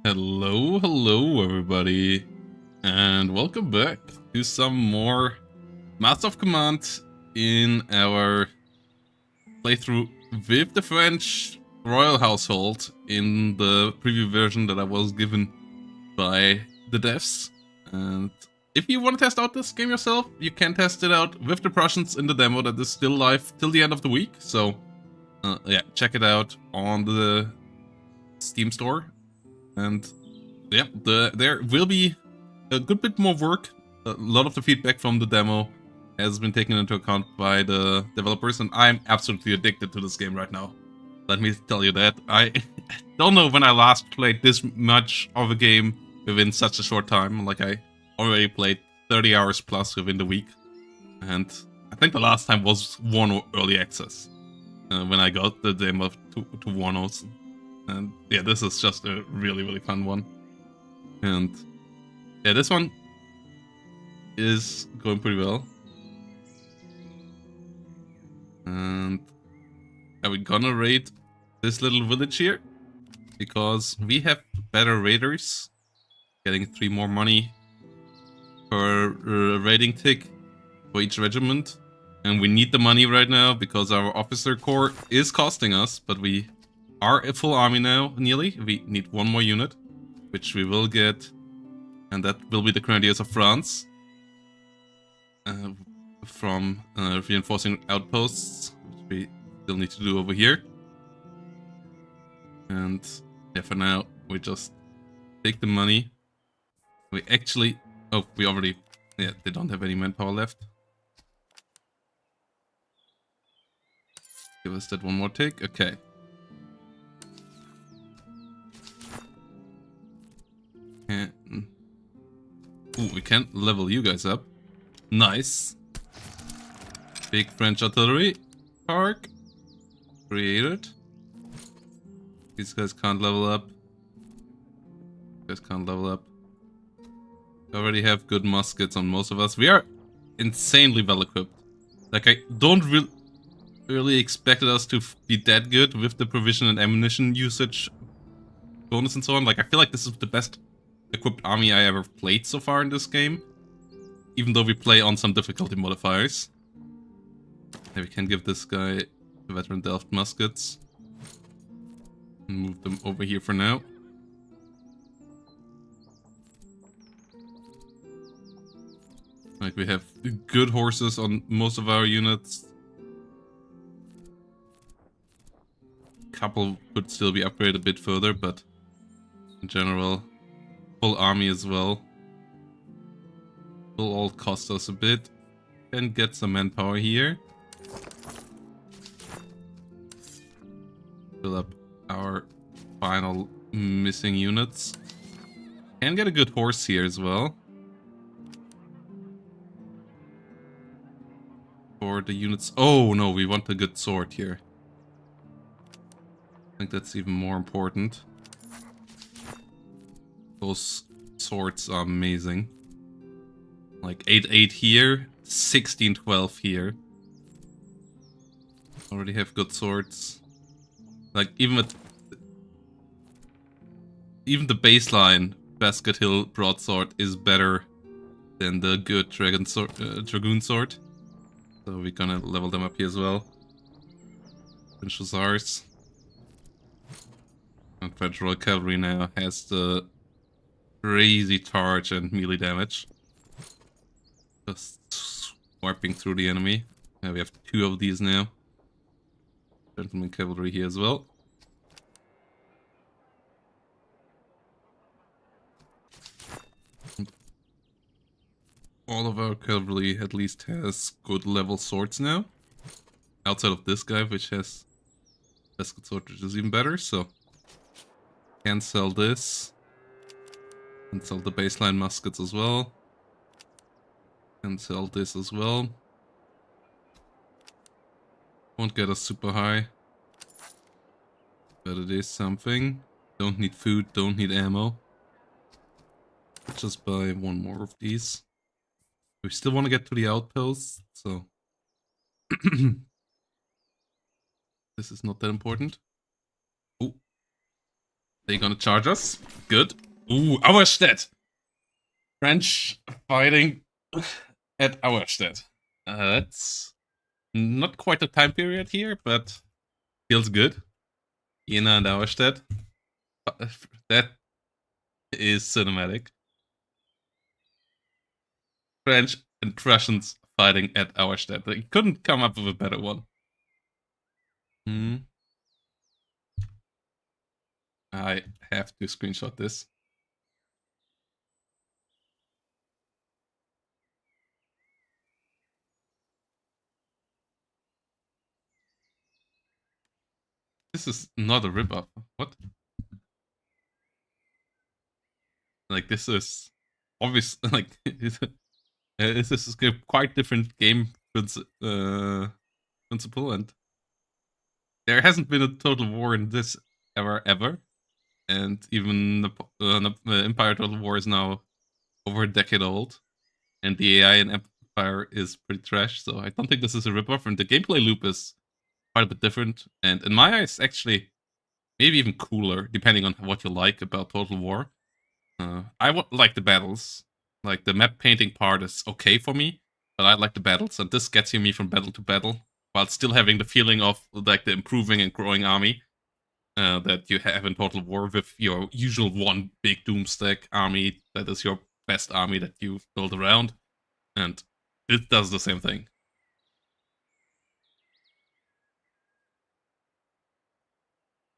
Hello everybody, and welcome back to some more Master of Command in our playthrough with the French royal household in the preview version that I was given by the devs. And if you want to test out this game yourself, you can test it out with the Prussians in the demo that is still live till the end of the week. So yeah, check it out on the Steam store. And yeah, there will be a good bit more work. A lot of the feedback from the demo has been taken into account by the developers, and I'm absolutely addicted to this game right now. Let me tell you that. I don't know when I last played this much of a game within such a short time. Like, I already played 30 hours plus within the week. And I think the last time was Wano Early Access, when I got the demo to Wano's. And yeah, this is just a really fun one. And yeah, this one is going pretty well. And are we gonna raid this little village here? Because we have better raiders, getting 3 more money per raiding tick for each regiment. And we need the money right now because our officer corps is costing us, but we are a full army now, nearly. We need 1 more unit, which we will get, and that will be the Grenadiers of France. From reinforcing outposts, which we still need to do over here. And yeah, for now, we just take the money. We actually... Oh, we already... Yeah, they don't have any manpower left. Give us that 1 more tick. Okay. And... Ooh, we can level you guys up. Nice. Big French artillery park created. These guys can't level up. These guys can't level up. We already have good muskets on most of us. We are insanely well equipped. Like, I don't really expected us to be that good with the provision and ammunition usage bonus and so on. Like, I feel like this is the best equipped army I ever played so far in this game. Even though we play on some difficulty modifiers. Yeah, we can give this guy the veteran Delft muskets. And move them over here for now. Like, we have good horses on most of our units. Couple could still be upgraded a bit further, but in general, full army as well. Will all cost us a bit. And get some manpower here. Fill up our final missing units. And get a good horse here as well. For the units... Oh no, we want a good sword here. I think that's even more important. Those swords are amazing. Like 8-8 here, 16-12 here. Already have good swords. Like, even the baseline Basket Hill broadsword is better than the good dragoon sword. So we're gonna level them up here as well. French Hussars. And French Royal Cavalry now has the crazy charge and melee damage. Just swarping through the enemy. Yeah, we have 2 of these now. Gentleman Cavalry here as well. All of our cavalry at least has good level swords now. Outside of this guy, which has basket sword, which is even better, so can sell this. And sell the baseline muskets as well. And sell this as well. Won't get us super high. But it is something. Don't need food, don't need ammo. Just buy 1 more of these. We still want to get to the outposts, so... This is not that important. Oh. They're gonna charge us. Good. Ooh, Auerstedt. French fighting at Auerstedt. That's not quite a time period here, but feels good. Jena and Auerstedt. That is cinematic. French and Prussians fighting at Auerstedt. They couldn't come up with a better one. I have to screenshot this. This is not a ripoff. What? Like, this is obvious. Like, this is a quite different game principle, and there hasn't been a total war in this era ever. And even the Empire Total War is now over a decade old, and the AI in Empire is pretty trash. So I don't think this is a ripoff, and the gameplay loop is quite a bit different. And in my eyes, actually, maybe even cooler, depending on what you like about Total War. I like the battles. Like, the map painting part is okay for me, but I like the battles, and this gets me from battle to battle, while still having the feeling of, like, the improving and growing army that you have in Total War with your usual one big Doomstack army that is your best army that you build around, and it does the same thing.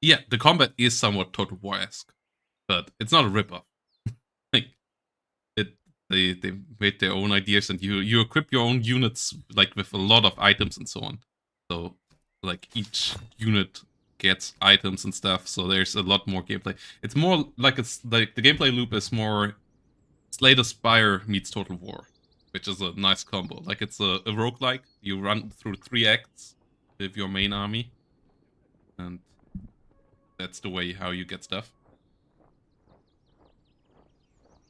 Yeah, the combat is somewhat Total War-esque, but it's not a ripoff. Like, they made their own ideas, and you equip your own units, like, with a lot of items and so on. So, like, each unit gets items and stuff, so there's a lot more gameplay. It's more like, it's like the gameplay loop is more Slay the Spire meets Total War, which is a nice combo. Like, it's a roguelike. You run through 3 acts with your main army, and that's the way how you get stuff.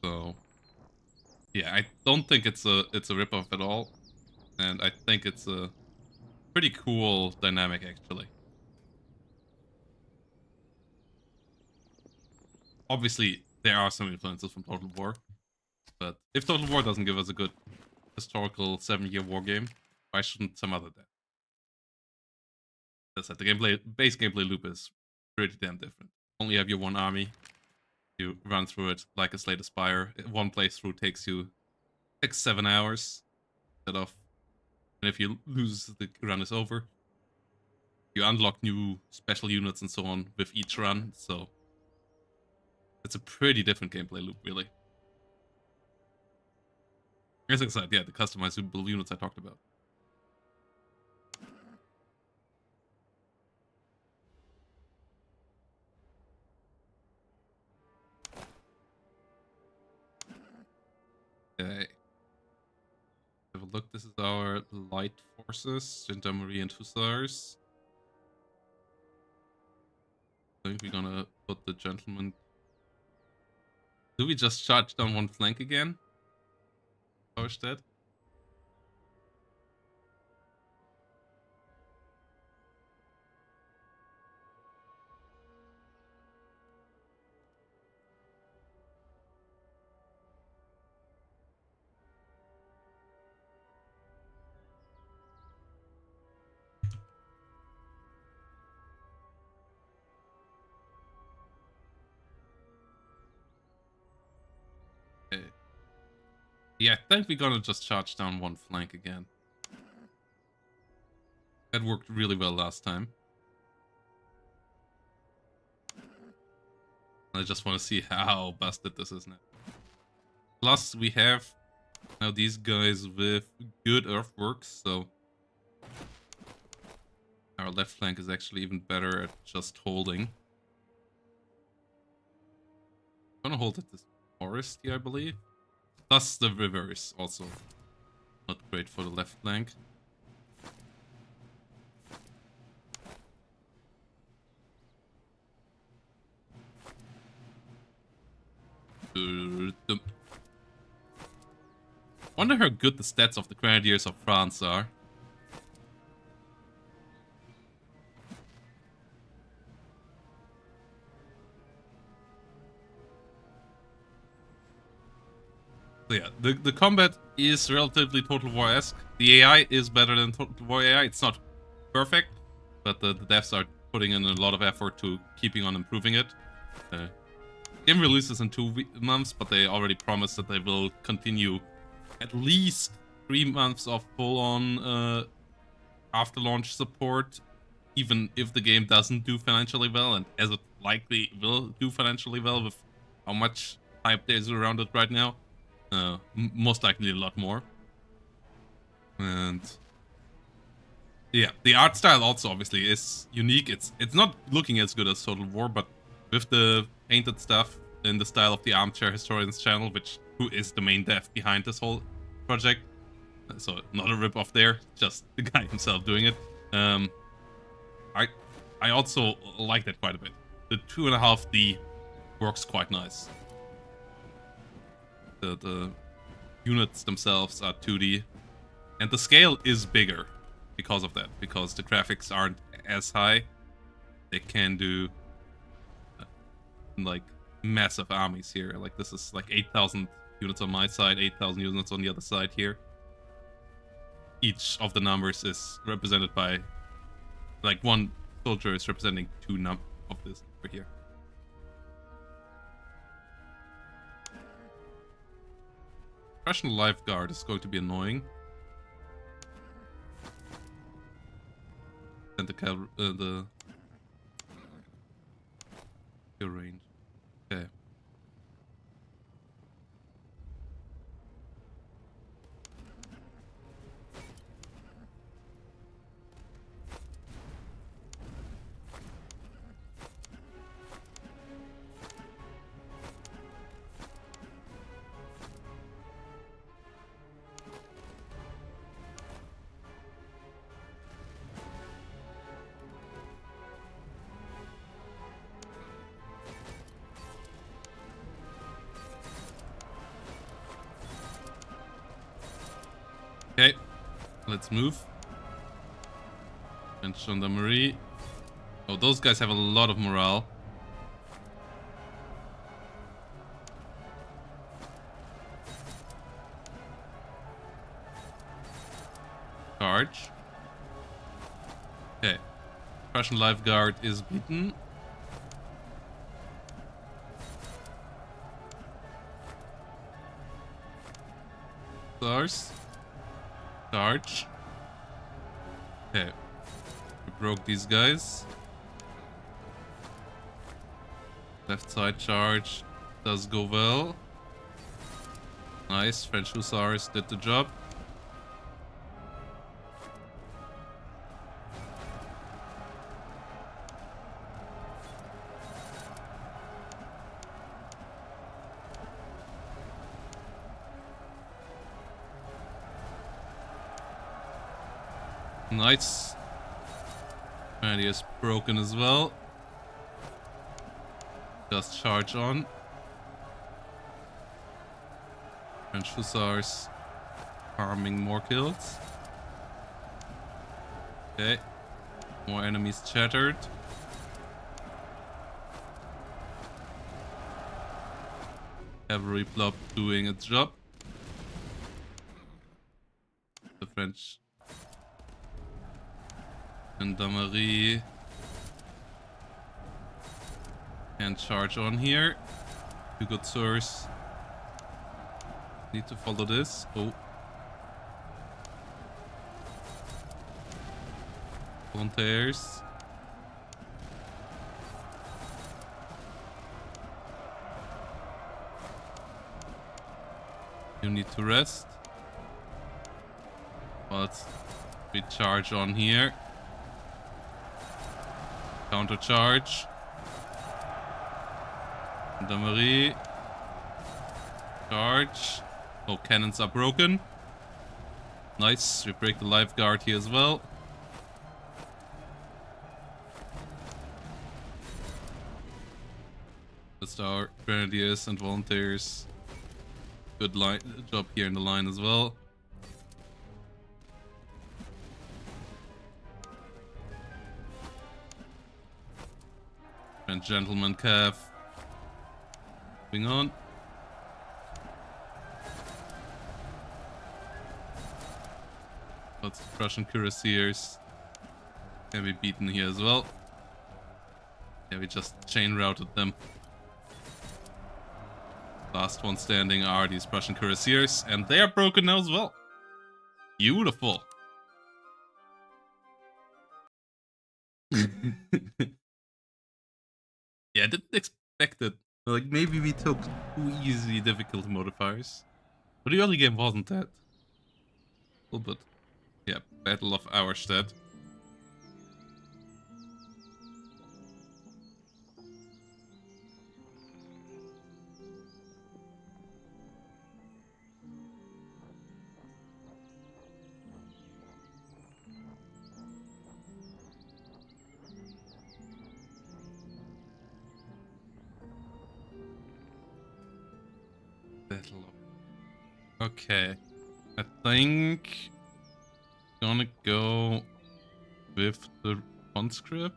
So yeah, I don't think it's a ripoff at all, and I think it's a pretty cool dynamic, actually. Obviously, there are some influences from Total War, but if Total War doesn't give us a good historical 7-year war game, why shouldn't some other do? As I said, the base gameplay loop is pretty damn different. Only have your one army, you run through it like a Slay the Spire. One playthrough takes you 6-7 hours instead of, and if you lose, the run is over. You unlock new special units and so on with each run, so it's a pretty different gameplay loop, really. As I said, yeah, the customizable units I talked about. Okay. Have a look. This is our light forces, Gendarmerie and Hussars. I think we're gonna put the gentleman. Do we just charge down one flank again? Auerstedt? Okay. Yeah, I think we're gonna just charge down one flank again. That worked really well last time. I just want to see how busted this is now. Plus, we have now these guys with good earthworks, so our left flank is actually even better at just holding. I'm gonna hold at this forest here, I believe. Plus, the river is also not great for the left flank. Wonder how good the stats of the Grenadiers of France are. So yeah, the combat is relatively Total War-esque. The AI is better than Total War AI. It's not perfect, but the devs are putting in a lot of effort to keeping on improving it. Game releases in 2 months, but they already promised that they will continue at least 3 months of full-on after launch support, even if the game doesn't do financially well, and as it likely will do financially well with how much hype there is around it right now. Most likely a lot more. And yeah, the art style also obviously is unique. It's not looking as good as Total War, but with the painted stuff in the style of the Armchair Historians channel, who is the main dev behind this whole project. So not a rip-off there, just the guy himself doing it. I also like that quite a bit. The 2.5D works quite nice. The units themselves are 2D, and the scale is bigger because of that, because the graphics aren't as high. They can do like massive armies here. Like this is like 8,000 units on my side, 8,000 units on the other side here. Each of the numbers is represented by, like, one soldier is representing 2 of this over here. Russian Lifeguard is going to be annoying. And the range. Okay. Okay, let's move. And Gendarmerie. Oh, those guys have a lot of morale. Charge. Okay. Russian Lifeguard is beaten. Stars. Charge. Okay. We broke these guys. Left side charge does go well. Nice. French Hussars did the job. Nice. And he is broken as well. Just charge on. French Hussars farming more kills. Okay. More enemies shattered. Cavalry plop doing its job. The French Gendarmerie can charge on here. You good sirs. Need to follow this. Oh. Volunteers. You need to rest. But we charge on here. Counter charge. Gendarmerie. Charge. Oh, cannons are broken. Nice. We break the lifeguard here as well. Just our grenadiers and volunteers. Good job here in the line as well. And gentleman Cav. Moving on. Lots of Prussian cuirassiers can be beaten here as well. Yeah, we just chain routed them. Last one standing are these Prussian cuirassiers, and they are broken now as well. Beautiful. Yeah, I didn't expect it. Like, maybe we took too easy difficulty modifiers. But the early game wasn't that. A little bit. Yeah, Battle of Auerstedt. Battle of... Okay. I think... gonna go with the conscript.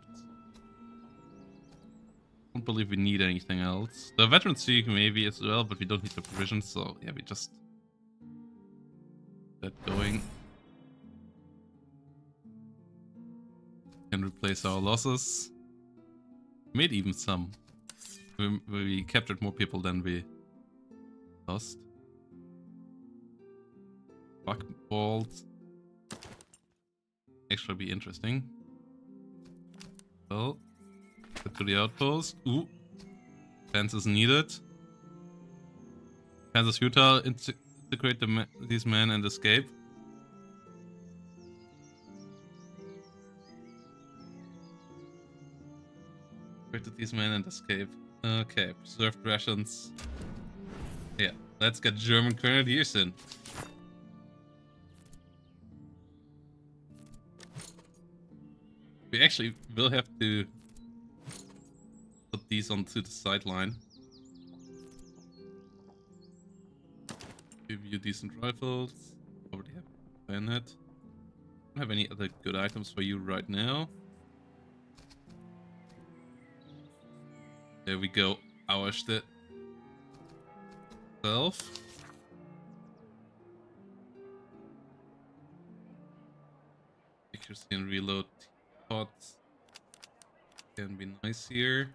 Don't believe we need anything else. The veteran Siege maybe as well, but we don't need the provisions, so yeah, we just get going. Can replace our losses. Made even some. We captured more people than we lost. Buckbolt. Actually be interesting. Well, get to the outpost. Ooh. Fence is needed. Fence is futile. Integrate these men and escape. Integrate these men and escape. Okay, preserved rations. Yeah, let's get German grenadiers in. We actually will have to put these onto the sideline. Give you decent rifles. Already have a bayonet. Don't have any other good items for you right now. There we go. Auerstedt itself. Accuracy and reload pots can be nice here.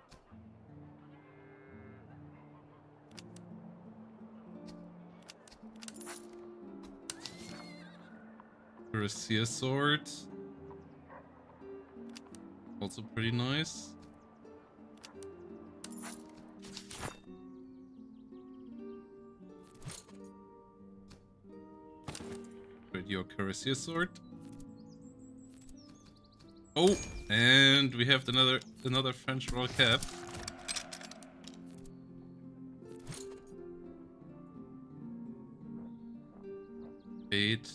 Cuirassier sword. Also pretty nice. Your Cuirassier sword. Oh, and we have another French royal cap. 8.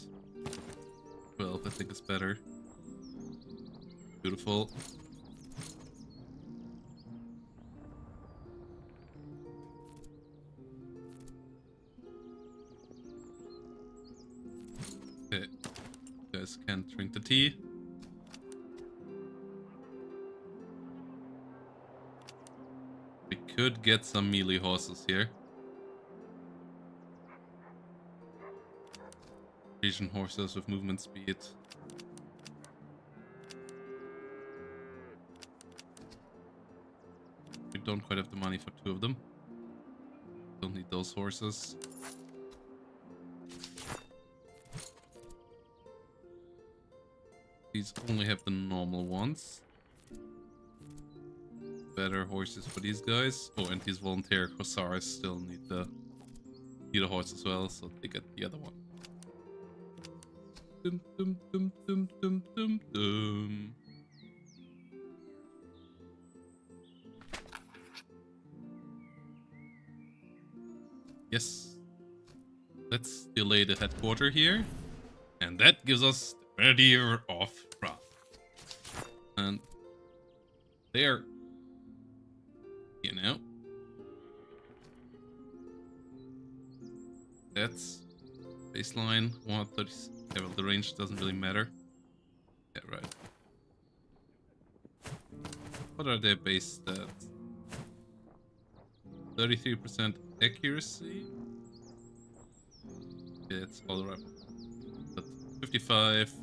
12, I think is better. Beautiful. Okay, you guys can drink the tea. We could get some melee horses here. Asian horses with movement speed. We don't quite have the money for 2 of them. Don't need those horses. These only have the normal ones. Better horses for these guys. Oh, and these volunteer hussars still need the horse as well, so they get the other one. Dum, dum, dum, dum, dum, dum, dum. Yes. Let's delay the headquarter here. And that gives us the Grenadier of Prague. And there. You know. That's baseline 130. Yeah, well, the range doesn't really matter. Yeah, right. What are their base stats? 33% accuracy. Yeah, it's all right. But 55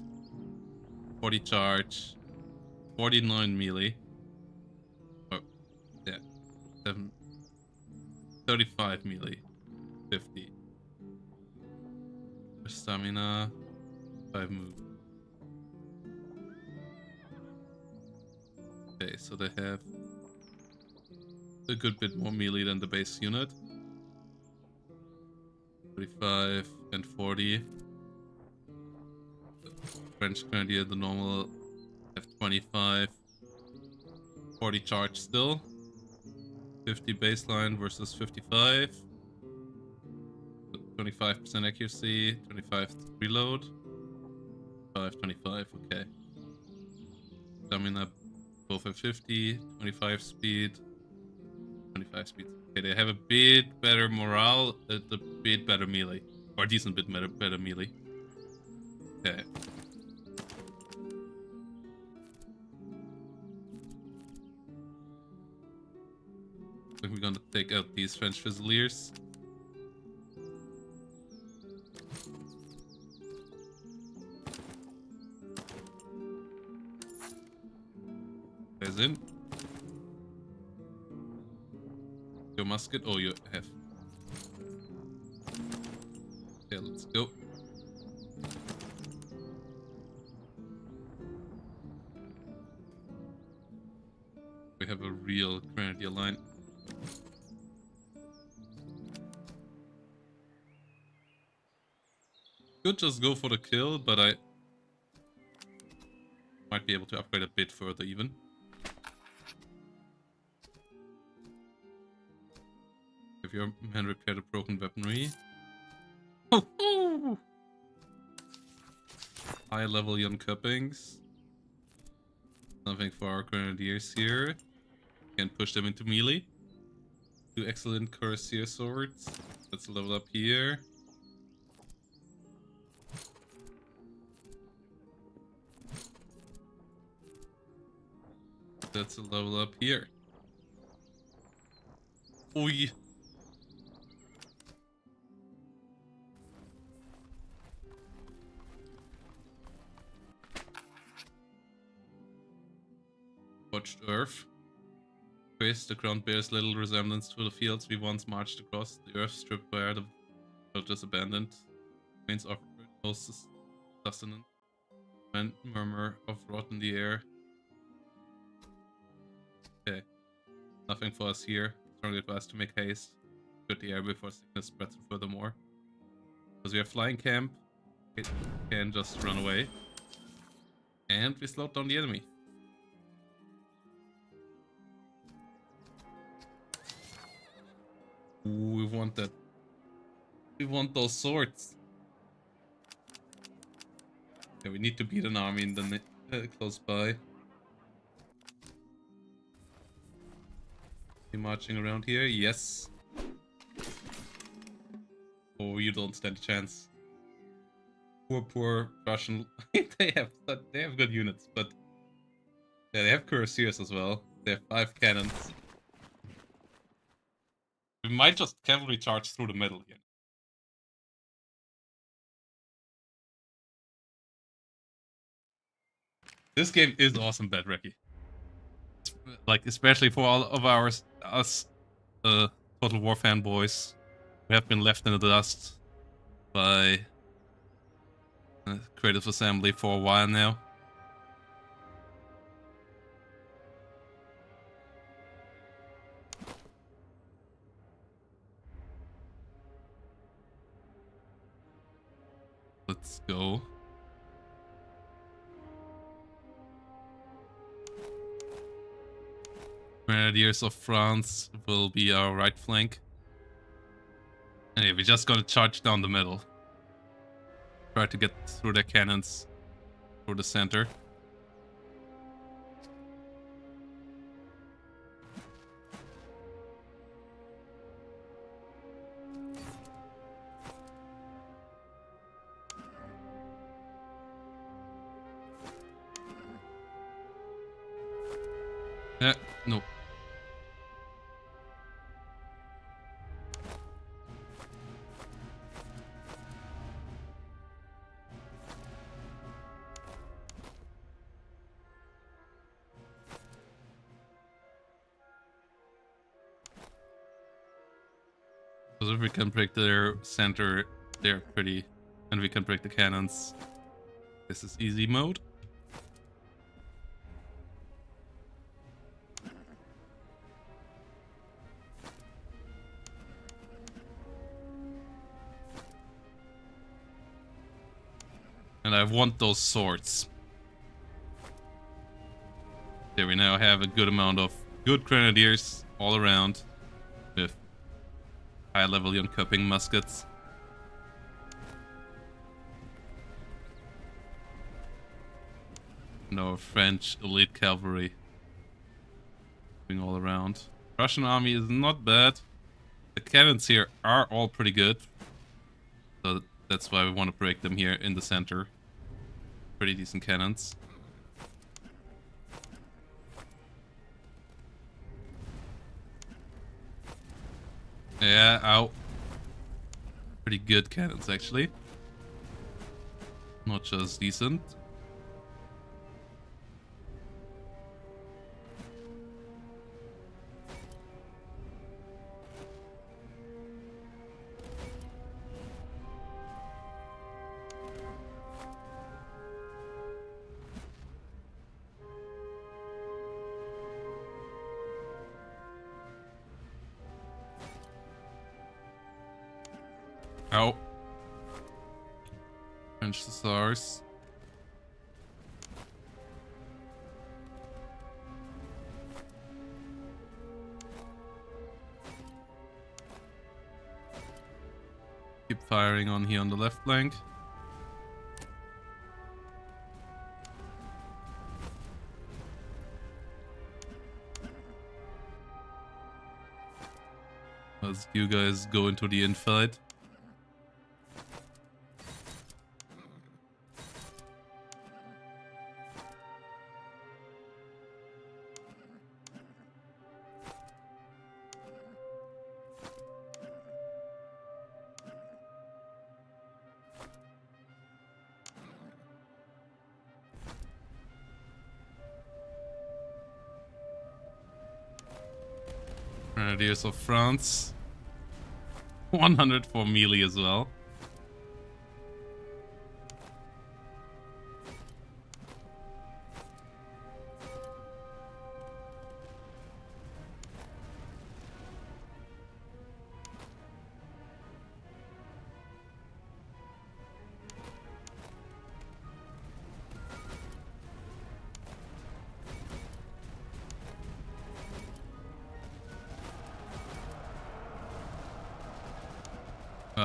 40 charge, 49 melee. Oh, yeah. 35 melee. 50. Stamina. 5 move. Okay, so they have a good bit more melee than the base unit. 35 and 40. The French Grenadier, the normal, have 25. 40 charge still. 50 baseline versus 55. 25% accuracy, 25 reload. 25, okay. Stamina, both have 50, 25 speed, 25 speed. Okay, they have a bit better morale, a bit better melee. Or a decent bit better melee. Okay. I think we're gonna take out these French Fusiliers. Guys in. Your musket? Oh, you have. Okay, let's go. We have a real grenadier line. Could just go for the kill, but I might be able to upgrade a bit further even. If your man repair the broken weaponry. High level Yon Cuppings. Something for our grenadiers here. Can push them into melee. 2 excellent cuirassier swords. Let's level up here. Let's level up here. Oi. Watched Earth. The ground bears little resemblance to the fields we once marched across. The earth stripped bare, the villages abandoned. Rains offered no sustenance. And murmur of rot in the air. Okay. Nothing for us here. Strongly advised to make haste. Clear the air before sickness spreads furthermore. Because we have flying camp, we can just run away. And we slowed down the enemy. Ooh, we want that. We want those swords. Yeah, we need to beat an army in the close by. You marching around here? Yes. Oh, you don't stand a chance. Poor Russian. they have good units, but yeah, they have cuirassiers as well. They have 5 cannons. We might just cavalry charge through the middle again. This game is awesome, Bedrecky. Like, especially for all of us Total War fanboys who have been left in the dust by Creative Assembly for a while now. Let's go. Grenadiers of France will be our right flank. Anyway, we're just gonna charge down the middle. Try to get through their cannons through the center. No. Because if we can break their center, they're pretty... And we can break the cannons. This is easy mode. And I want those swords. There we now have a good amount of good grenadiers all around with high level uncupping muskets. And our French elite cavalry moving all around. Russian army is not bad. The cannons here are all pretty good. So that's why we want to break them here in the center. Pretty decent cannons. Yeah, ow. Pretty good cannons, actually. Not just decent. Ow. French Hussars. Keep firing on here on the left flank. As you guys go into the infight. Grenadiers of France. 100 for melee as well.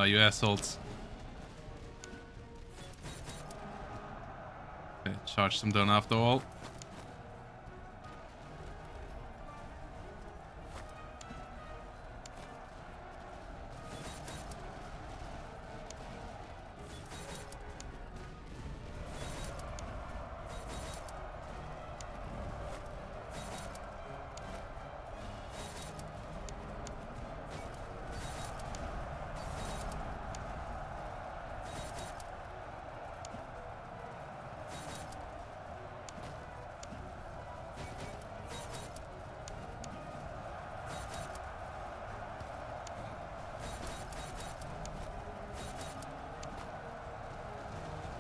You assholes. Okay, charge them down after all.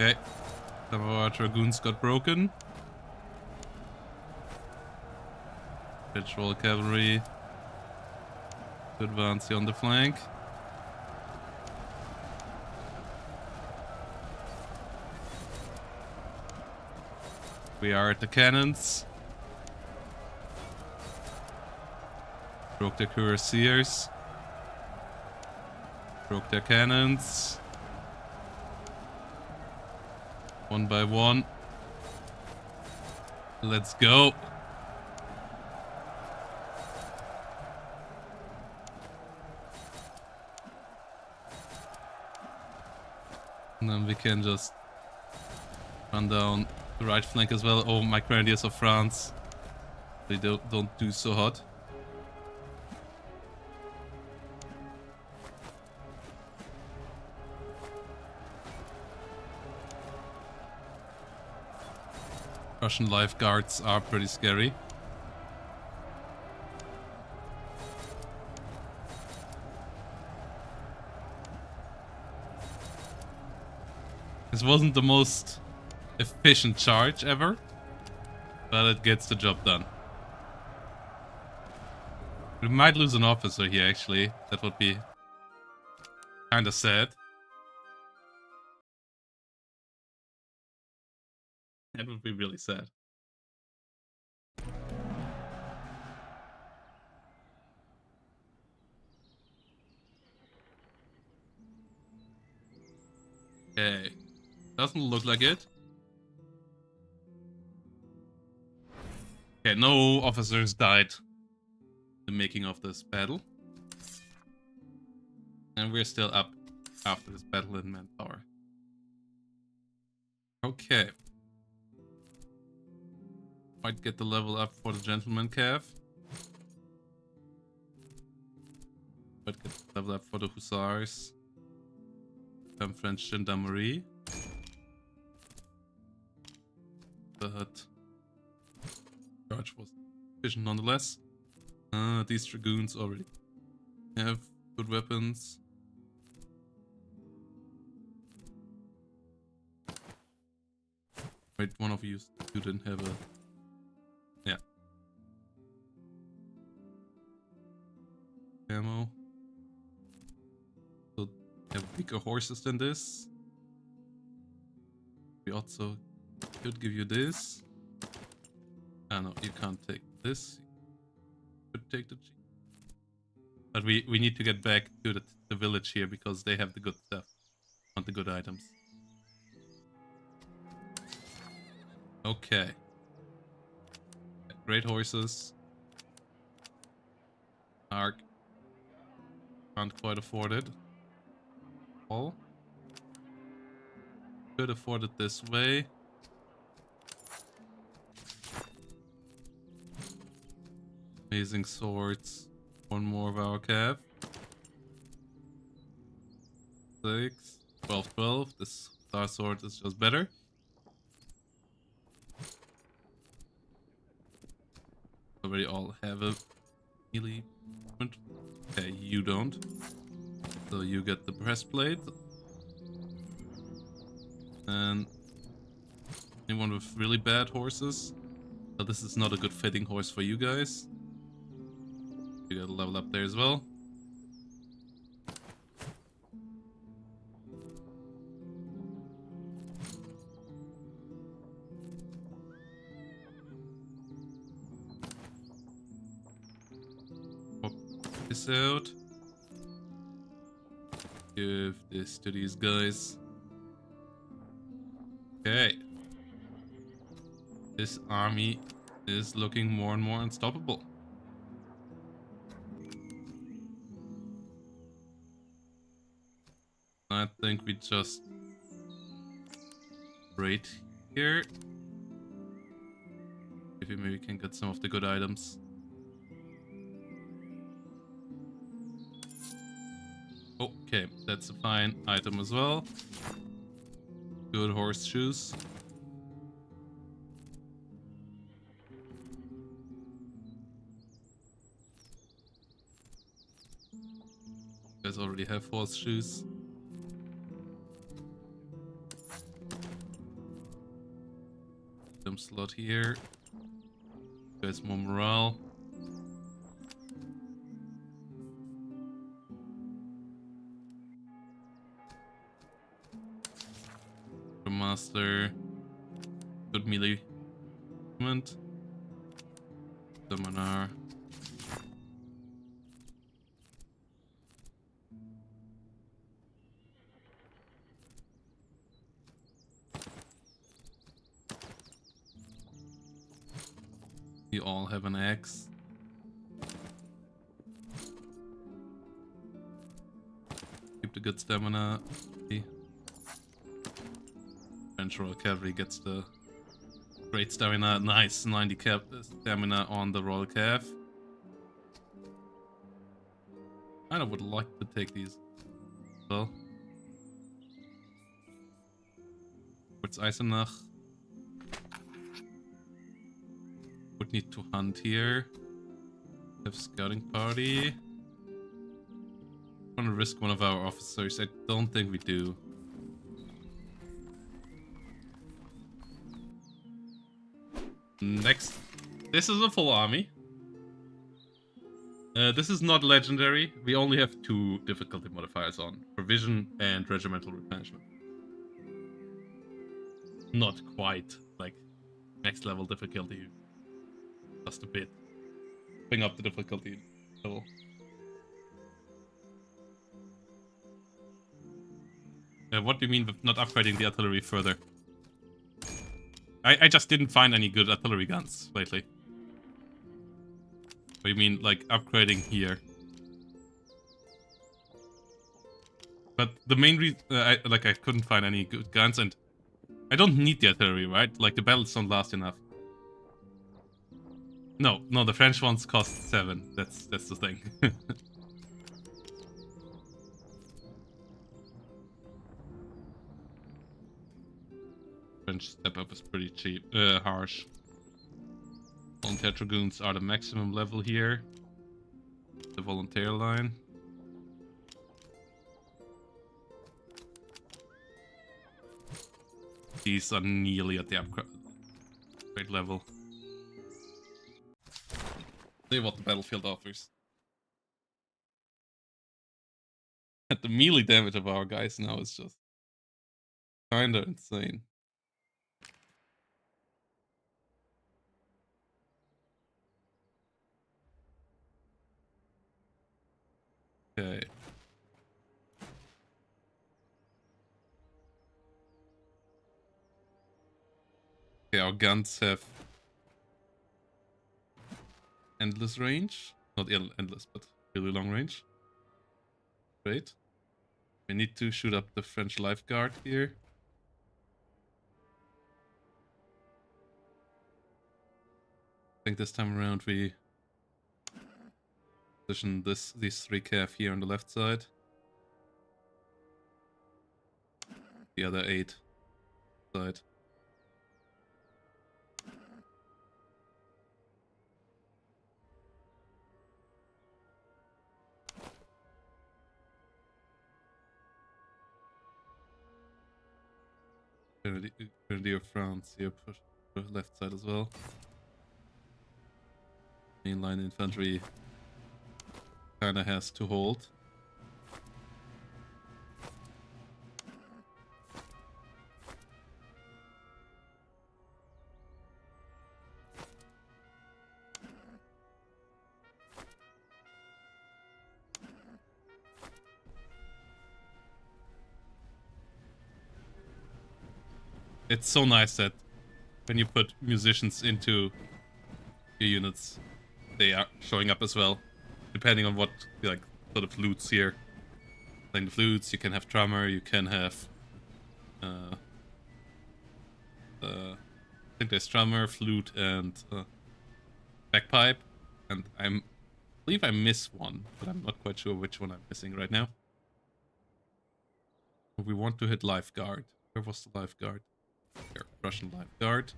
Okay, some of our dragoons got broken. Patrol cavalry to advance here on the flank. We are at the cannons. Broke their cuirassiers. Broke their cannons. One by one. Let's go. And then we can just run down the right flank as well. Oh, my grenadiers of France. They don't do so hot. Russian lifeguards are pretty scary. This wasn't the most efficient charge ever, but it gets the job done. We might lose an officer here, actually. That would be kind of sad. That would be really sad. Okay. Doesn't look like it. Okay, no officers died in the making of this battle. And we're still up after this battle in manpower. Okay. Might get the level up for the gentleman cav. Might get the level up for the hussars. Some French gendarmerie. But charge was efficient nonetheless. These dragoons already have good weapons. Wait, one of you didn't have a... Yeah. Ammo. So have weaker horses than this. We also could give you this. Ah no, you can't take this. You could take the jeep. But we need to get back to the village here because they have the good stuff. Want the good items. Okay. Great horses. Arc. Can't quite afford it. All. Could afford it this way. Amazing swords. One more of our cav. 6. 12, 12. This star sword is just better. Already all have a melee movement. Okay, you don't. So you get the breastplate. And anyone with really bad horses. So this is not a good fitting horse for you guys. You got a level up there as well. Pop this out. Give this to these guys. Okay. This army is looking more and more unstoppable. I think we just raid here. If we maybe can get some of the good items. Okay, that's a fine item as well. Good horseshoes. You guys already have horseshoes. Item slot here. You guys more morale. Master. Good melee movement. Summoner. You all have an axe. Keep the good stamina. French Royal Cavalry gets the great stamina. Nice, 90 stamina on the Royal Cav. I would like to take these as well. What's Eisenach? Would need to hunt here. Have scouting party. Want to risk one of our officers? I don't think we do. Next, this is a full army. This is not legendary. We only have 2 difficulty modifiers on: provision and regimental replenishment. Not quite like next level difficulty, just a bit. Bring up the difficulty level. What do you mean with not upgrading the artillery further? I just didn't find any good artillery guns lately. What do you mean, like, upgrading here? But the main reason, I couldn't find any good guns, and I don't need the artillery, right? Like, the battles don't last enough. No, the French ones cost 7. That's the thing. French step up is pretty cheap, harsh. Volunteer dragoons are the maximum level here. The volunteer line. These are nearly at the upgrade level. See what the battlefield offers. And the melee damage of our guys now is just kinda insane. Okay. Okay, our guns have endless range. Not endless, but really long range. Great. We need to shoot up the French Life Guard here. I think this time around we position these 3 cav here on the left side. The other 8 side. Grenadier of France here, push the left side as well. Mainline infantry kinda has to hold. It's so nice that when you put musicians into your units, they are showing up as well, depending on what like sort of flutes here. Playing the flutes, you can have drummer, you can have I think there's drummer, flute, and bagpipe, and I believe I miss one, but I'm not quite sure which one I'm missing right now. We want to hit Life Guard. Where was the Life Guard? Here, Russian Life Guard.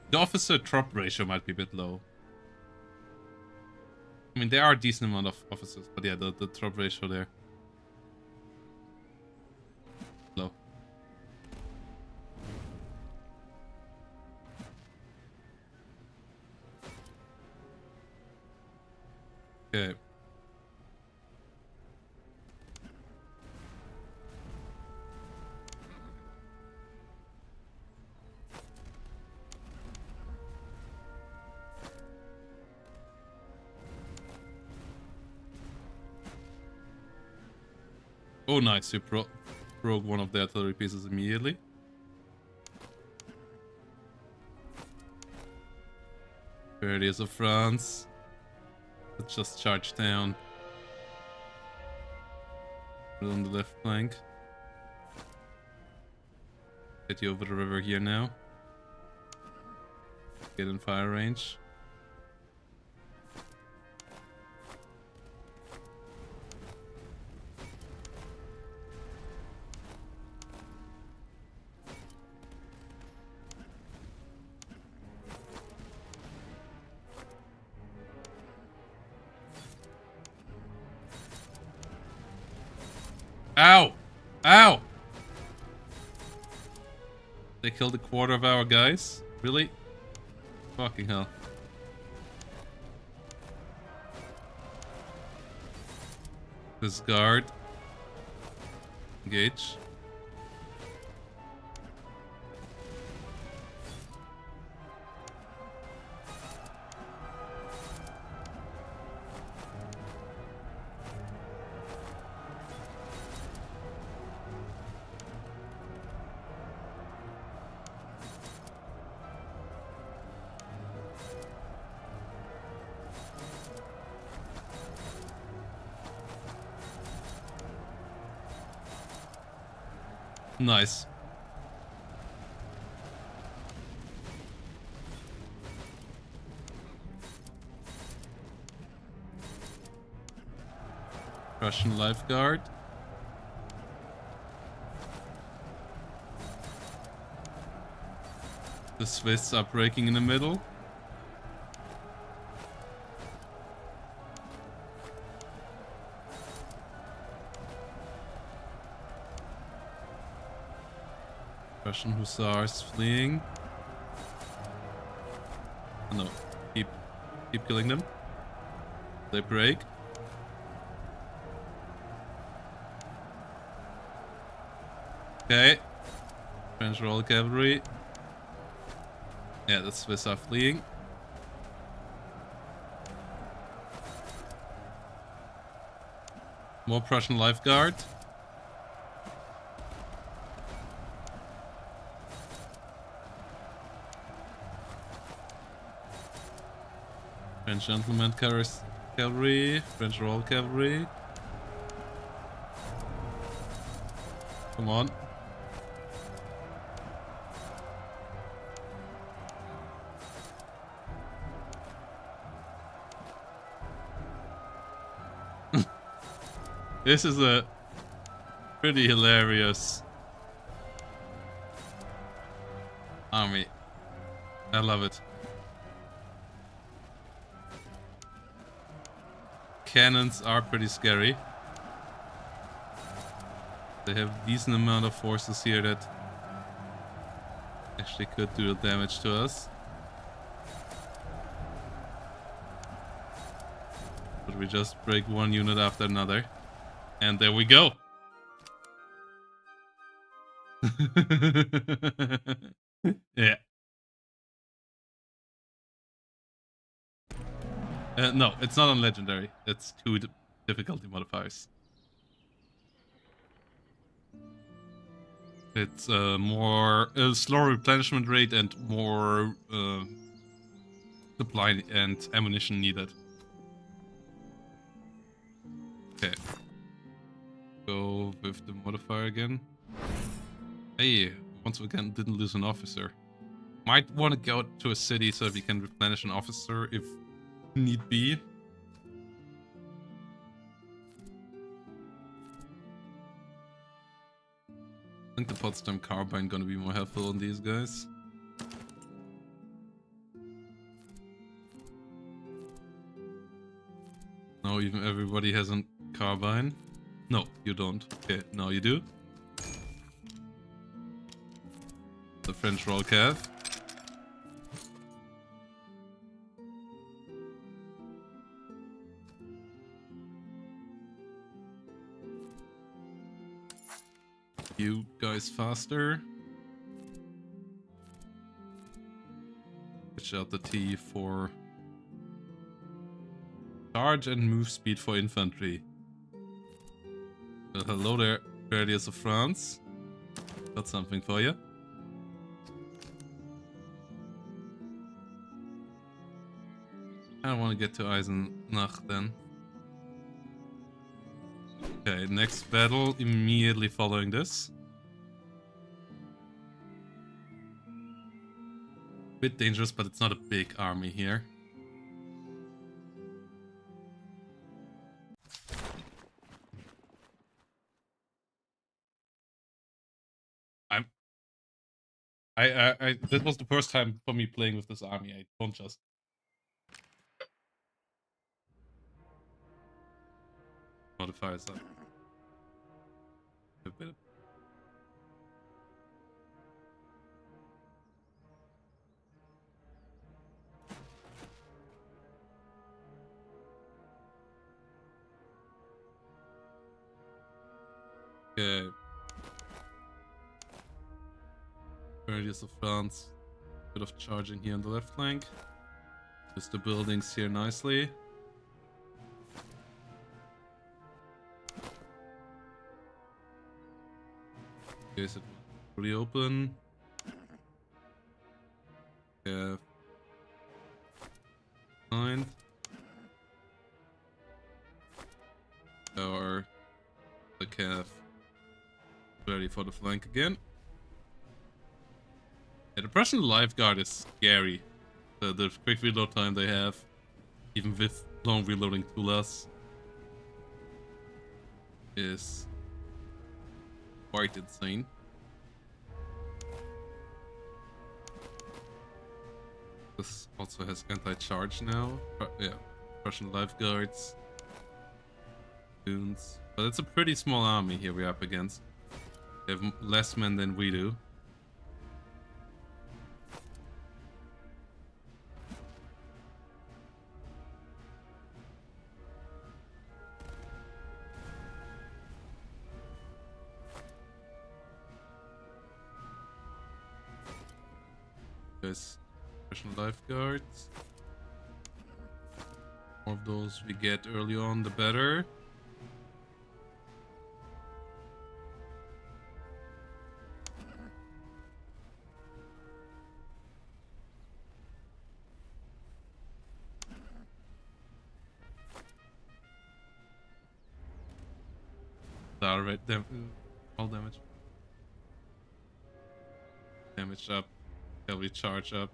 The officer drop ratio might be a bit low. I mean, there are a decent amount of officers, but yeah, the drop ratio there. Low. Okay. Oh, nice. You broke one of the artillery pieces immediately. Grenadiers of France. Let's just charge down. Put it on the left flank. Get you over the river here now. Get in fire range. Ow! Ow! They killed a quarter of our guys? Really? Fucking hell. This guard. Engage. Nice. Russian lifeguard. The Swiss are breaking in the middle. Russian hussars fleeing. Oh, no, keep killing them. They break. Okay. French royal cavalry. Yeah, the Swiss are fleeing. More Prussian lifeguard. French gentleman cavalry. French royal cavalry. Come on. This is a pretty hilarious army. I love it. Cannons are pretty scary. They have a decent amount of forces here that actually could do damage to us. But we just break one unit after another. And there we go. Yeah. No, it's not on legendary. It's 2 difficulty modifiers. It's more slower replenishment rate and more supply and ammunition needed. Okay. Go with the modifier again. Hey, once again didn't lose an officer. Might want to go to a city so we can replenish an officer if need be. I think the Potsdam Carbine gonna be more helpful on these guys. Now even everybody has a carbine. No, you don't. Okay, now you do. The French roll cav. You guys faster. Switch out the T for charge and move speed for infantry. Well, hello there, Grenadiers of France. Got something for you. I don't want to get to Eisenach then. Okay, next battle immediately following this. Bit dangerous, but it's not a big army here. This was the first time for me playing with this army. I don't just modify that. A bit. Okay. Radius of France. Bit of charging here on the left flank. Just the buildings here nicely. Okay, so pretty open. Yeah. Fine. Or the Cav ready for the flank again. Yeah, the Prussian Life Guard is scary. The quick reload time they have, even with long reloading tools, is quite insane. This also has anti-charge now. Yeah, Prussian Life Guards. Goons. But it's a pretty small army here we're up against. They have less men than we do. There's Prussian Life Guards. More of those we get early on, the better. Alright, all damage. Damage up. Cavalry charge up.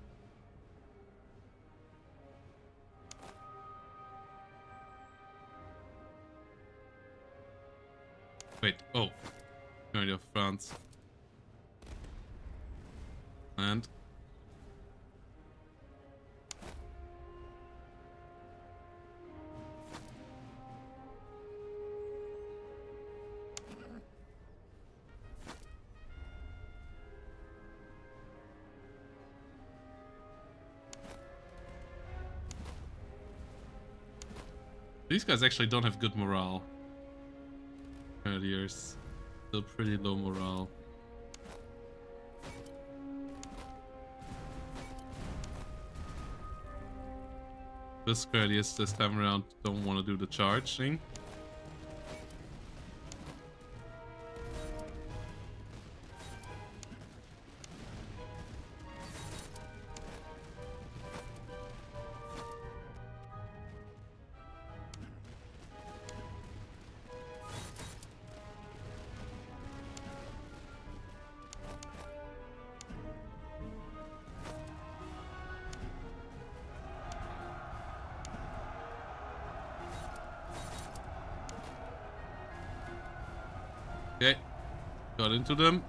Wait, oh. Unity of France. And these guys actually don't have good morale. Grenadiers, still pretty low morale. This Grenadiers this time around don't want to do the charging. Okay, got into them.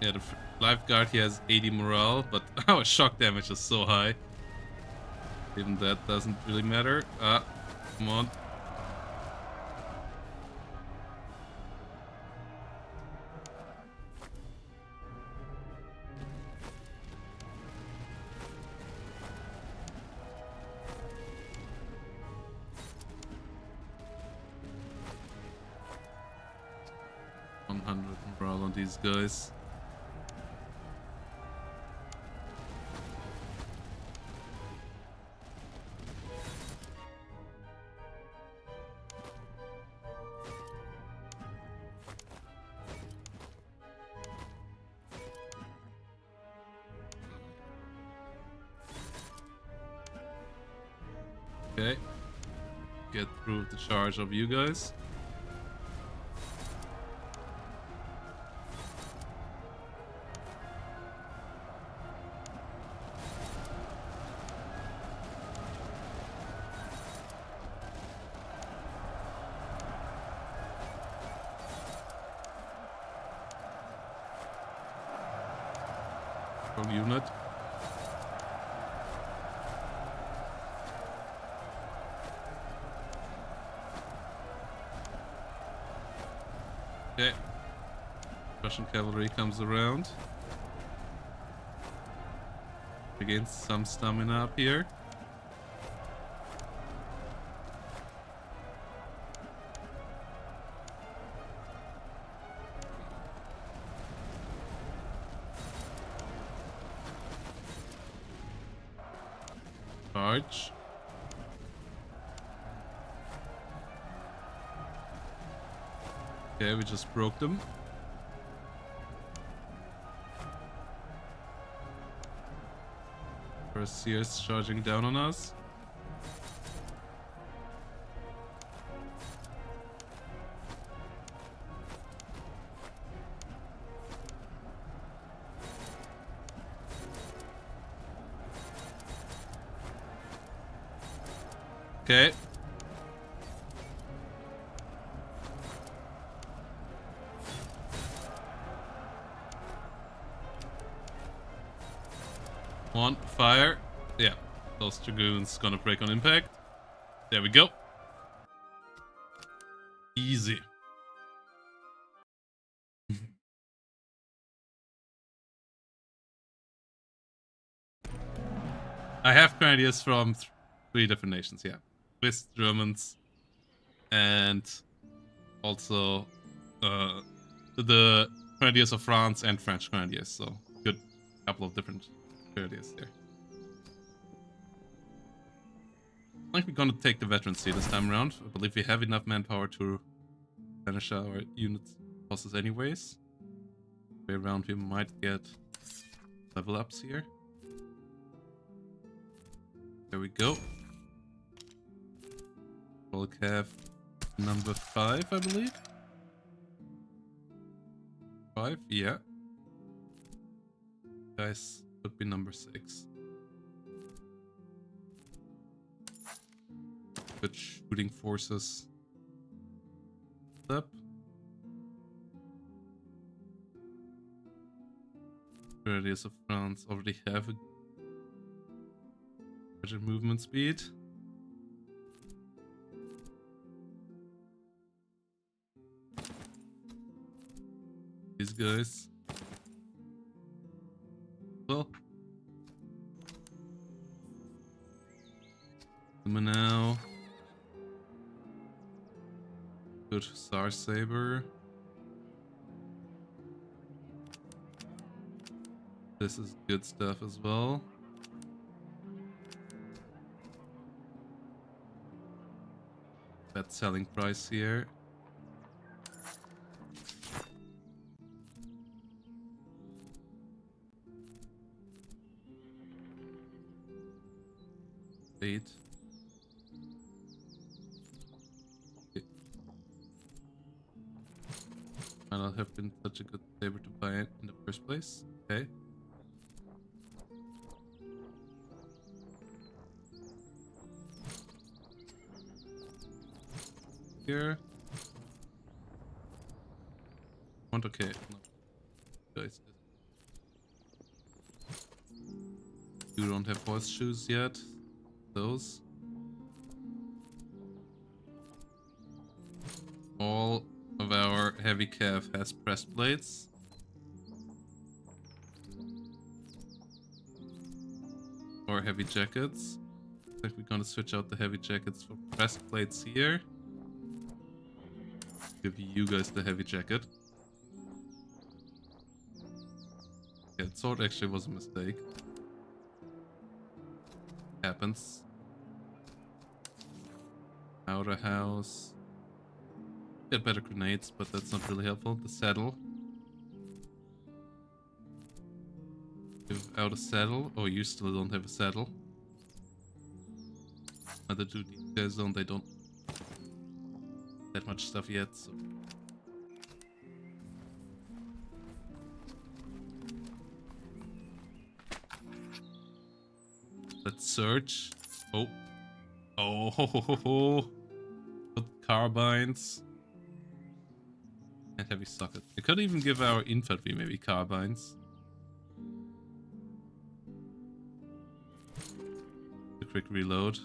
Yeah, the lifeguard here has 80 morale, but our shock damage is so high. Even that doesn't really matter. Ah, come on. Morale on these guys. Okay. Get through the charge of you guys. Unit. Okay. Russian cavalry comes around. Regains some stamina up here. Charge. Okay, we just broke them. First Sears charging down on us. Okay. One, fire. Yeah, those dragoons gonna break on impact. There we go. Easy. I have grenadiers from 3 different nations, yeah. Swiss, Germans, and also the grenadiers of France and French grenadiers, so good couple of different grenadiers there. I think we're gonna take the veterancy this time around. I believe we have enough manpower to finish our units bosses anyways. Way around we might get level ups here. There we go. Roll cav number 5, I believe. 5, yeah. Guys, could be number 6. Good shooting forces. Up. Grenadiers of France already have a better movement speed. These guys. Well. Come on now. Good Hussar Saber. This is good stuff as well. Bad selling price here. Eight. Might not have been such a good saber to buy it in the first place. Okay. Here. Want okay. No. Guys. You don't have horseshoes yet. Those. All of our heavy cav has pressed plates. Or heavy jackets. I think we're gonna switch out the heavy jackets for pressed plates here. Give you guys the heavy jacket. Yeah, the sword actually was a mistake. Happens. Outer house. Get better grenades, but that's not really helpful. The saddle. Give out a saddle. Oh, you still don't have a saddle. Other two guys don't. They don't that much stuff yet. So. Let's search. Oh. Oh, ho, ho, ho, ho. Good carbines. And heavy socket. I could even give our infantry maybe carbines. A quick reload.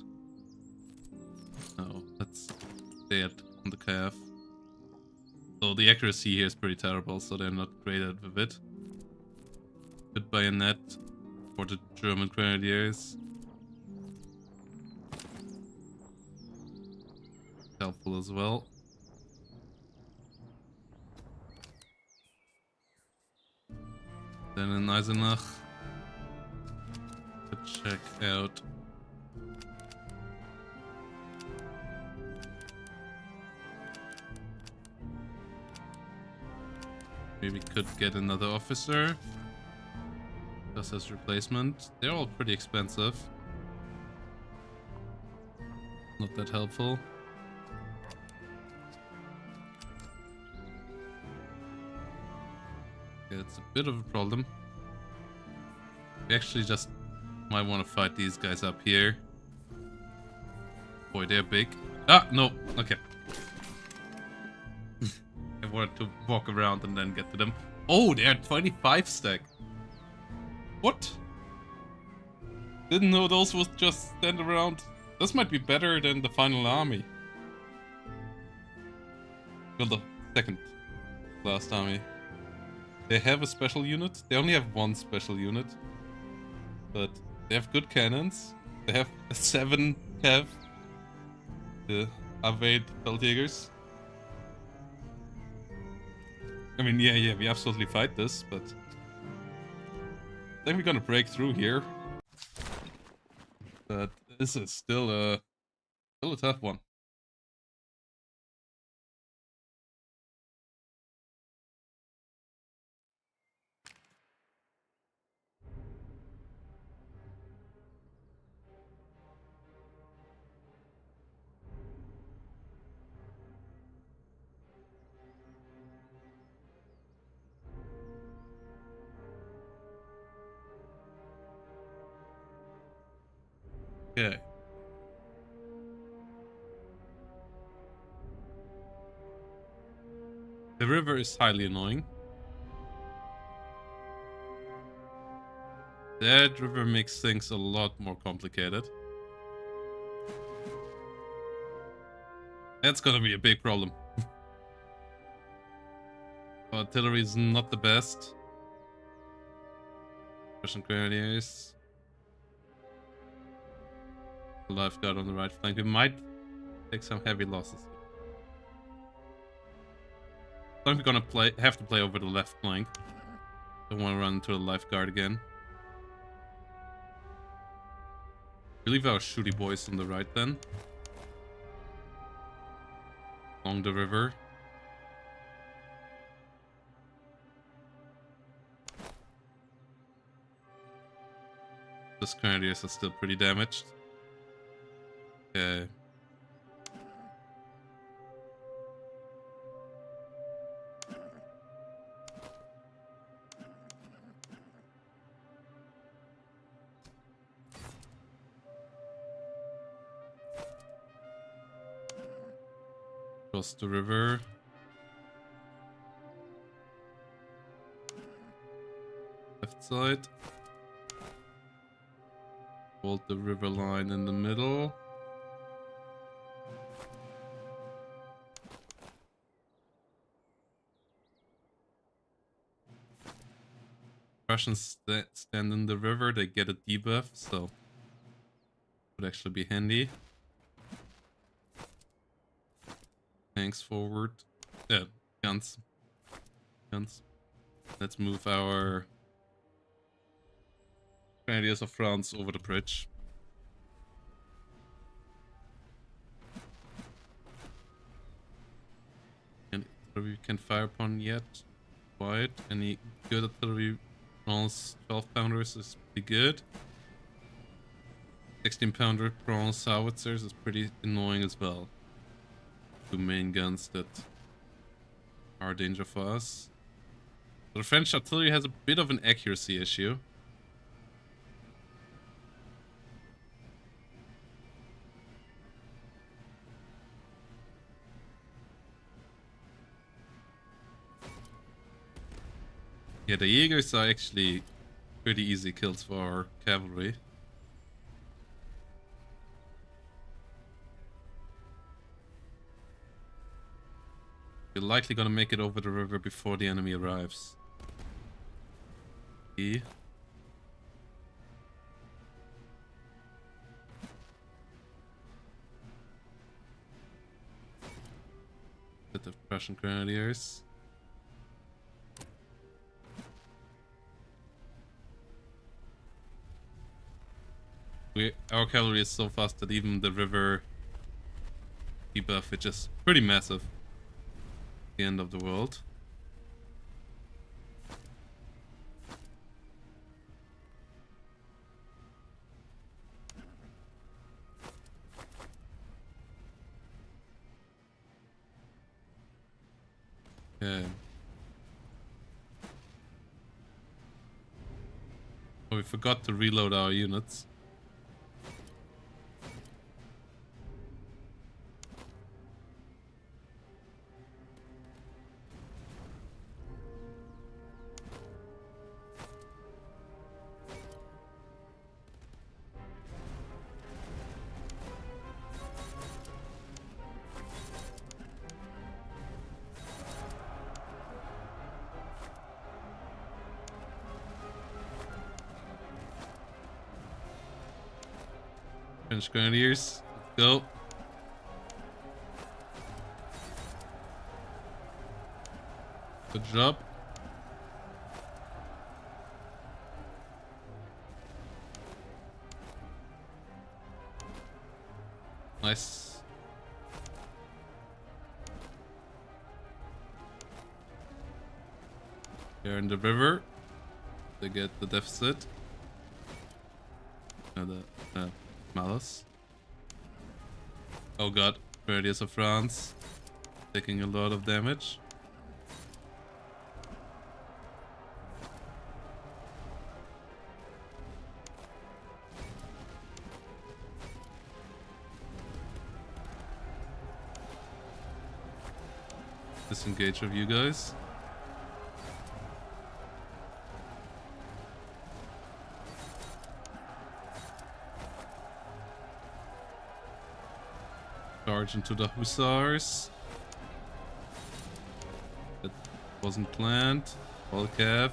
No, let's stay on the calf. So the accuracy here is pretty terrible, so they're not great at it. Good bayonet for the German grenadiers. Helpful as well. Then in Eisenach, check out maybe could get another officer just as replacement. They're all pretty expensive. Not that helpful. Yeah, it's a bit of a problem. We actually just might want to fight these guys up here. Boy, they're big. Ah, no. Okay. I wanted to walk around and then get to them. Oh, they're 25 stack. What? Didn't know those would just stand around. This might be better than the final army. Well, the second last army. They have a special unit. They only have one special unit. But they have good cannons. They have a 7 cav. The Avade Feldjägers. I mean, yeah, we absolutely fight this, but I think we're gonna break through here. But this is still a tough one. Okay. The river is highly annoying. That river makes things a lot more complicated. That's gonna be a big problem. Artillery is not the best. Russian grenadiers. Lifeguard on the right flank. We might take some heavy losses. I think we're gonna have to play over the left flank. Don't want to run into the lifeguard again. We leave our shooty boys on the right then. Along the river. The grenadiers are still pretty damaged. Okay. Cross the river. Left side. Hold the river line in the middle. Russians stand in the river, they get a debuff, so would actually be handy. Tanks forward. Yeah, guns. Let's move our Grenadiers of France over the bridge. Any artillery we can fire upon yet? Quite. Any good artillery? 12-pounders is pretty good. 16-pounder bronze howitzers is pretty annoying as well. Two main guns that are a danger for us. So the French artillery has a bit of an accuracy issue. Yeah, the Jaegers are actually pretty easy kills for our cavalry. You're likely gonna make it over the river before the enemy arrives. E. Bit of Prussian Grenadiers. Our cavalry is so fast that even the river debuff, which is pretty massive, the end of the world. Okay. Oh, we forgot to reload our units. French Grenadiers, let's go. Good job. Nice. They're in the river. They get the deficit. The Malice. Oh god, Grenadiers of France taking a lot of damage. Disengage with you guys. Charge into the Hussars. That wasn't planned. All cav.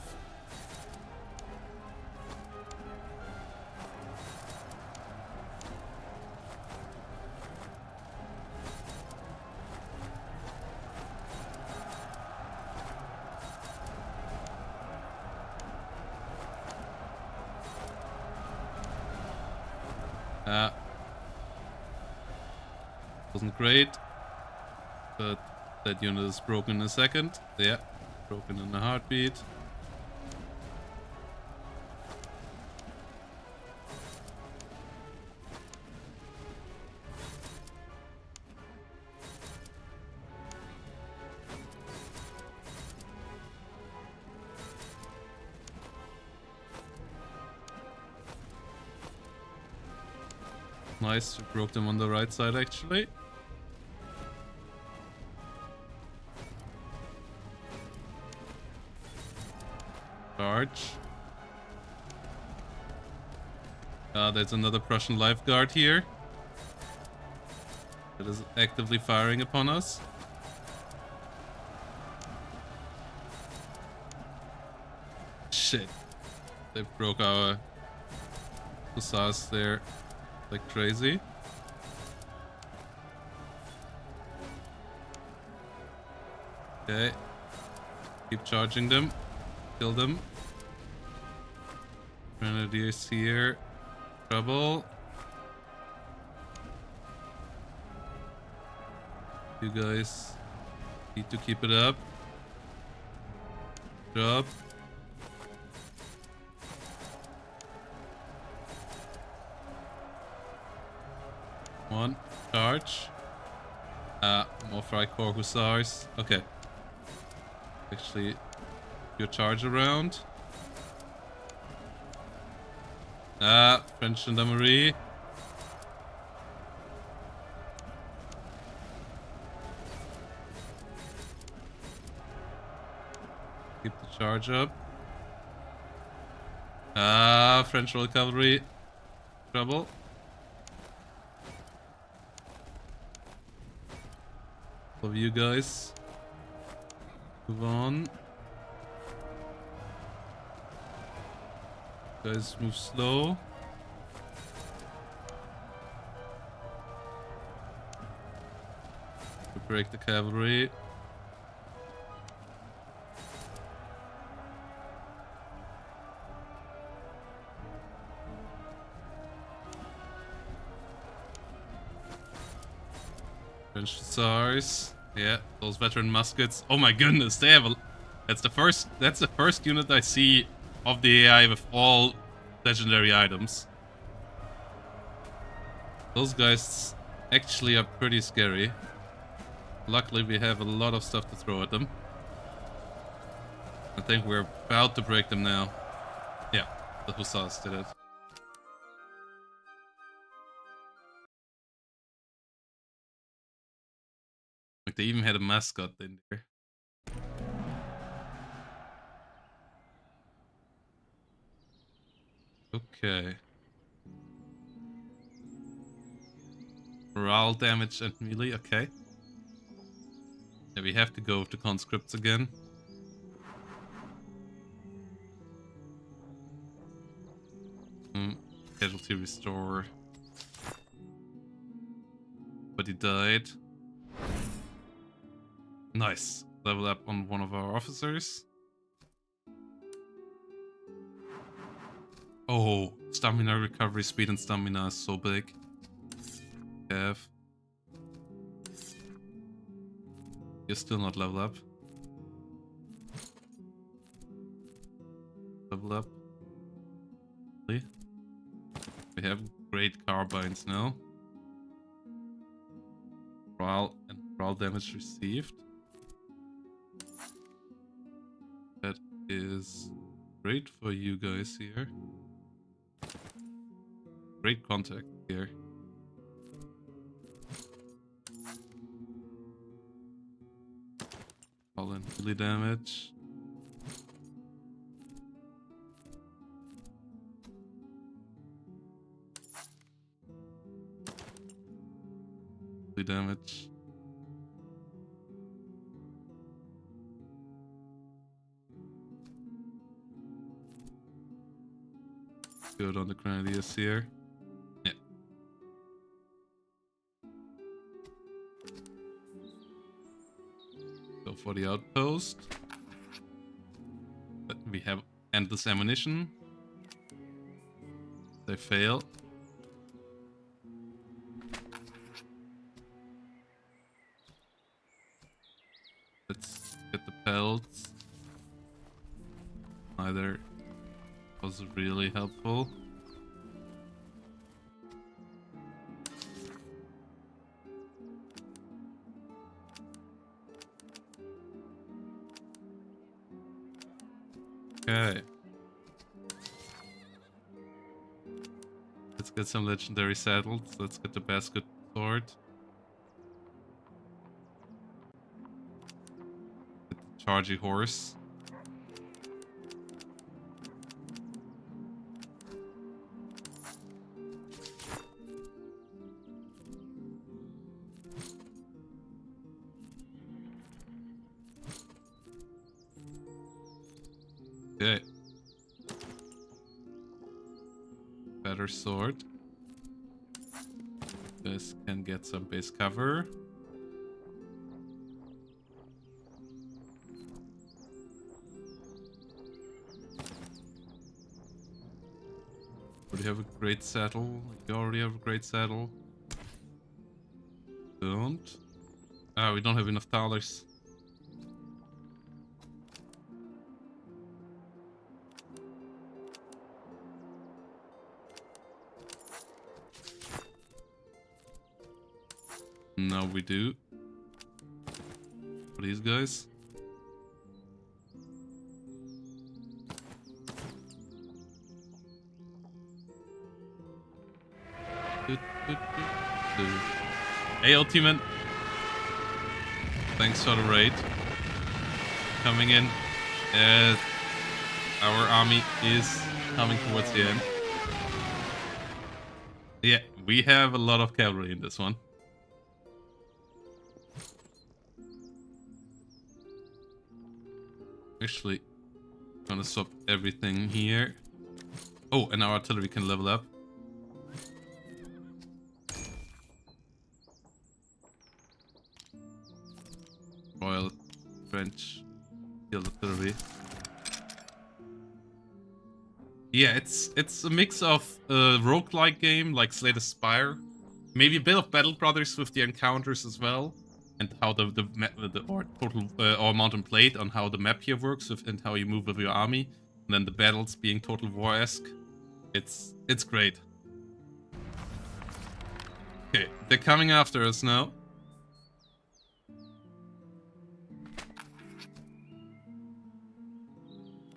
Wasn't great, but that unit is broken in a second. Yeah, broken in a heartbeat. Nice, we broke them on the right side actually. Charge. There's another Prussian Life Guard here that is actively firing upon us. Shit. They broke our Hussars there like crazy. Okay. Keep charging them. Kill them. Grenadiers here. Trouble. You guys need to keep it up. Job. One. Charge. More Freikorps Hussars. Okay. Actually, your charge around. French Gendarmerie. Keep the charge up. French Royal Cavalry. Trouble. Of you guys. Move on. Guys, move slow. We break the cavalry. French hussars. Yeah, those veteran muskets. Oh my goodness, they have a... That's the first unit I see of the AI with all legendary items. Those guys actually are pretty scary. Luckily we have a lot of stuff to throw at them. I think we're about to break them now. Yeah, the hussars did it. Like they even had a mascot in there. Okay. Morale damage and melee, okay. Yeah, we have to go with the conscripts again. Casualty restore. But he died. Nice. Level up on one of our officers. Oh, stamina recovery speed and stamina is so big. Have. You're still not level up. Level up. We have great carbines now. Morale damage received. That is great for you guys here. Great contact here. All in melee damage. Melee damage. Good on the grenadiers here. Yeah. Go for the outpost. But we have endless ammunition. They fail. Let's get the pelts. Either was really helpful. Okay. Let's get some legendary saddles. Let's get the basket sword. Get the chargy horse. Okay. Better sword. This can get some base cover. Already have a great saddle. You already have a great saddle. Don't. Ah, we don't have enough dollars. Now we do. For these guys. Hey, ultimate. Thanks for the raid. Coming in. Our army is coming towards the end. Yeah, we have a lot of cavalry in this one. Actually, gonna swap everything here. Oh, and our artillery can level up. Royal French field artillery. Yeah, it's a mix of a roguelike game like Slay the Spire, maybe a bit of Battle Brothers with the encounters as well, and how the map or total or Mountain Blade on how the map here works with, and how you move with your army, and then the battles being Total War-esque. It's great. Okay, they're coming after us now.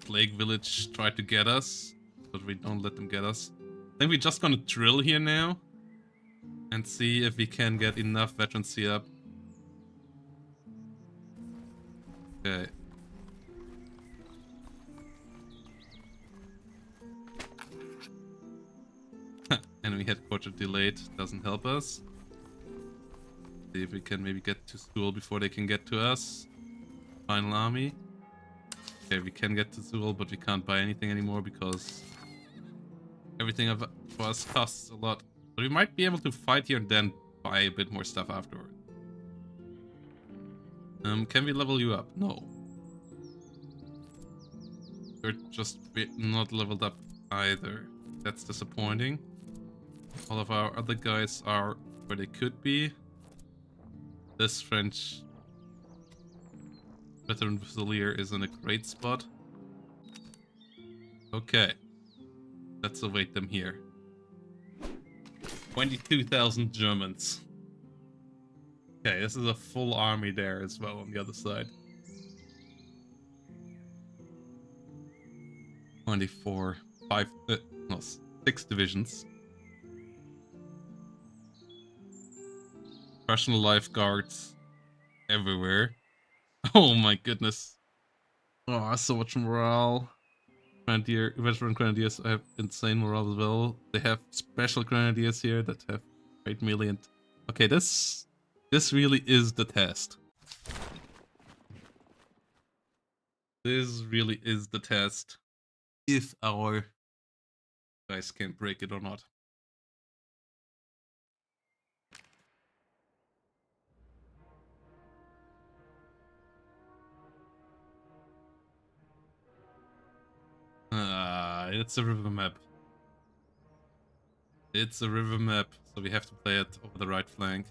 Plague Village tried to get us, but we don't let them get us. I think we're just gonna drill here now and see if we can get enough veterancy up. Okay. Enemy headquarter delayed, doesn't help us. See if we can maybe get to Seoul before they can get to us. Final army. Okay, we can get to Seoul, but we can't buy anything anymore because everything for us costs a lot. But we might be able to fight here and then buy a bit more stuff afterward. Can we level you up? No. You're just not leveled up either. That's disappointing. All of our other guys are where they could be. This French veteran Fusilier is in a great spot. Okay. Let's await them here. 22,000 Germans. Okay, this is a full army there as well on the other side. 24, 6 divisions. Russian lifeguards everywhere. Oh my goodness. Oh, so much morale. Veteran Grenadiers have insane morale as well. They have special Grenadiers here that have great melee and... Okay, this really is the test. This really is the test. If our guys can break it or not. It's a river map. It's a river map, so we have to play it over the right flank.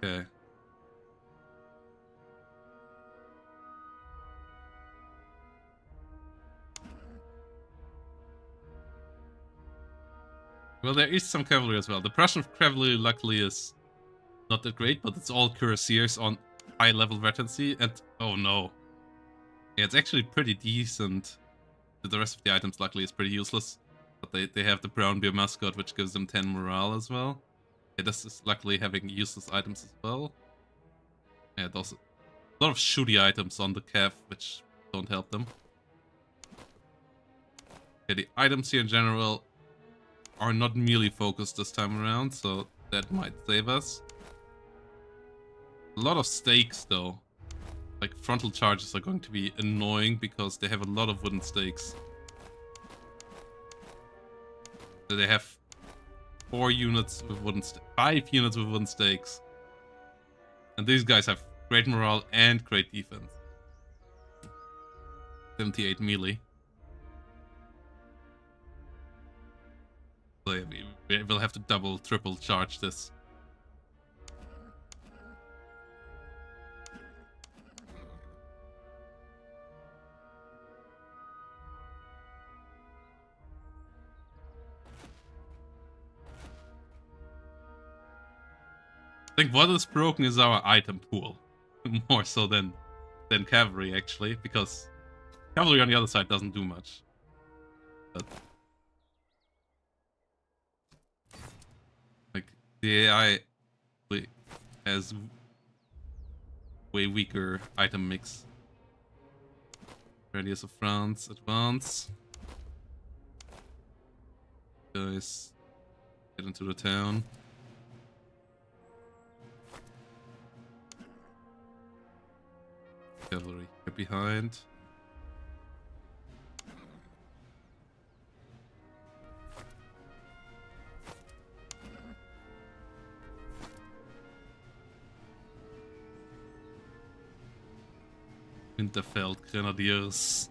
Okay. Well, there is some cavalry as well. The Prussian cavalry luckily is not that great, but it's all cuirassiers on high level veterancy, and oh no. Yeah, it's actually pretty decent. The rest of the items luckily is pretty useless. But they have the brown bear mascot, which gives them 10 morale as well. Yeah, this is luckily having useless items as well. Yeah, there's a lot of shooty items on the cav, which don't help them. Yeah, the items here in general are not melee focused this time around, so that might save us. A lot of stakes though. Like frontal charges are going to be annoying because they have a lot of wooden stakes. So they have 4 units with wooden 5 units with wooden stakes. And these guys have great morale and great defense. 78 melee. So yeah, we'll have to double, triple charge this. I think what is broken is our item pool. More so than cavalry, actually, because cavalry on the other side doesn't do much. But like the AI has way weaker item mix. Radius of France, advance. Guys, get into the town. Cavalry, get behind. Hinterfeld Grenadiers.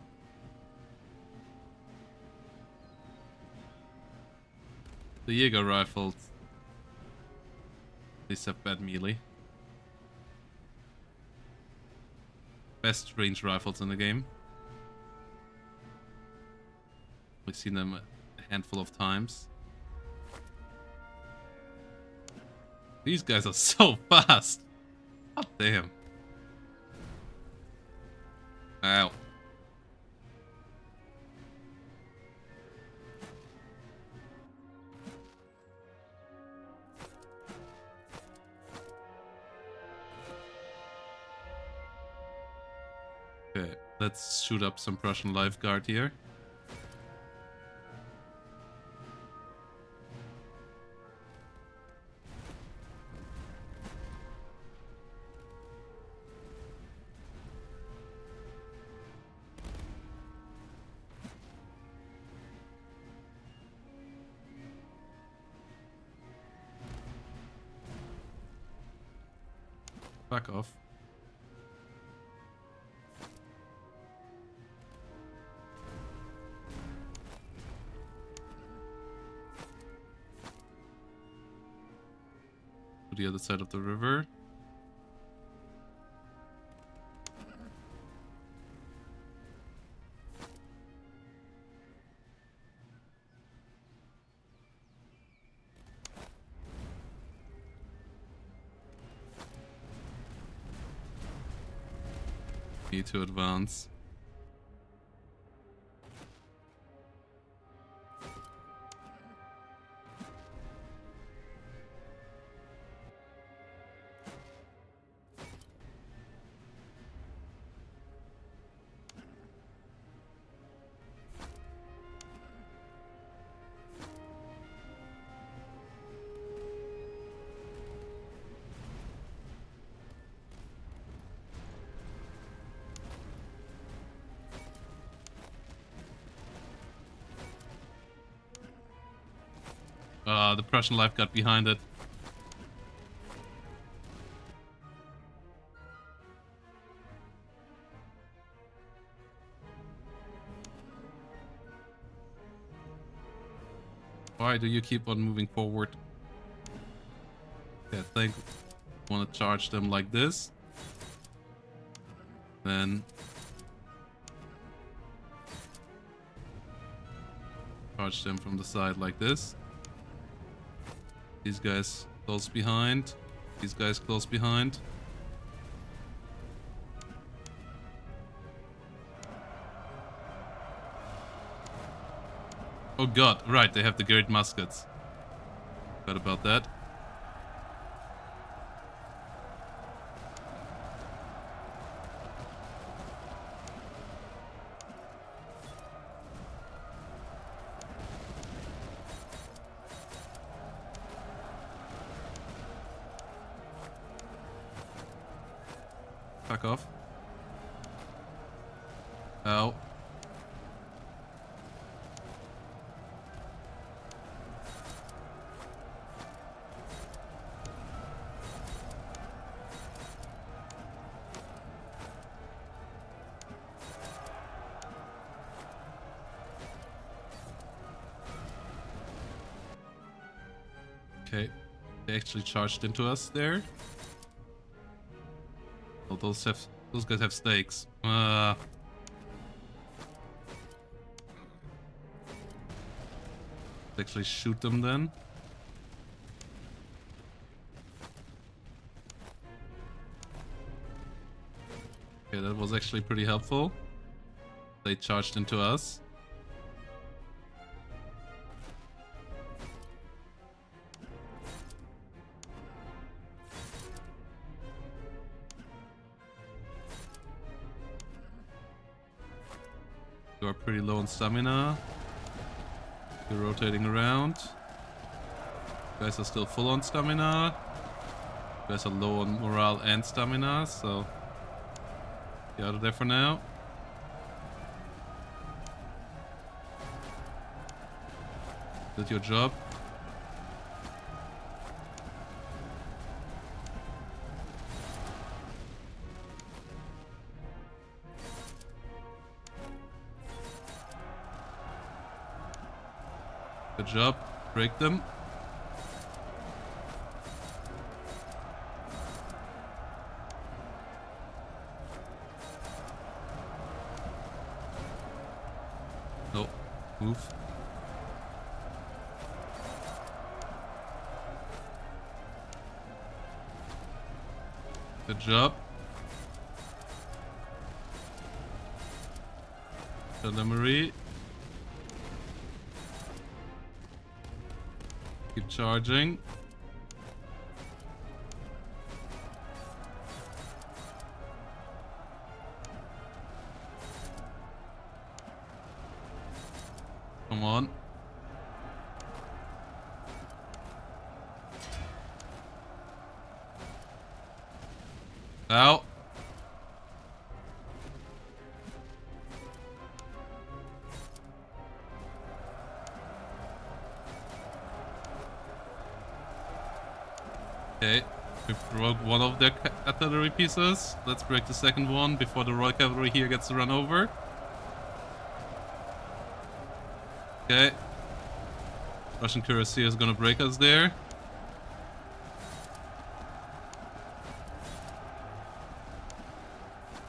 The Jaeger rifles. These have bad melee. Best range rifles in the game. We've seen them a handful of times. These guys are so fast! God damn. Ow. Okay, let's shoot up some Prussian Lifeguard here. Fuck off. To the other side of the river. Need to advance. The Prussian life got behind it. Why do you keep on moving forward? Okay, I think I want to charge them like this. Then charge them from the side like this. These guys close behind. These guys close behind. Oh god, right, they have the great muskets. Forgot about that. Fuck off. Ow. Okay, they actually charged into us there. Oh, those guys have stakes. Let's actually shoot them then. Okay, that was actually pretty helpful. They charged into us. You are pretty low on stamina. You're rotating around. You guys are still full on stamina. You guys are low on morale and stamina, so Get out of there for now. Did your job. Good job. Break them. No. Move. Good job. Cavalry. Keep charging. Come on. Out. Okay, we broke one of their artillery pieces. Let's break the second one before the Royal Cavalry here gets to run over. Okay. Russian cuirassier is gonna break us there.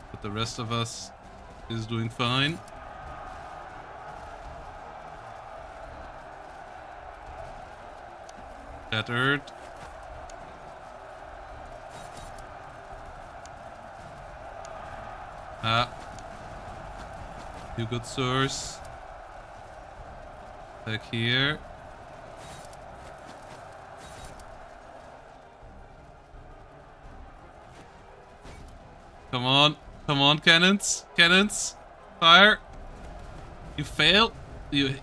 But the rest of us is doing fine. Shattered. You good sirs. Back here. Come on. Come on, cannons. Cannons. Fire. You failed. You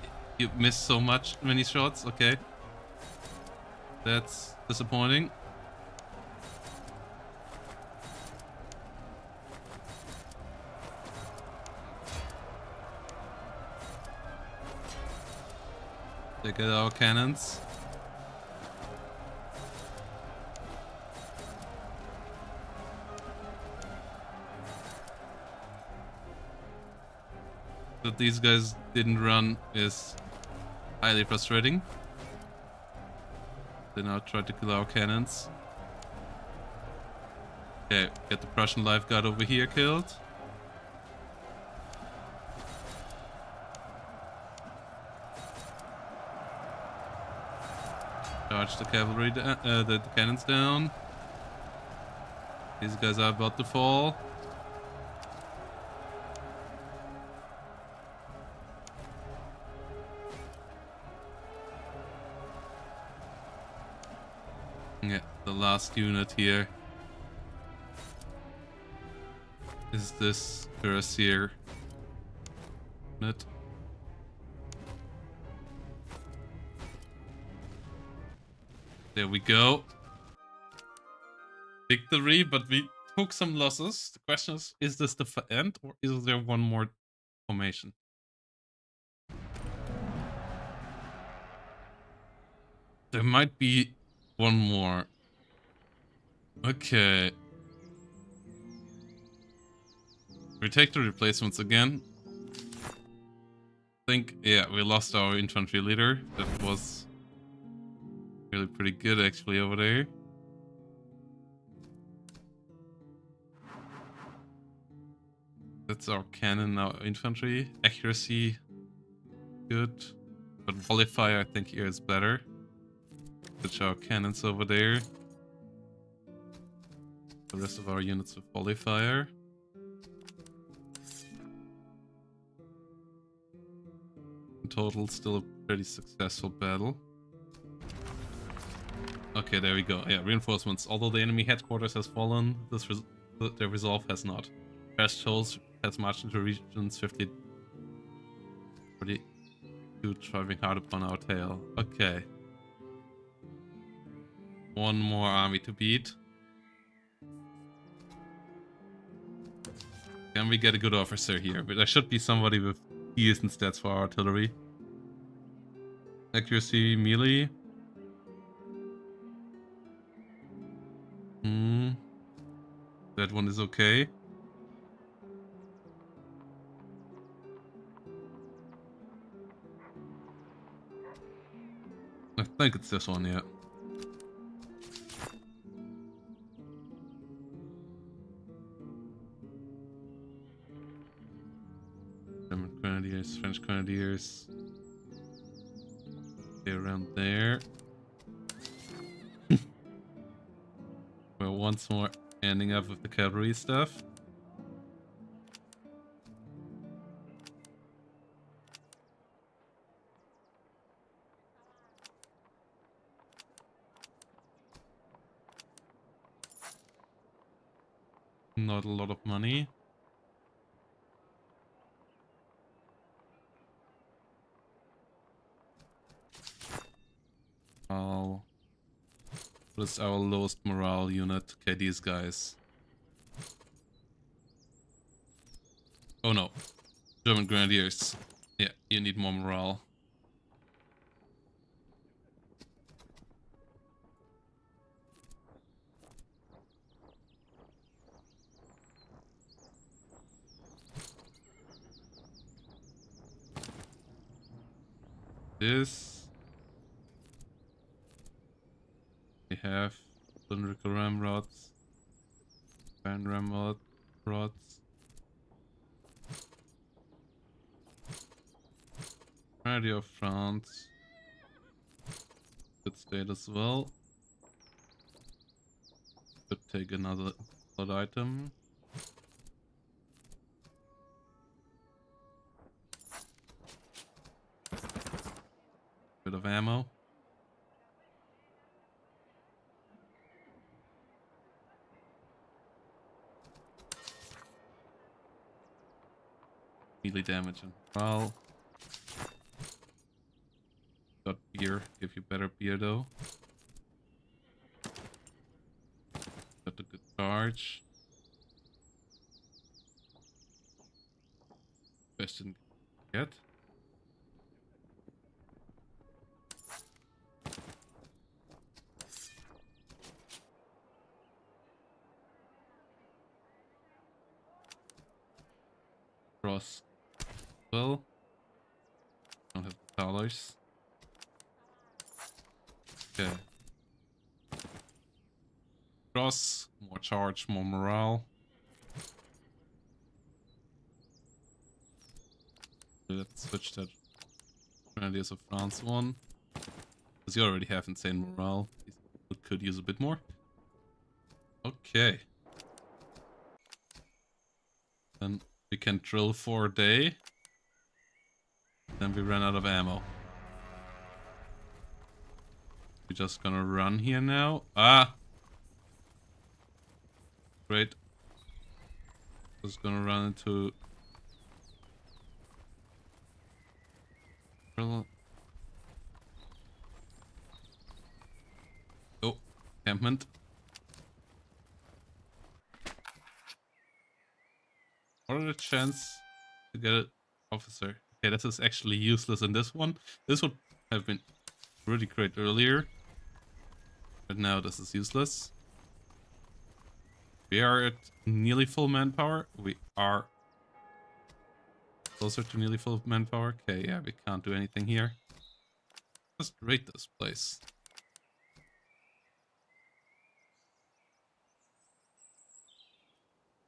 missed so many shots. Okay. That's disappointing. They get our cannons. That these guys didn't run is highly frustrating. They now try to kill our cannons. Okay, get the Prussian life guard over here killed. Charge the cavalry, the cannons down. These guys are about to fall. Yeah, the last unit here is this cuirassier unit. There we go. Victory, but we took some losses. The question is this the end or is there one more formation? There might be one more. Okay. We take the replacements again. I think, yeah, we lost our infantry leader. That was really pretty good actually over there. That's our cannon, our infantry. Accuracy, good. But volley fire I think here is better. Switch our cannons over there. The rest of our units with volley fire. In total, still a pretty successful battle. Okay, there we go. Yeah, reinforcements. Although the enemy headquarters has fallen, their resolve has not. Fast Shoals has marched into regions 42, driving hard upon our tail. Okay. One more army to beat. Can we get a good officer here? But there should be somebody with decent stats for artillery. Accuracy, melee. That one is okay. I think it's this one, yeah. German Grenadiers, French Grenadiers. Okay, around there. We're once more ending up with the cavalry stuff. Not a lot of money. What is our lowest morale unit? Okay, these guys. Oh no. German Grenadiers. Yeah, you need more morale. This. We have cylindrical ramrods. Fan rods. Radio of France. Good state as well. Could take another item. Bit of ammo. Melee damage and morale. Got beer. Give you better beer though. Got a good charge. Best didn't get. Cross. Well, don't have the dollars. Okay. Cross, more charge, more morale. Let's switch that Grenadiers of France one. Because you already have insane morale. These could use a bit more. Okay. Then we can drill for a day. Then we run out of ammo. We're just gonna run here now. Ah! Great. Just gonna run into... Oh, encampment. What are the chances to get an officer? Okay, this is actually useless in this one. This would have been really great earlier. But now this is useless. We are at nearly full manpower. We are closer to nearly full manpower. Okay, yeah, we can't do anything here. Just raid this place.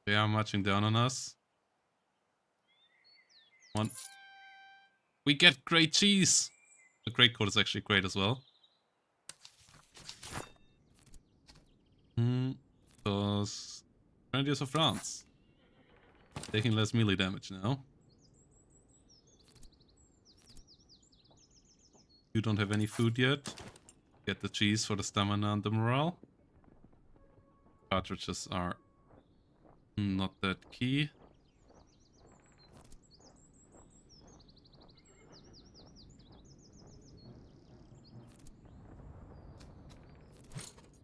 They are marching down on us. One. We get great cheese! The great code is actually great as well. Those Grenadiers of France. Taking less melee damage now. You don't have any food yet. Get the cheese for the stamina and the morale. Cartridges are not that key.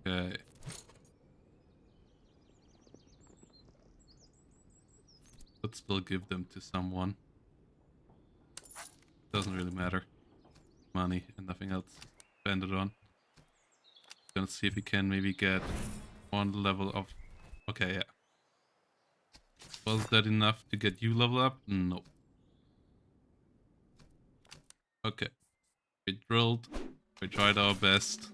Okay. still give them to someone. Doesn't really matter. Money and nothing else to spend it on. Gonna see if we can maybe get one level of... Okay, yeah. Was that enough to get you level up? No. Okay. We drilled. We tried our best.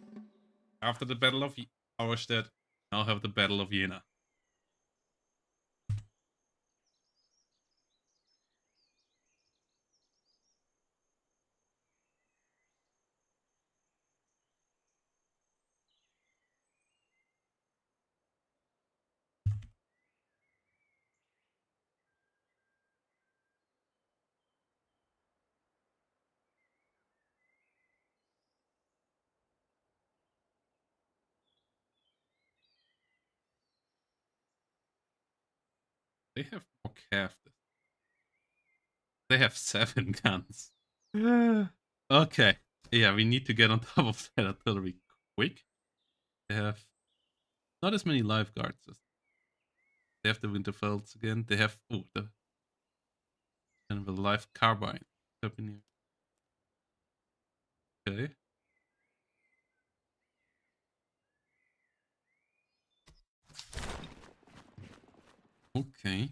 After the Battle of Auerstedt, now have the Battle of Jena. They have more cav. They have 7 guns. Okay. Yeah, we need to get on top of that artillery quick. They have not as many lifeguards. They have the Winterfelds again. They have the kind of a live carbine. Okay. Okay.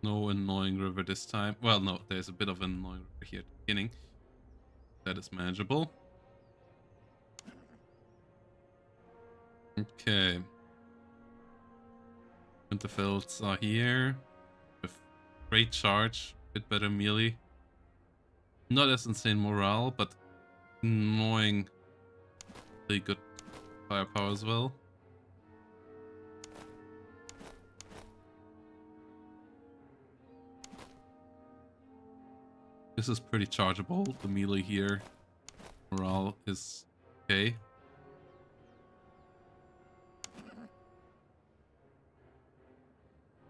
No annoying river this time. Well, no, there's a bit of an annoying river here at the beginning. That is manageable. Okay. Winterfelds are here. With great charge. Bit better melee. Not as insane morale, but annoying. Really good firepower as well. This is pretty chargeable. The melee here. Morale is okay.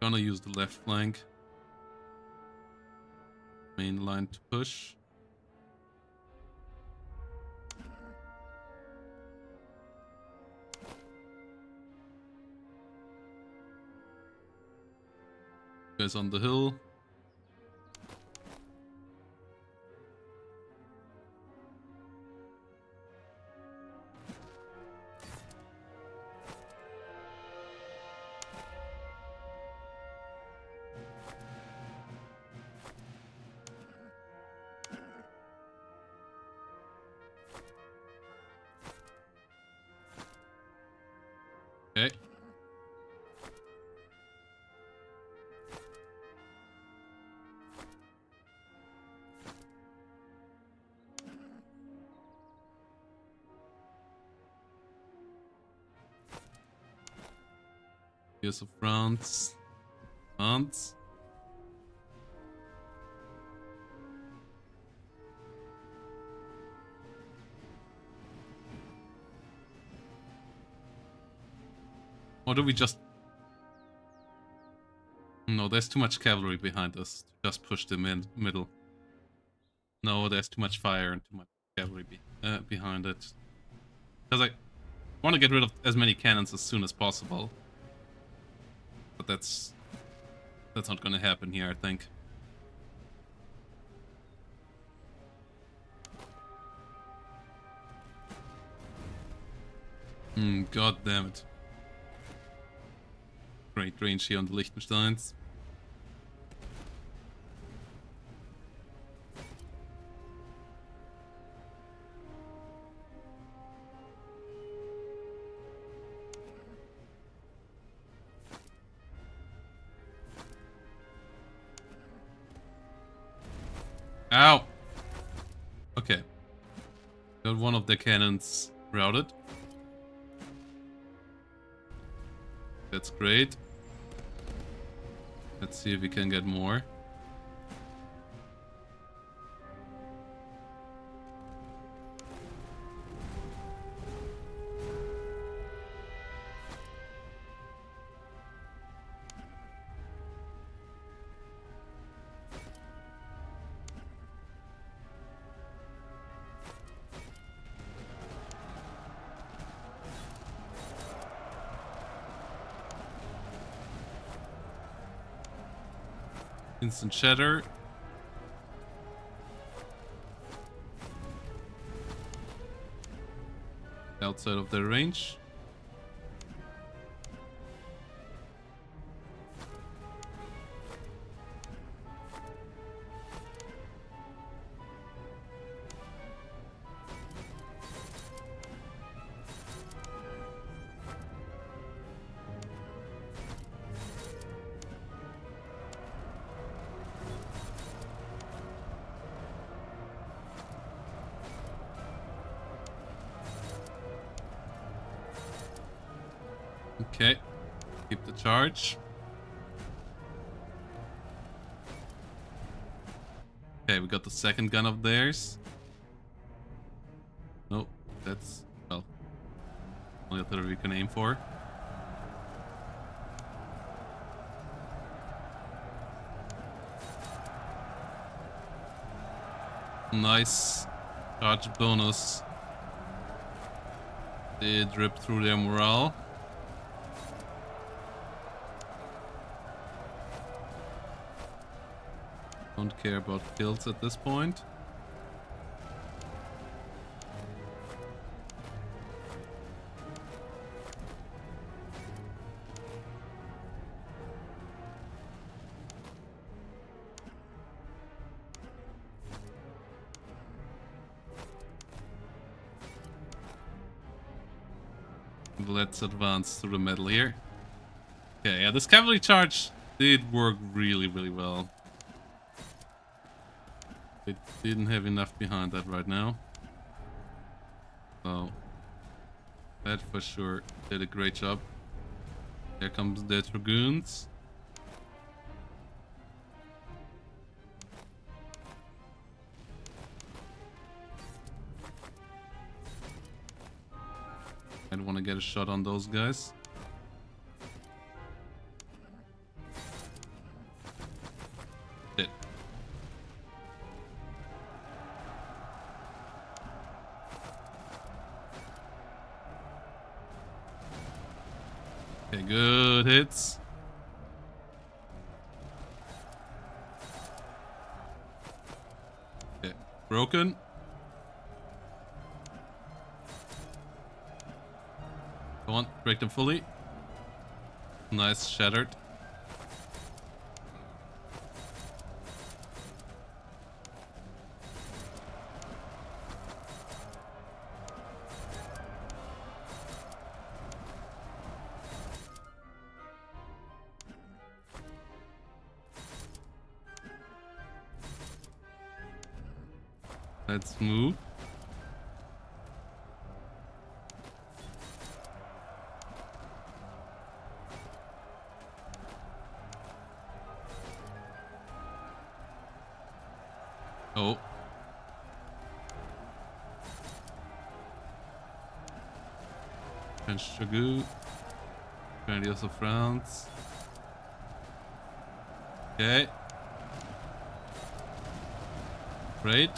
Gonna use the left flank. Main line to push. Guys on the hill. Okay. Here's of France. France. Or do we just... No, there's too much cavalry behind us to just push them in middle. No, there's too much fire and too much cavalry behind it. Because I want to get rid of as many cannons as soon as possible. But that's not going to happen here, I think. God damn it. Great range here on the Liechtensteins. Ow! Okay. Got one of the cannons routed. That's great. Let's see if we can get more. Instant shatter. Outside of their range. Okay, keep the charge. Okay, we got the second gun of theirs. No, that's, well, only artillery we can aim for. Nice charge bonus. Did rip through their morale. Don't care about kills at this point. Let's advance through the middle here. Okay, yeah, this cavalry charge did work really, really well. They didn't have enough behind that right now. So, that for sure did a great job. Here comes the dragoons. I want to get a shot on those guys. Hit. Okay, good hits. Okay, broken. Come on, break them fully. Nice, shattered. Let's move. Oh. French Dragoon. Grandiose of France. Okay. Great.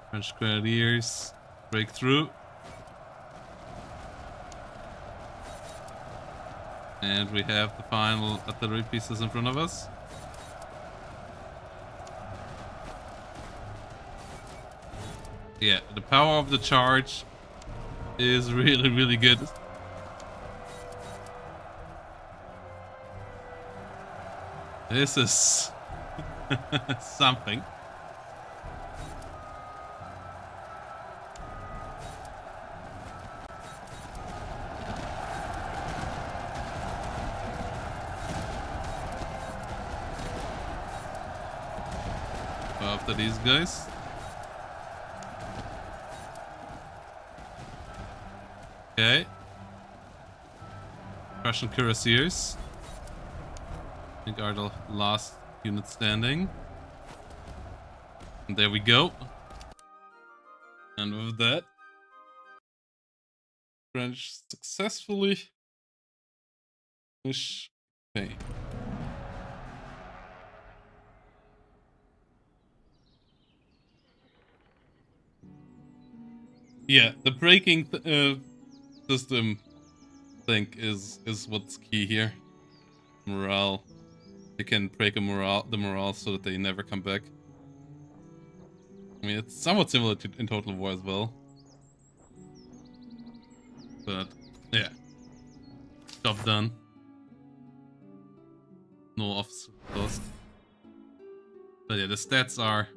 French Grenadiers break through. And we have the final artillery pieces in front of us. Yeah, the power of the charge is really, really good. This is something. After these guys. Okay. Russian cuirassiers. I think are the last unit standing. And there we go. And with that, French successfully finish Spain. Yeah, the braking system thing is what's key here. Morale. You can break the morale so that they never come back. I mean, it's somewhat similar to in Total War as well. But yeah, job done. No officer lost. But yeah, the stats are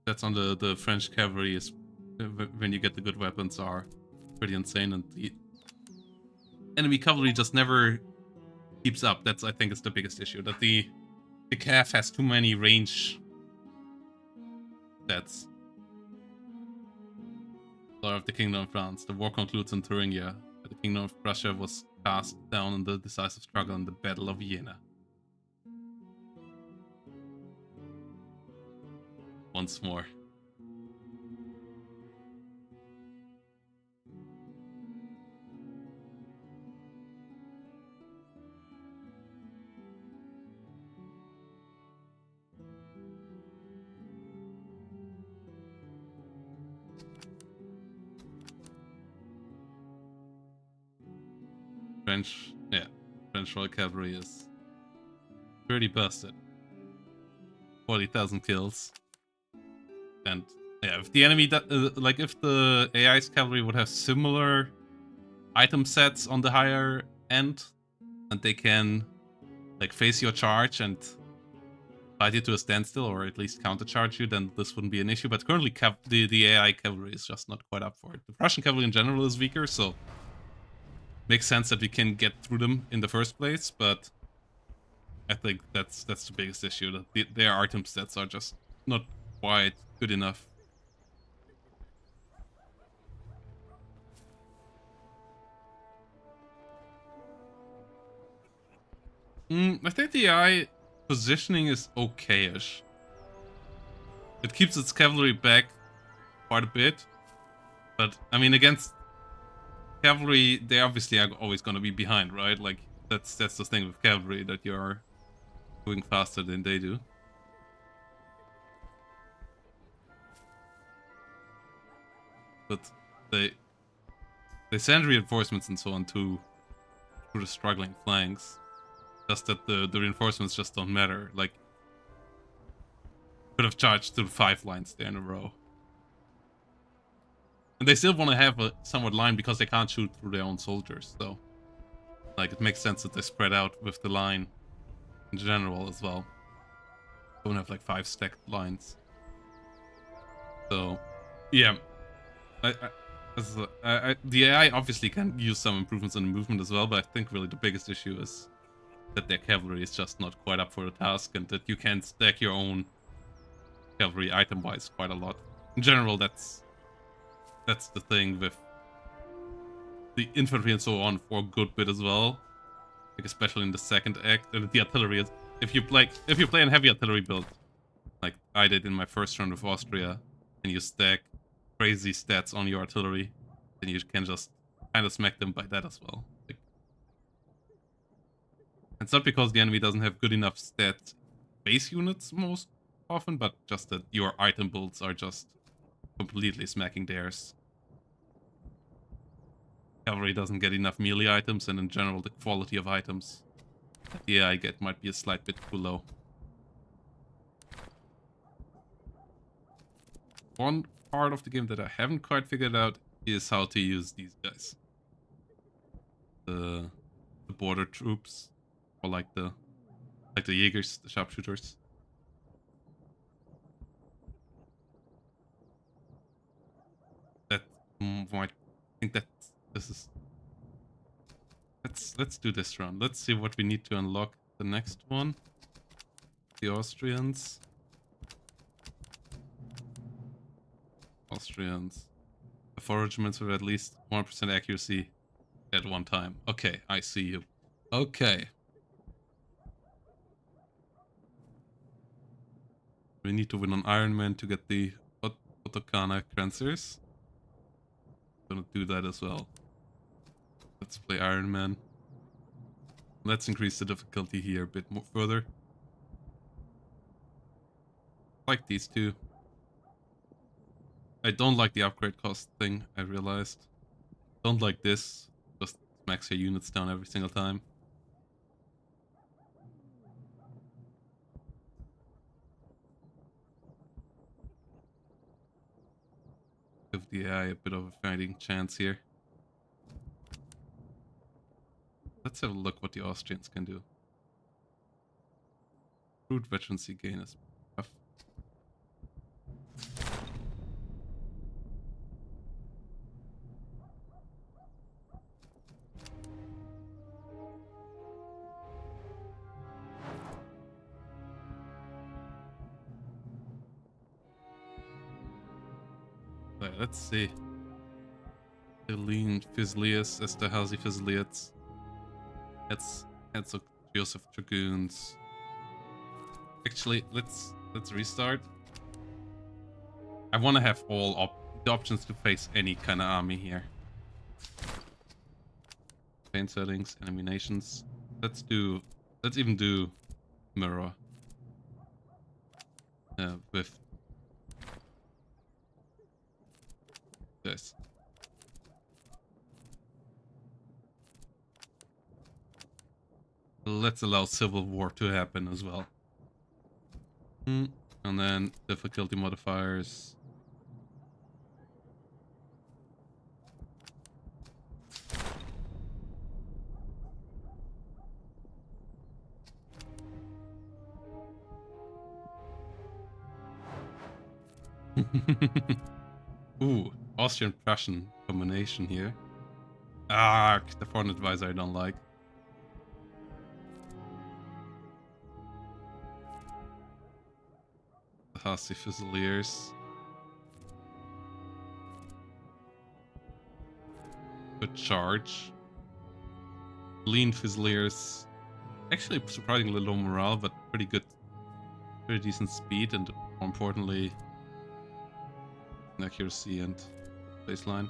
that's on the French cavalry is when you get the good weapons are pretty insane, and the enemy cavalry just never keeps up. That's, I think, is the biggest issue, that the Cav has too many range stats. Lord of the Kingdom of France. The war concludes in Thuringia. The Kingdom of Prussia was cast down in the decisive struggle in the Battle of Vienna. Once more. French Royal Cavalry is pretty busted. 40,000 kills. And yeah, if the enemy, like if the AI's cavalry would have similar item sets on the higher end, and they can like face your charge and fight you to a standstill, or at least countercharge you, then this wouldn't be an issue. But currently the AI cavalry is just not quite up for it. The Prussian cavalry in general is weaker, so makes sense that we can get through them in the first place, but I think that's the biggest issue, that their item stats are just not quite good enough. I think the AI positioning is okay-ish. It keeps its cavalry back quite a bit, but I mean, against cavalry, they obviously are always going to be behind, right? Like that's the thing with cavalry, that you're moving faster than they do. But they send reinforcements and so on to the struggling flanks. Just that the reinforcements just don't matter. Like, could have charged through 5 lines there in a row. And they still want to have a somewhat line because they can't shoot through their own soldiers, so like it makes sense that they spread out with the line in general as well. Don't have like 5 stacked lines. So yeah, the AI obviously can use some improvements in the movement as well, but I think really the biggest issue is that their cavalry is just not quite up for the task, and that you can stack your own cavalry item-wise quite a lot. In general, that's the thing with the infantry and so on for a good bit as well. Like especially in the second act, and the artillery is, if you play a heavy artillery build, like I did in my first run with Austria, and you stack crazy stats on your artillery, then you can just kind of smack them by that as well. Like, it's not because the enemy doesn't have good enough stat base units most often, but just that your item builds are just completely smacking theirs. Cavalry doesn't get enough melee items, and in general the quality of items that the AI get might be a slight bit too low. One part of the game that I haven't quite figured out is how to use these guys. The border troops, or like the Jaegers, the sharpshooters. That might, I think that this is. Let's do this round. Let's see what we need to unlock the next one. The Austrians. The 4 regiments with at least 1% accuracy at one time. Okay, I see you. Okay. We need to win on Iron Man to get the Otokana Crancers. Gonna do that as well. Let's play Iron Man. Let's increase the difficulty here a bit more further. Like these two. I don't like the upgrade cost thing, I realized. Don't like this. Just smacks your units down every single time. Give the AI a bit of a fighting chance here. Let's have a look what the Austrians can do. Root veterancy gain is tough. Right, let's see. Eileen Fusilius, Esterhazy Fusilius. That's Herzog Joseph Dragoons. Actually, let's restart. I want to have all the options to face any kind of army here. Paint settings, enemy nations. Let's even do mirror with this. Let's allow civil war to happen as well. And then difficulty modifiers. Ooh, Austrian-Prussian combination here. Ah, the foreign advisor I don't like. The Hasi Fusiliers. Good charge. Lean Fusiliers. Actually surprisingly low morale, but pretty good. Pretty decent speed and more importantly, accuracy and baseline.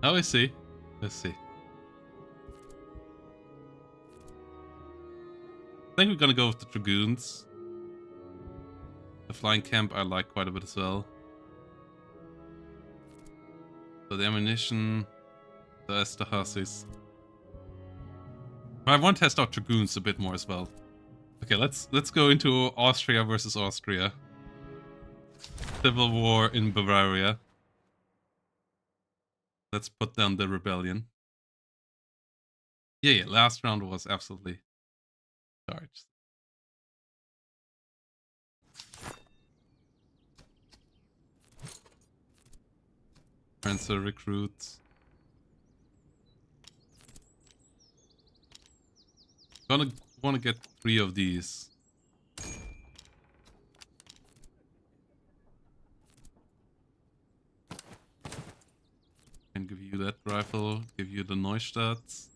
Oh, I see. I see. I think we're gonna go with the Dragoons. The flying camp I like quite a bit as well. So the ammunition, the Esterhazys. I want to test out Dragoons a bit more as well. Okay, let's go into Austria versus Austria. Civil war in Bavaria. Let's put down the rebellion. Yeah, last round was absolutely charged. Transfer recruits. Gonna want to get 3 of these. And give you that rifle, give you the Neustadts.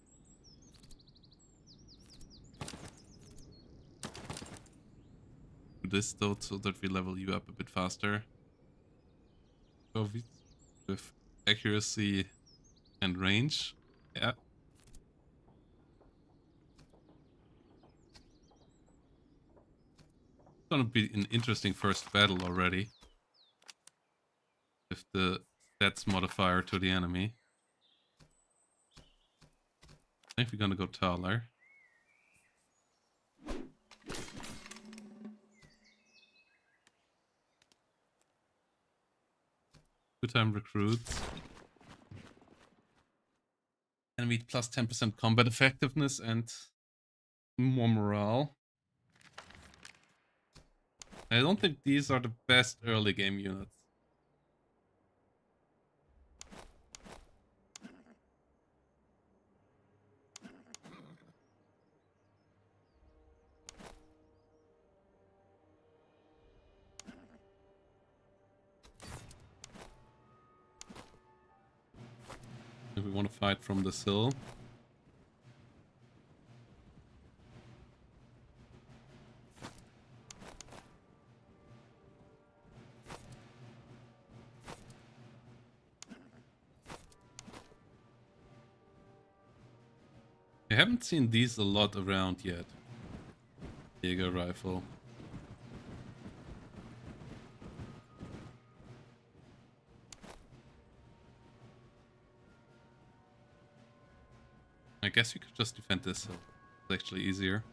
Do this though, so that we level you up a bit faster. Go with accuracy and range. Yeah. It's gonna be an interesting first battle already. With the stats modifier to the enemy. I think we're gonna go taller. Two-time recruits. Enemy plus 10% combat effectiveness and more morale. I don't think these are the best early game units. If we want to fight from this hill. haven't seen these a lot around yet. Jaeger rifle. I guess you could just defend this hill. It's actually easier.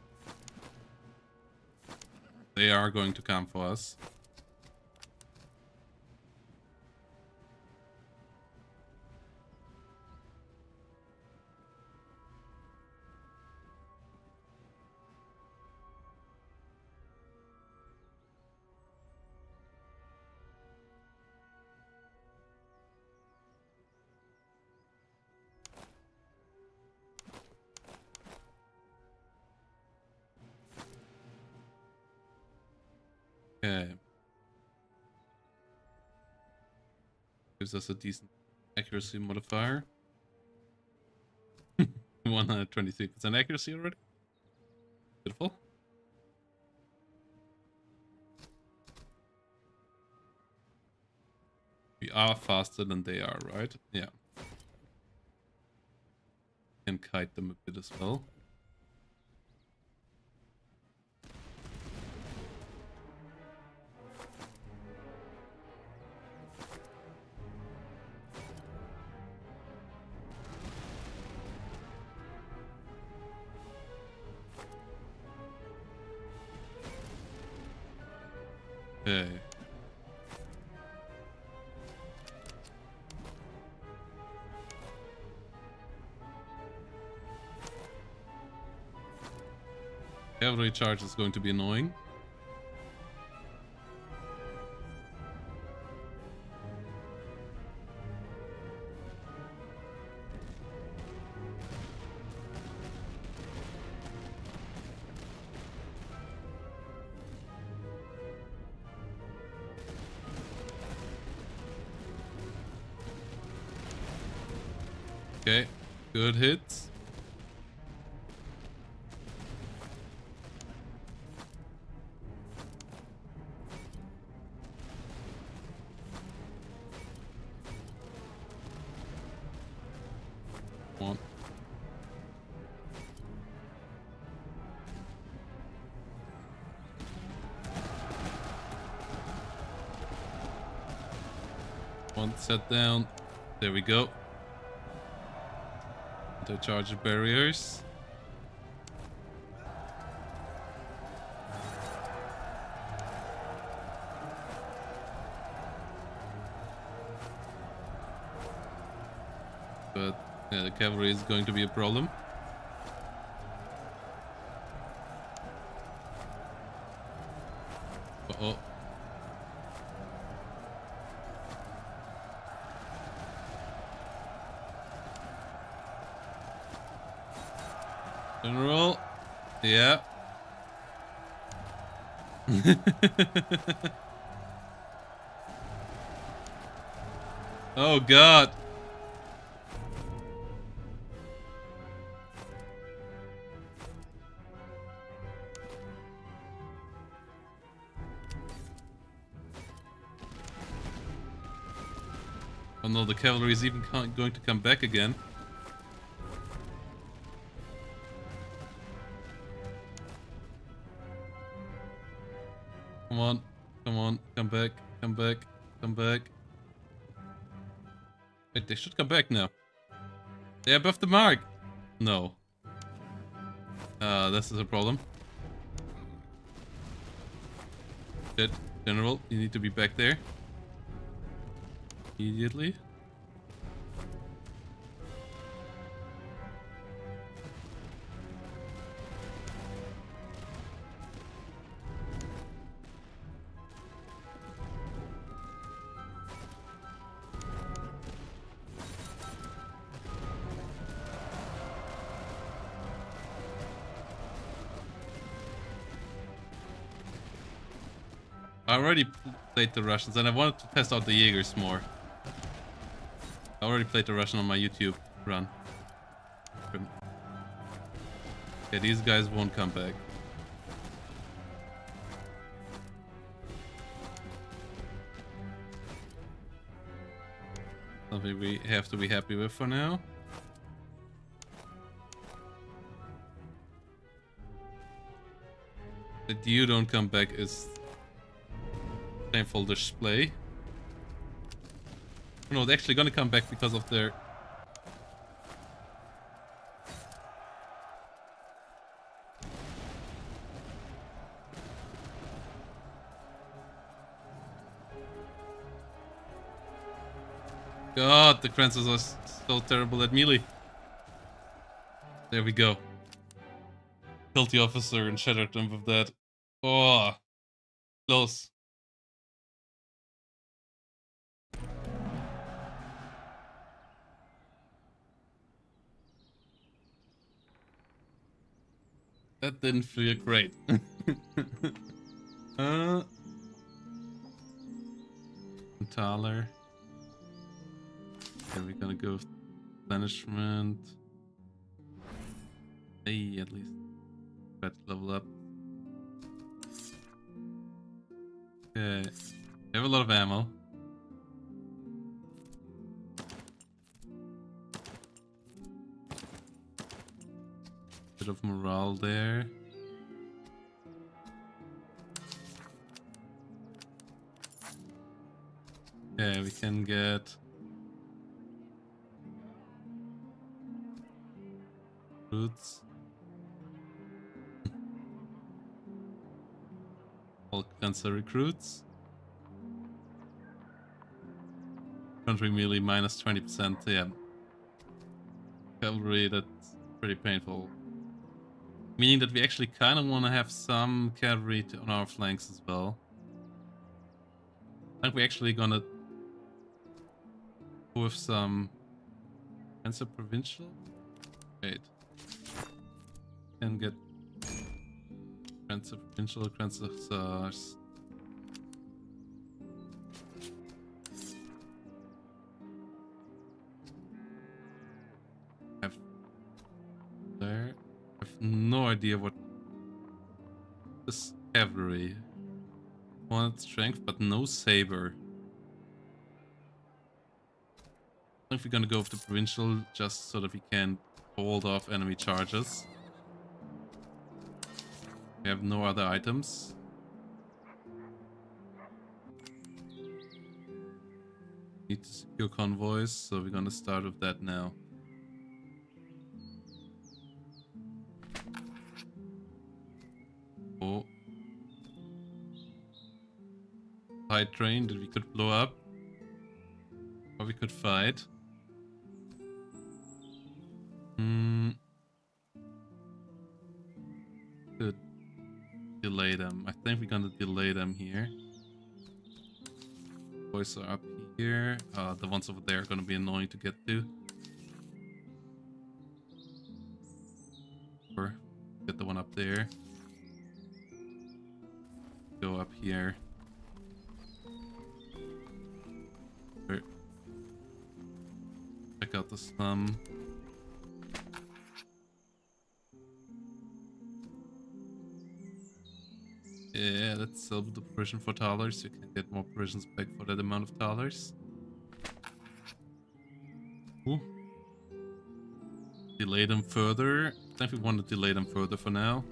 They are going to come for us. Okay. Gives us a decent accuracy modifier. 123% accuracy already. Beautiful. We are faster than they are, right? Yeah. Can kite them a bit as well. Okay. Cavalry charge is going to be annoying. Okay, good hits. One. One set down. There we go. Charge barriers. But yeah, the cavalry is going to be a problem. Uh-oh. General. Yeah. Oh god. Oh no, the cavalry is even going to come back again. Come on, come on, come back, come back, come back. Wait, they should come back now. They're above the mark. No. This is a problem. Shit, General, you need to be back there. Immediately. I already played the Russians and I wanted to test out the Jaegers more. I already played the Russian on my YouTube run. Okay, these guys won't come back. Something we have to be happy with for now. That you don't come back is shameful display. No, they're actually gonna come back because of their... God, the Cransons are so terrible at melee. There we go. Killed the officer and shattered them with that. Oh, close. That didn't feel great. Thaler. Okay, we're gonna go with replenishment. Hey, at least try to level up. Okay, we have a lot of ammo. Bit of morale there. Okay, we can get recruits. All cancer recruits. Country melee minus 20%. Yeah. Cavalry, that's pretty painful. Meaning that we actually kind of want to have some cavalry on our flanks as well. I think we're actually gonna go with some cancer provincial. Wait. Can get cancer provincial, cancer SARS. There. I have no idea what this cavalry. Wanted strength, but no saber. I think we're gonna go with the provincial just so that we can hold off enemy charges. We have no other items. Need to secure convoys, so we're gonna start with that now. Oh. Fight train that we could blow up. Or we could fight. Could delay them. I think we're gonna delay them here. Boys are up here. The ones over there are gonna be annoying to get to. Or get the one up there. Go up here. Check out the slum. Yeah, let's sell the provision for thalers. You can get more provisions back for that amount of thalers. Ooh. Delay them further. I think we want to delay them further for now.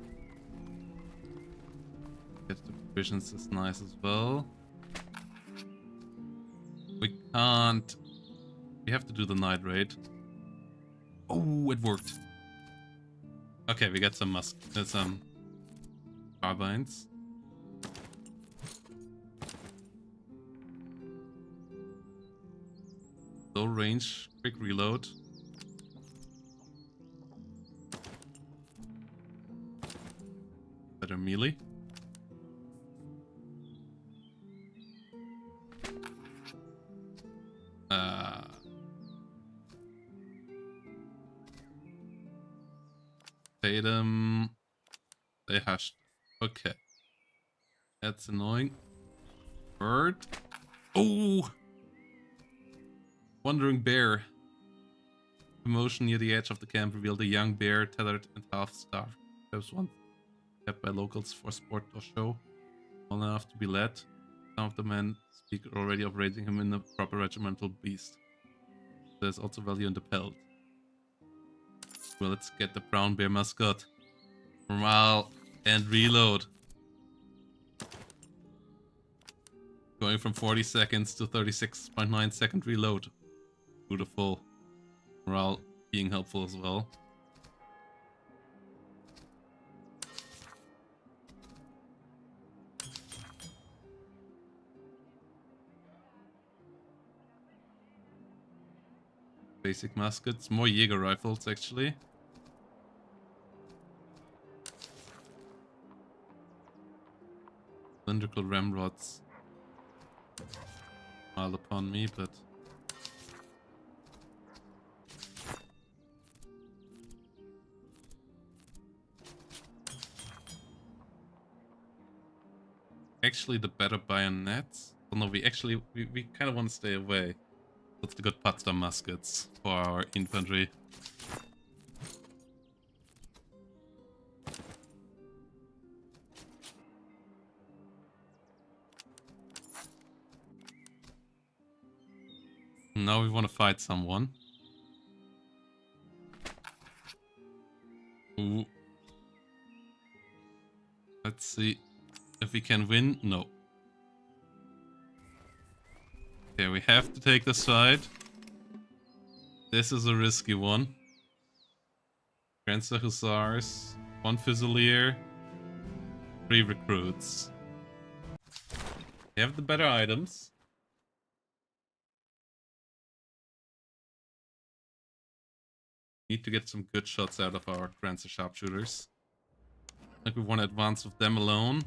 Get the provisions is nice as well. We can't. We have to do the night raid. Oh, it worked. Okay, we got some some carbines. Low range, quick reload. Better melee. Pay them. They hashed. Okay. That's annoying. Bird. Oh! Wandering bear. Commotion near the edge of the camp revealed a young bear tethered and half starved. Perhaps one kept by locals for sport or show. Small enough to be led. Some of the men speak already of raising him in a proper regimental beast. There's also value in the pelt. Well, let's get the brown bear mascot. Morale and reload. Going from 40 seconds to 36.9 second reload. Beautiful. Morale being helpful as well. Basic muskets, more Jaeger rifles actually. Cylindrical ramrods smiled upon me, but actually the better bayonets. Oh no, we kind of want to stay away. That's the good Potsdam muskets for our infantry. Now we want to fight someone. Ooh. Let's see if we can win. No. Okay, we have to take this side. This is a risky one. Grenzer Hussars, 1 Fusilier, 3 recruits. We have the better items. Need to get some good shots out of our Grenzer sharpshooters. I think we want to advance with them alone.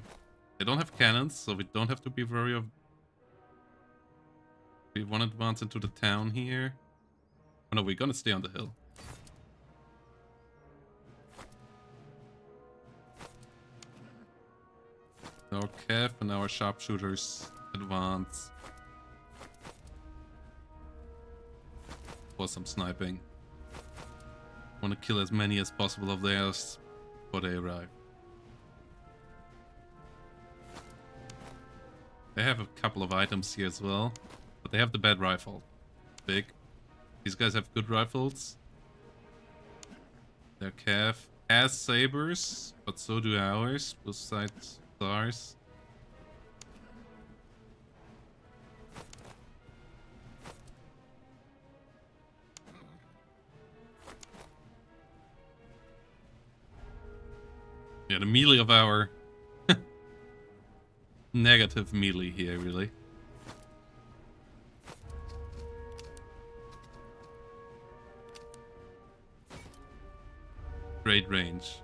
They don't have cannons, so we don't have to be worried of... We want to advance into the town here. Oh no, we're gonna stay on the hill. Our Cav and our sharpshooters advance. For some sniping. Want to kill as many as possible of theirs before they arrive. They have a couple of items here as well, but they have the bad rifle. Big. These guys have good rifles. Their Cav has sabers, but so do ours. Both sides stars. Yeah, the melee of our negative melee here, really. Great range.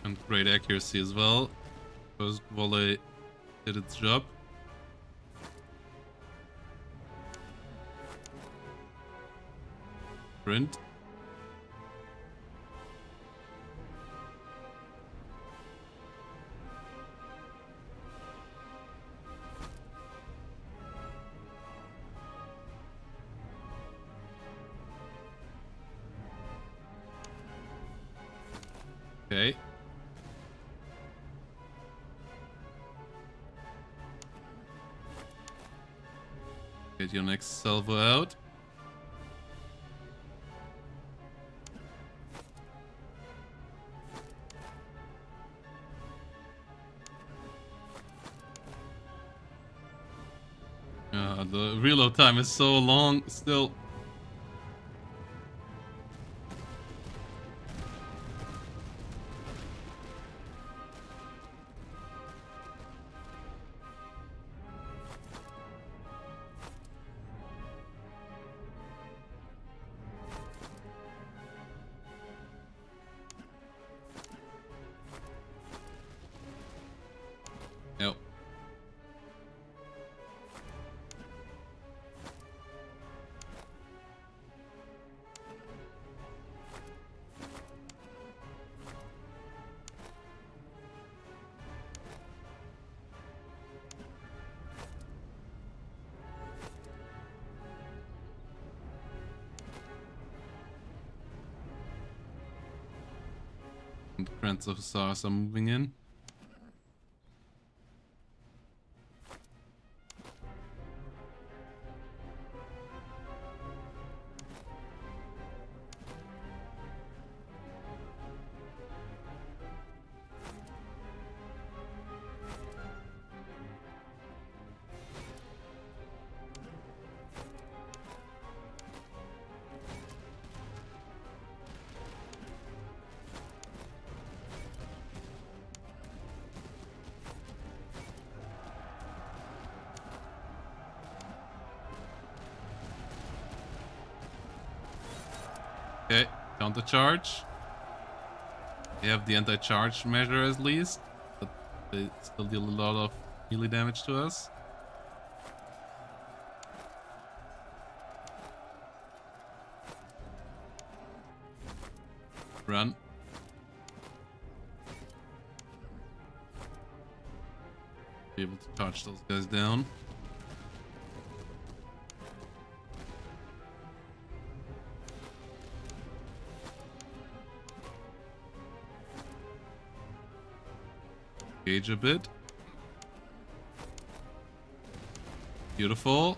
And great accuracy as well. First volley did its job. Sprint. Okay. Get your next salvo out. The reload time is so long still. Yep. And the Grants of Hussars are moving in. Counter charge. They have the anti-charge measure at least, but they still deal a lot of melee damage to us. Run. Be able to charge those guys down. Engage a bit. Beautiful.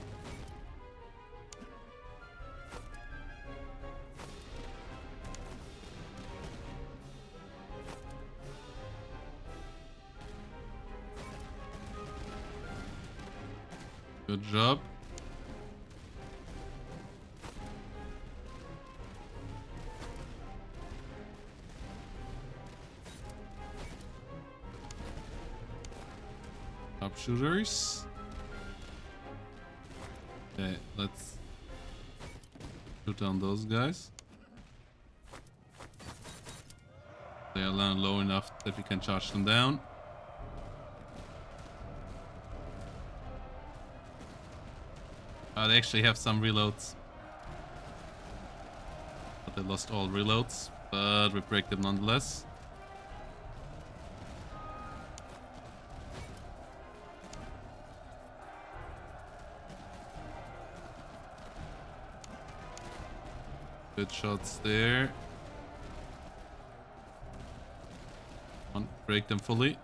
Good job. Sharpshooters. Okay, let's shoot down those guys. They are down low enough that we can charge them down. They actually have some reloads. But they lost all reloads. But we break them nonetheless. Good shots there. Can't break them fully.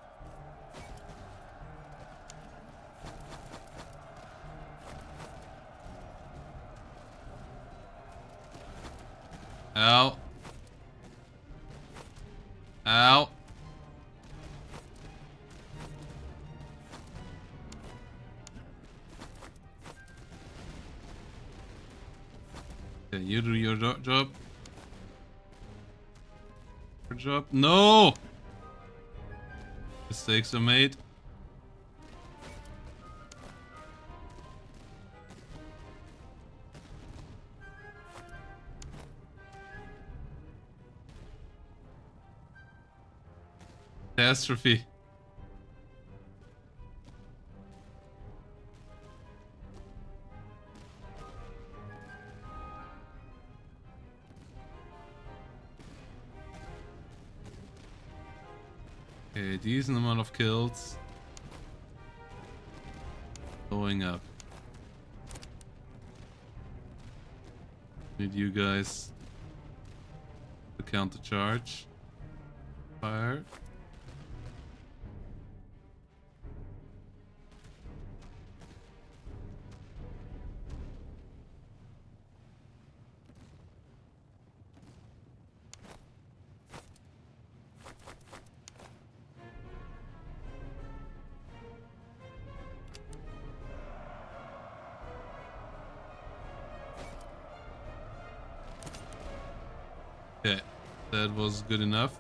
Ow. Ow. Okay, you do your job. Your job. No! Mistakes are made. Catastrophe. Okay, decent amount of kills. Going up. Need you guys to counter charge. Fire. Okay, that was good enough.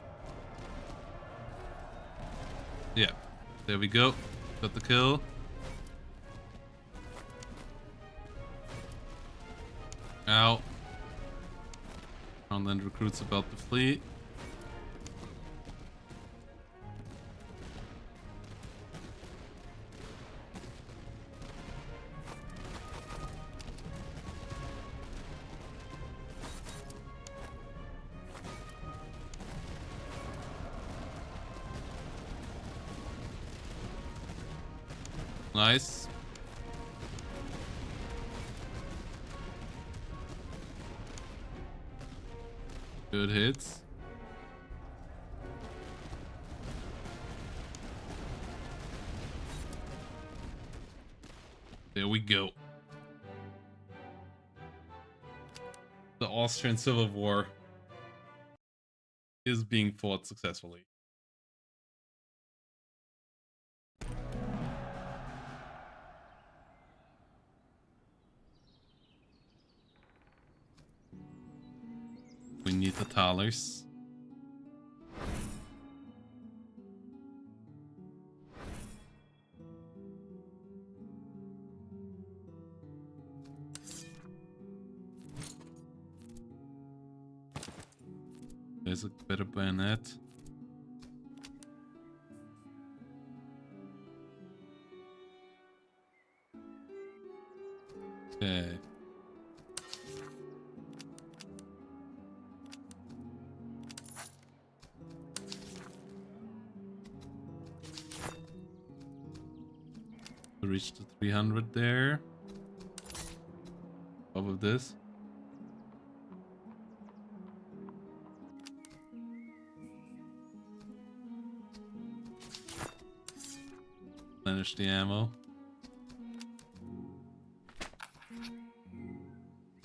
Yeah, there we go. Got the kill. Ow. Groundland recruits about to flee. Nice. Good hits. There we go. The Austrian Civil War is being fought successfully. We need the thalers. There's a better bayonet. Okay. To reach the 300 there. Top of this. Replenish the ammo.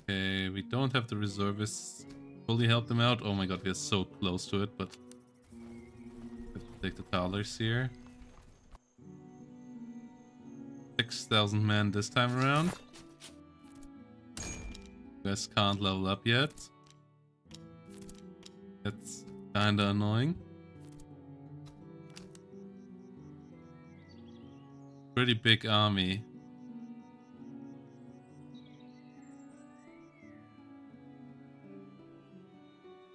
Okay, we don't have the reservists fully help them out. Oh my god, we are so close to it, but have to take the thalers here. 6,000 men this time around. You guys can't level up yet. That's kinda annoying. Pretty big army.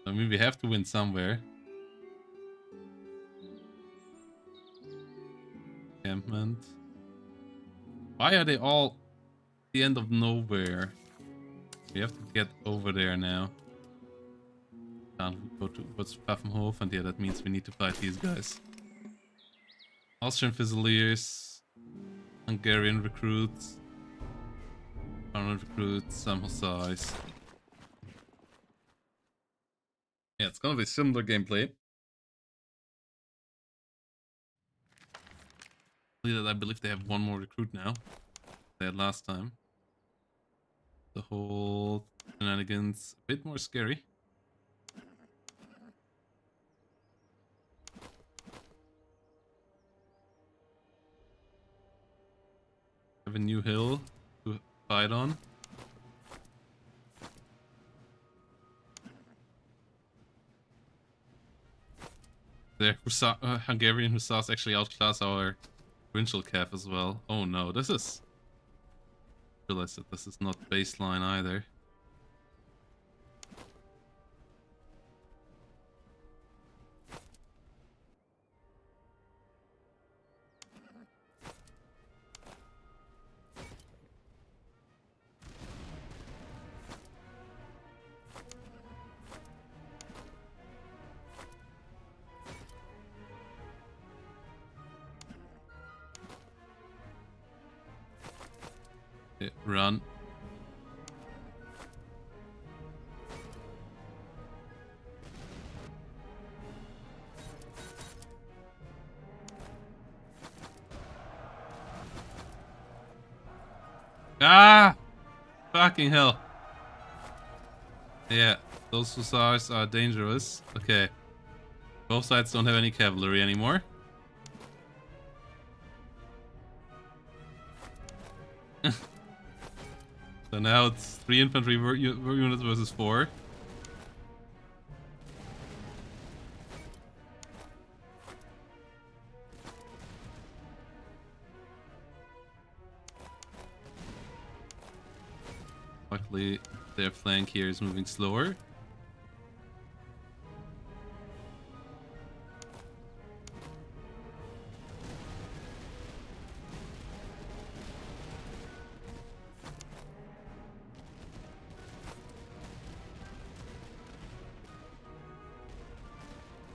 I mean, we have to win somewhere. Encampment. Why are they all at the end of nowhere? We have to get over there now. Can't go towards Pfaffenhof, and yeah, that means we need to fight these guys. Austrian Fusiliers, Hungarian recruits, German recruits, some hussars. Yeah, it's gonna be similar gameplay. I believe they have one more recruit now. They had last time. The whole shenanigans a bit more scary. Have a new hill to fight on. The Hungarian hussars actually outclass our provincial cav as well. Oh no, this is... I realize that this is not baseline either. Okay, run. Ah! Fucking hell. Yeah, those hussars are dangerous. Okay. Both sides don't have any cavalry anymore. So now it's 3 infantry units versus 4. Luckily, their flank here is moving slower.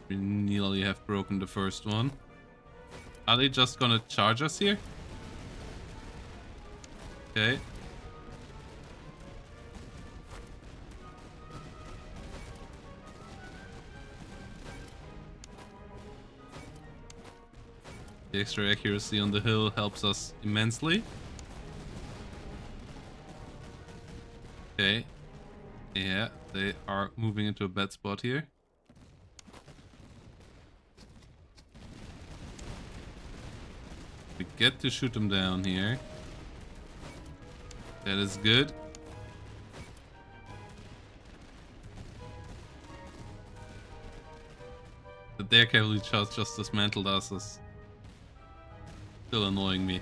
We nearly have broken the first one. Are they just gonna charge us here? Okay. The extra accuracy on the hill helps us immensely. Okay. Yeah, they are moving into a bad spot here. We get to shoot them down here. That is good. But their cavalry just dismantled us. Is still annoying me.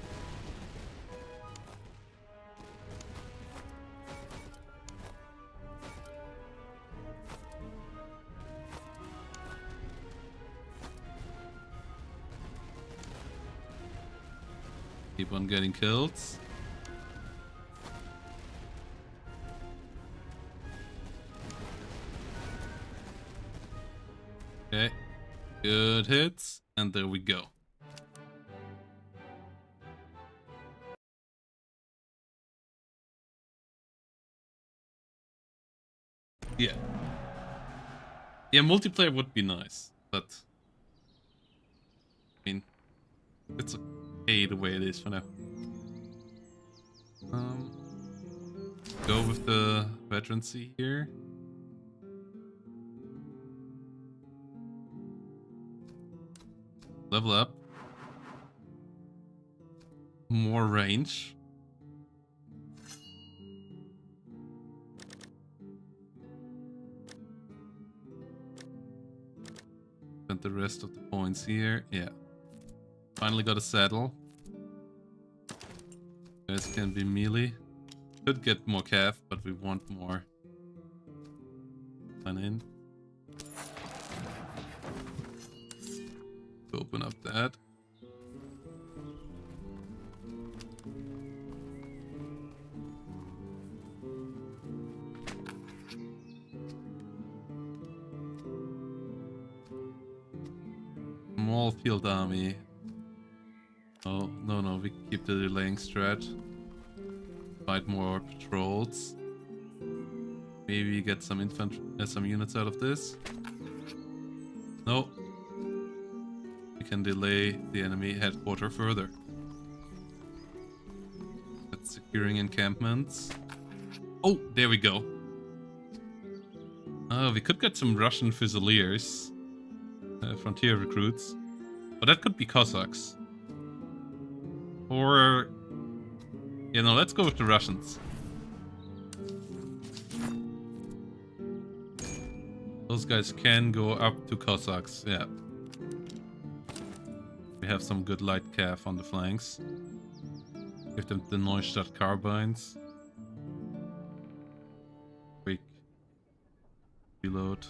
Keep on getting killed. Okay. Good hits. And there we go. Yeah. Yeah, multiplayer would be nice, but I mean, it's okay the way it is for now. Go with the veterancy here. Level up. More range. Spend the rest of the points here. Yeah. Finally got a saddle. Guys can be melee. Could get more cav, but we want more. Fun in. Open up that. Small field army. Oh, no, we keep the delaying strat. Fight more patrols. Maybe get some infantry, some units out of this. No. We can delay the enemy headquarters further. That's securing encampments. Oh, there we go. Oh, we could get some Russian Fusiliers. Frontier recruits. But that could be Cossacks. Or... yeah, no, let's go with the Russians. Those guys can go up to Cossacks, yeah. We have some good light cav on the flanks. Give them the Neustadt carbines. Quick reload.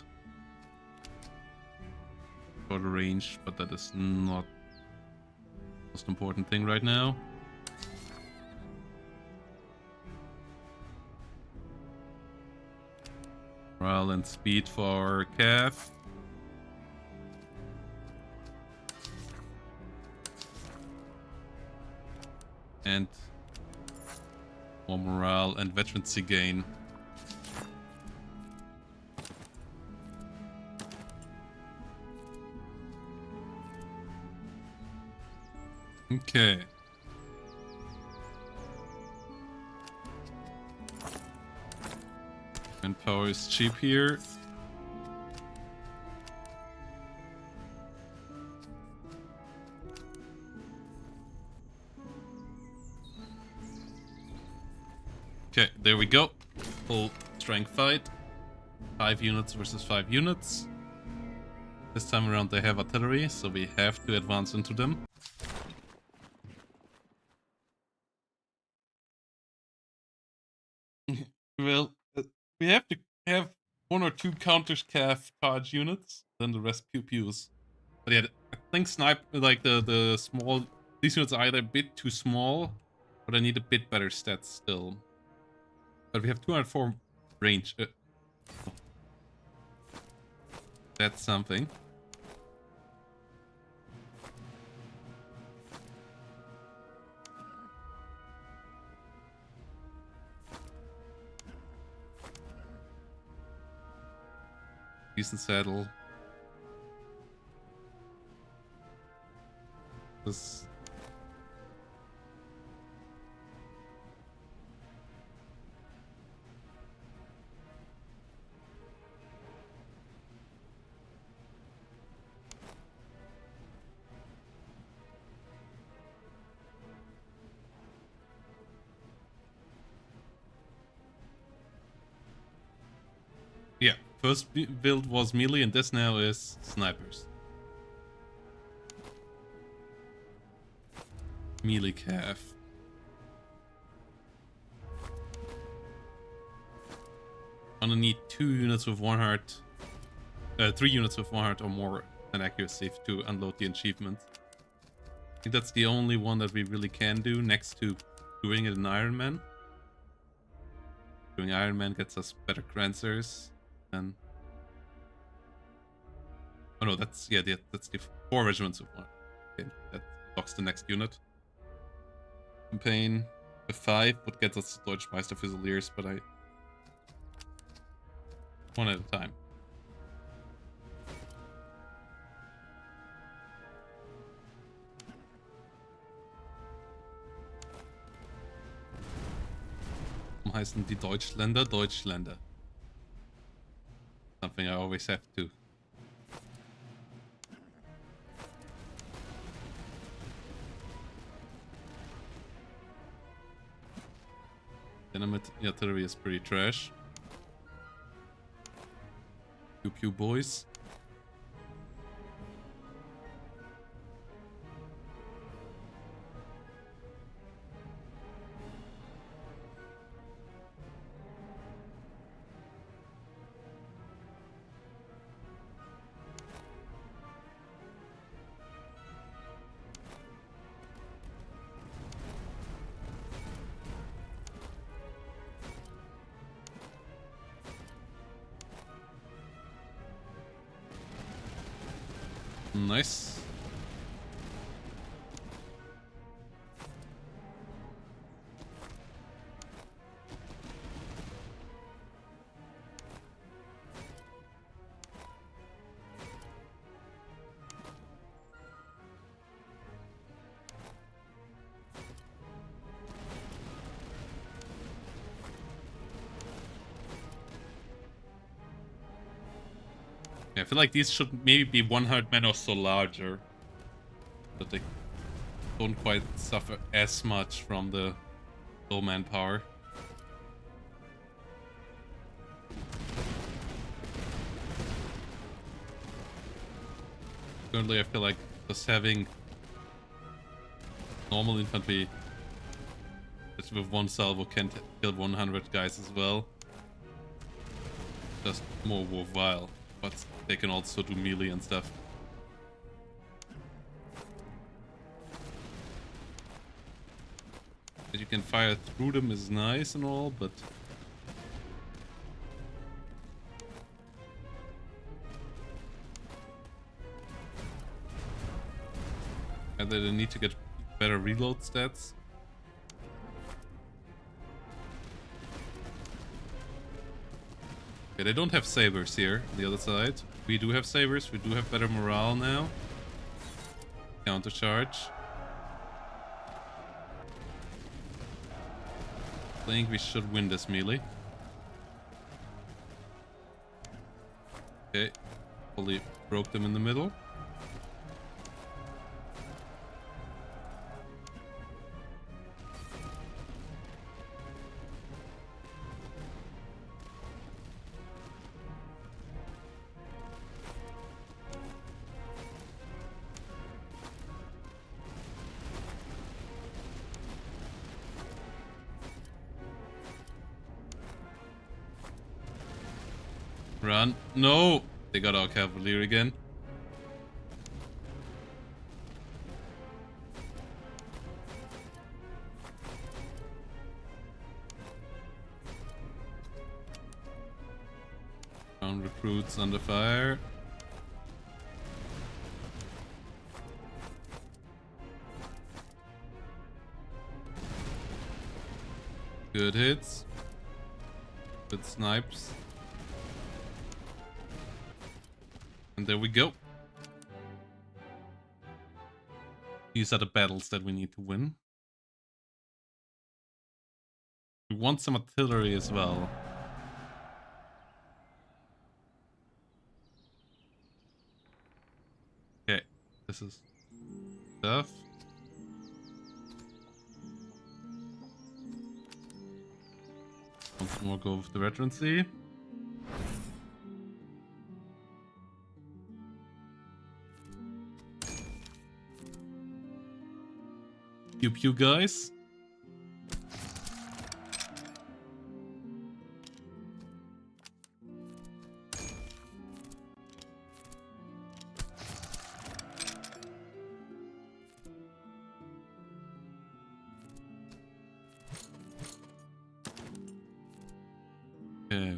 Shorter range, but that is not the most important thing right now. Morale and speed for cav. And more morale and veterancy gain. Okay. Manpower is cheap here. Okay, there we go. Full strength fight. 5 units versus 5 units. This time around they have artillery, so we have to advance into them. Well, we have to have 1 or 2 counters cav charge units, then the rest pew pews. But yeah, I think snipe, like the small, these units are either a bit too small, or they need a bit better stats still. But we have 204 range. That's something. Decent saddle. This. Yeah, first build was melee and this now is snipers. Melee cav. Gonna need 2 units with 1 heart. 3 units with 1 heart or more than accuracy to unload the achievement. I think that's the only one that we really can do next to doing it in Iron Man. Doing Iron Man gets us better Grancers and oh no, that's that's the 4 regiments of 1. Okay, that blocks the next unit. Campaign the 5 would get us the Deutsche Meister Fusiliers, but I one at a time. Heißen die Deutschländer Deutschländer. Something I always have to. Dynamite artillery is pretty trash. Pew pew boys. Nice. I feel like these should maybe be 100 men or so larger, but they don't quite suffer as much from the low manpower. Currently, I feel like just having normal infantry just with 1 salvo can kill 100 guys as well. Just more worthwhile. But they can also do melee and stuff. That you can fire through them is nice and all, but either they need to get better reload stats. Okay, they don't have sabers here on the other side. We do have sabers. We do have better morale now. Countercharge. I think we should win this melee. Okay, fully broke them in the middle. Run. No! They got our Cavalry again. Ground recruits under fire. Good hits. Good snipes. And there we go. These are the battles that we need to win. We want some artillery as well. Okay, this is stuff. Once more go with the veterancy. Pew pew guys. Okay.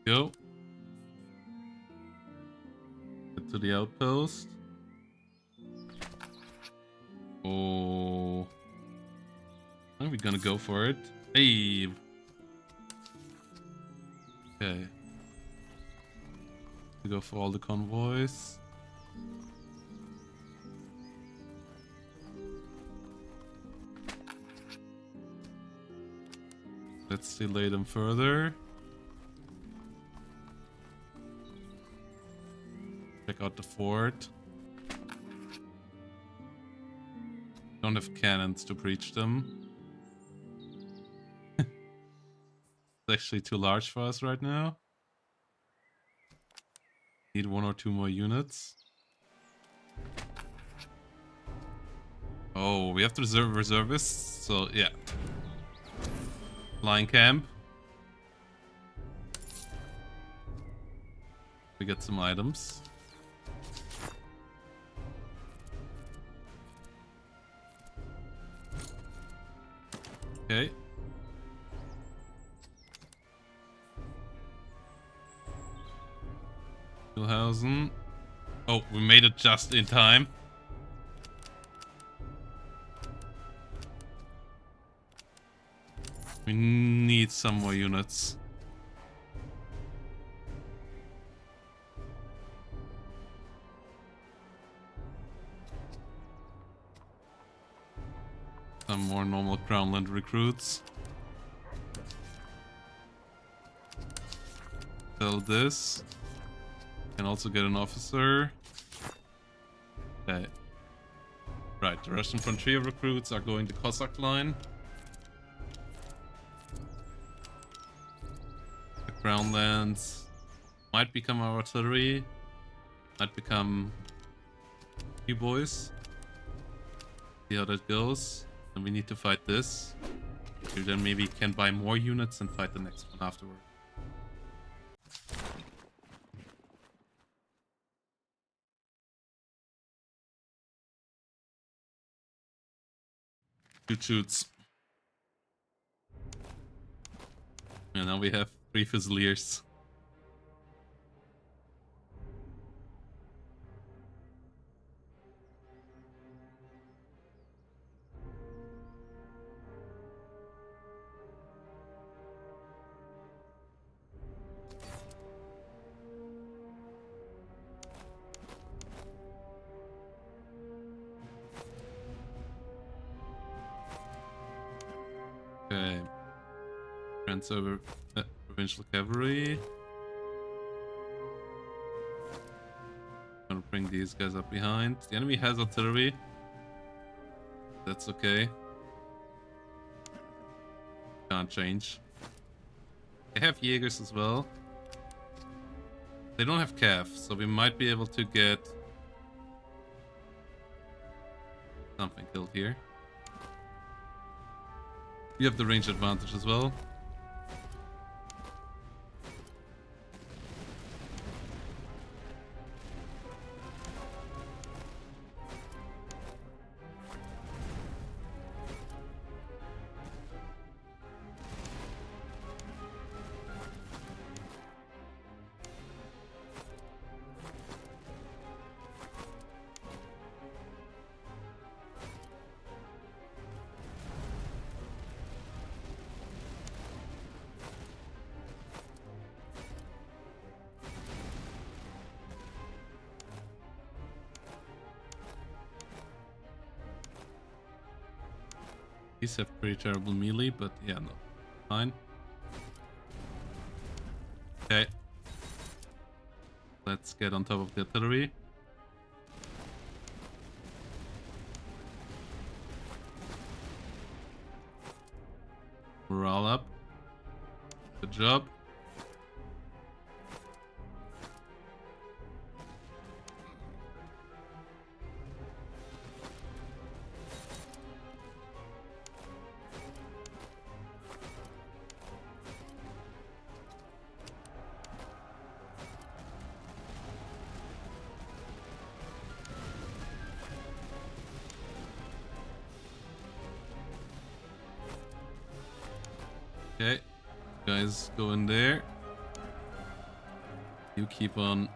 Go. Get to the outpost. Oh. Are we gonna go for it? Hey. Okay. We go for all the convoys. Let's delay them further. Check out the fort. Don't have cannons to breach them. It's actually too large for us right now. Need 1 or 2 more units. Oh, we have to reserve reservists, so yeah. Flying camp. We get some items. Okay. Milhausen. Oh, we made it just in time. We need some more units. Some more normal Crownland recruits. Sell this. Can also get an officer. Okay. Right, the Russian frontier recruits are going to Cossack line. The Crownlands might become our artillery. Might become you boys. See how that goes. And we need to fight this. We then maybe can buy more units and fight the next one afterward. Shoots. And now we have 3 Fusiliers. Okay. Transfer provincial cavalry. Gonna bring these guys up behind. The enemy has artillery. That's okay. Can't change. They have Jaegers as well. They don't have Cav, so we might be able to get something killed here. You have the range advantage as well. These have pretty terrible melee, but yeah, no. Fine. Okay. Let's get on top of the artillery. Morale up. Good job. Okay, guys, go in there. You keep on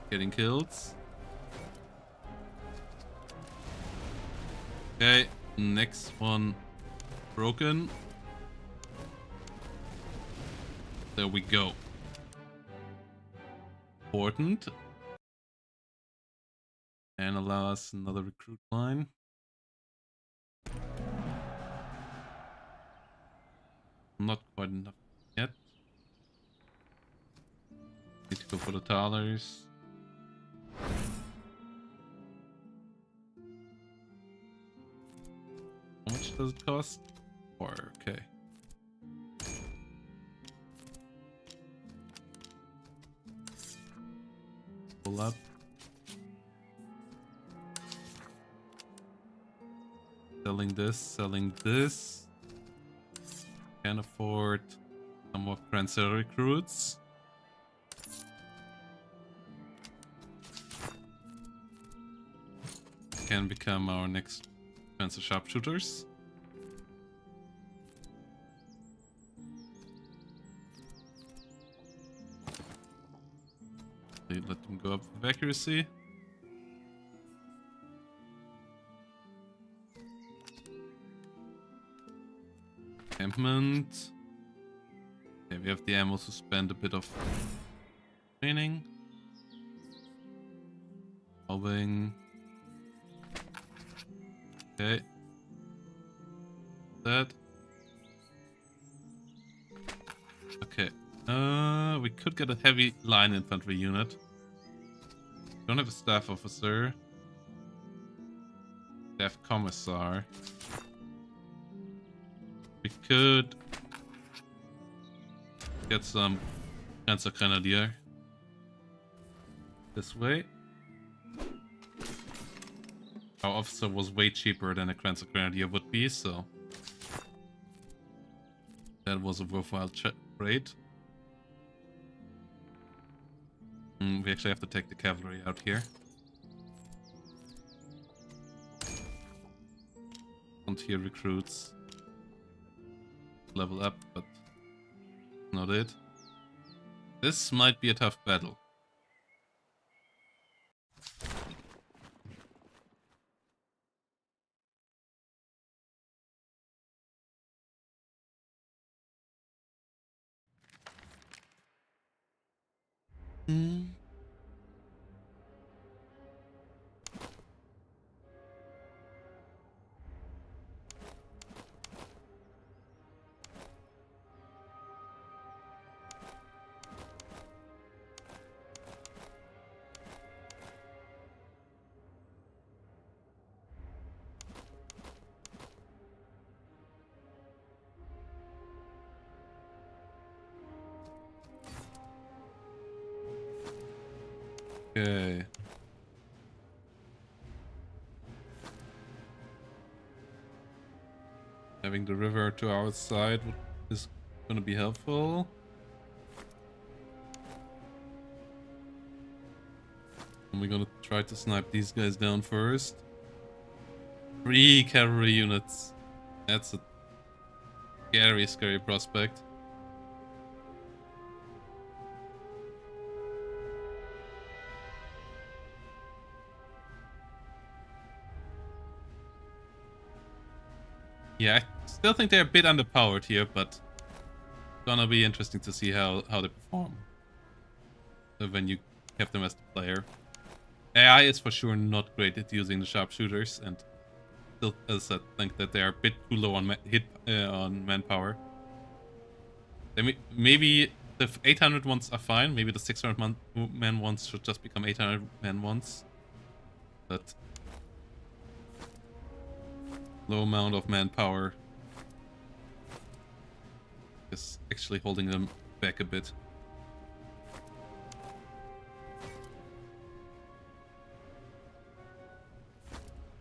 getting kills. Okay, next one broken. There we go. Important. And allow us another recruit line. Not quite enough yet. Need to go for the talers. How much does it cost? 4, okay. Pull up. Selling this. Can afford some more Cancer recruits. Can become our next Cancer sharpshooters. Let them go up with accuracy. Encampment. Okay, we have the ammo to spend a bit of training. Mobbing. Okay. That. Okay. We could get a heavy line infantry unit. Don't have a staff officer. Staff commissar. We could get some Cancer Grenadier this way. Our officer was way cheaper than a Cancer Grenadier would be, so that was a worthwhile trade. We actually have to take the cavalry out here. Frontier recruits. Level up, but not it. This might be a tough battle. Okay. Having the river to our side is going to be helpful. And we're going to try to snipe these guys down first. 3 cavalry units. That's a scary prospect. Yeah, I still think they're a bit underpowered here, but it's gonna be interesting to see how they perform when you have them as the player. AI is for sure not great at using the sharpshooters, and still, as I think that they are a bit too low on on manpower. Maybe the 800 ones are fine. Maybe the 600 man ones should just become 800 man ones. But low amount of manpower is actually holding them back a bit.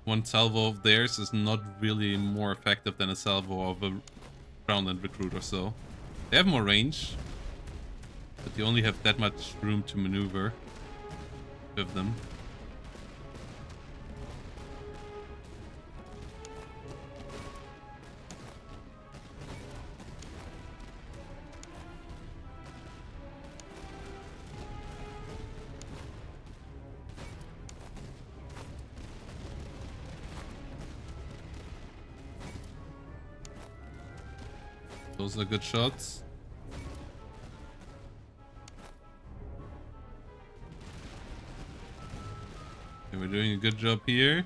One salvo of theirs is not really more effective than a salvo of a ground recruit or so. They have more range, but you only have that much room to maneuver with them. Those are good shots. Okay, we're doing a good job here.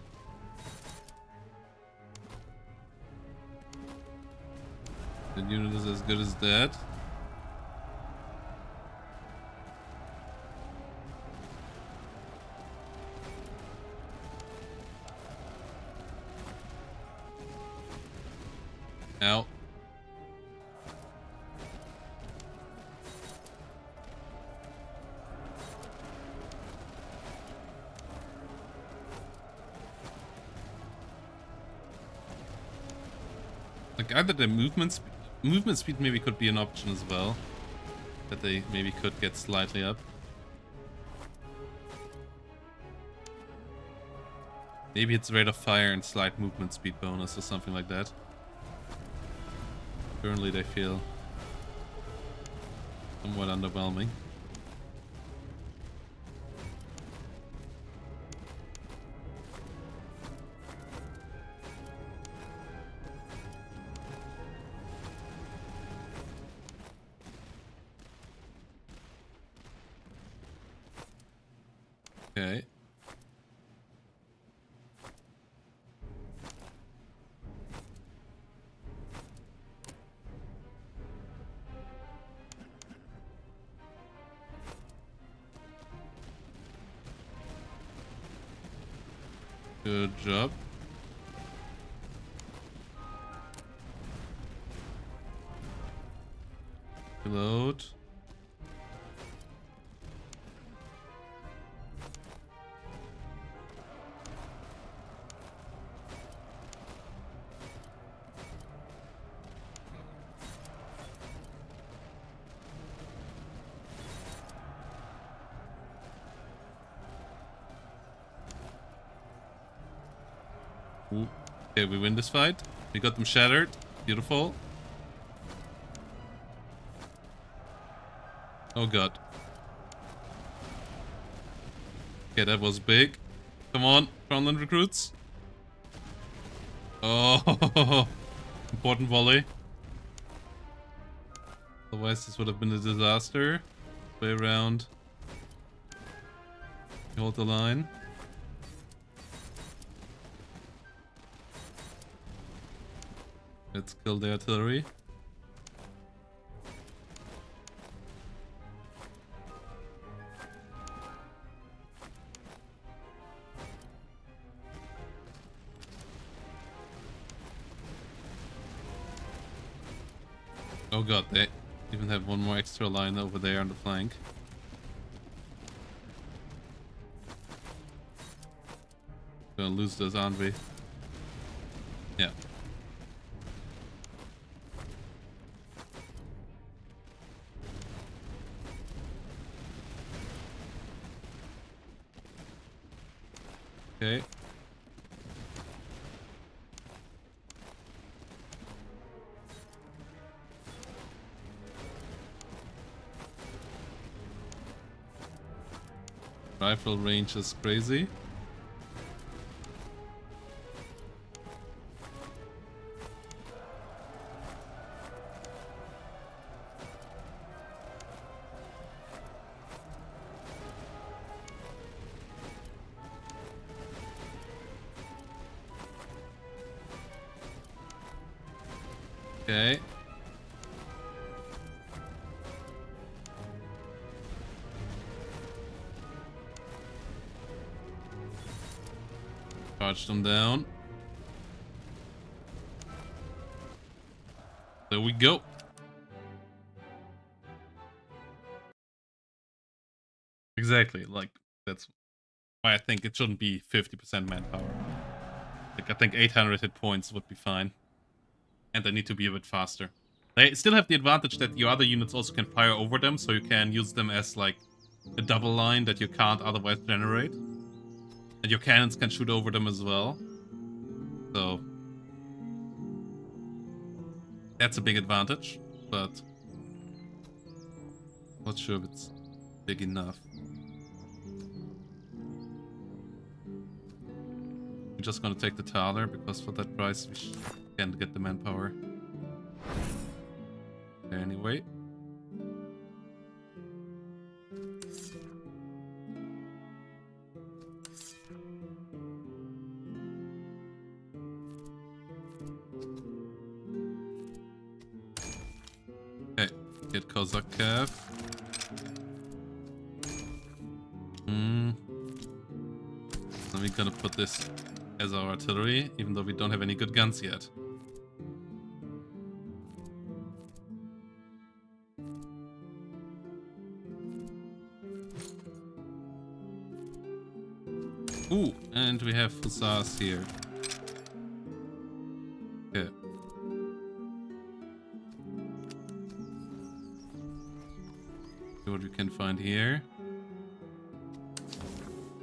The unit is as good as dead. Ow. Like either the movement speed maybe could be an option as well. That they maybe could get slightly up. Maybe it's rate of fire and slight movement speed bonus or something like that. Currently they feel somewhat underwhelming. Okay. Good job. Reload. Ooh. Okay, we win this fight. We got them shattered. Beautiful. Oh god. Okay, that was big. Come on, frontline recruits. Oh, important volley. Otherwise, this would have been a disaster. Way around. Hold the line. Let's kill the artillery. Oh god, they even have one more extra line over there on the flank. Gonna lose those, aren't we? Yeah. Okay. Rifle range is crazy. Okay. Charge them down. There we go. Exactly, like, that's why I think it shouldn't be 50% manpower. Like, I think 800 hit points would be fine. And they need to be a bit faster. They still have the advantage that your other units also can fire over them, so you can use them as, like, a double line that you can't otherwise generate. And your cannons can shoot over them as well. So that's a big advantage, but not sure if it's big enough. We're just gonna take the Thaler, because for that price we can't get the manpower. Anyway. Okay, get Cossack Cav. Then we're gonna put this as our artillery, even though we don't have any good guns yet. Ooh, and we have hussars here. Okay. See what we can find here.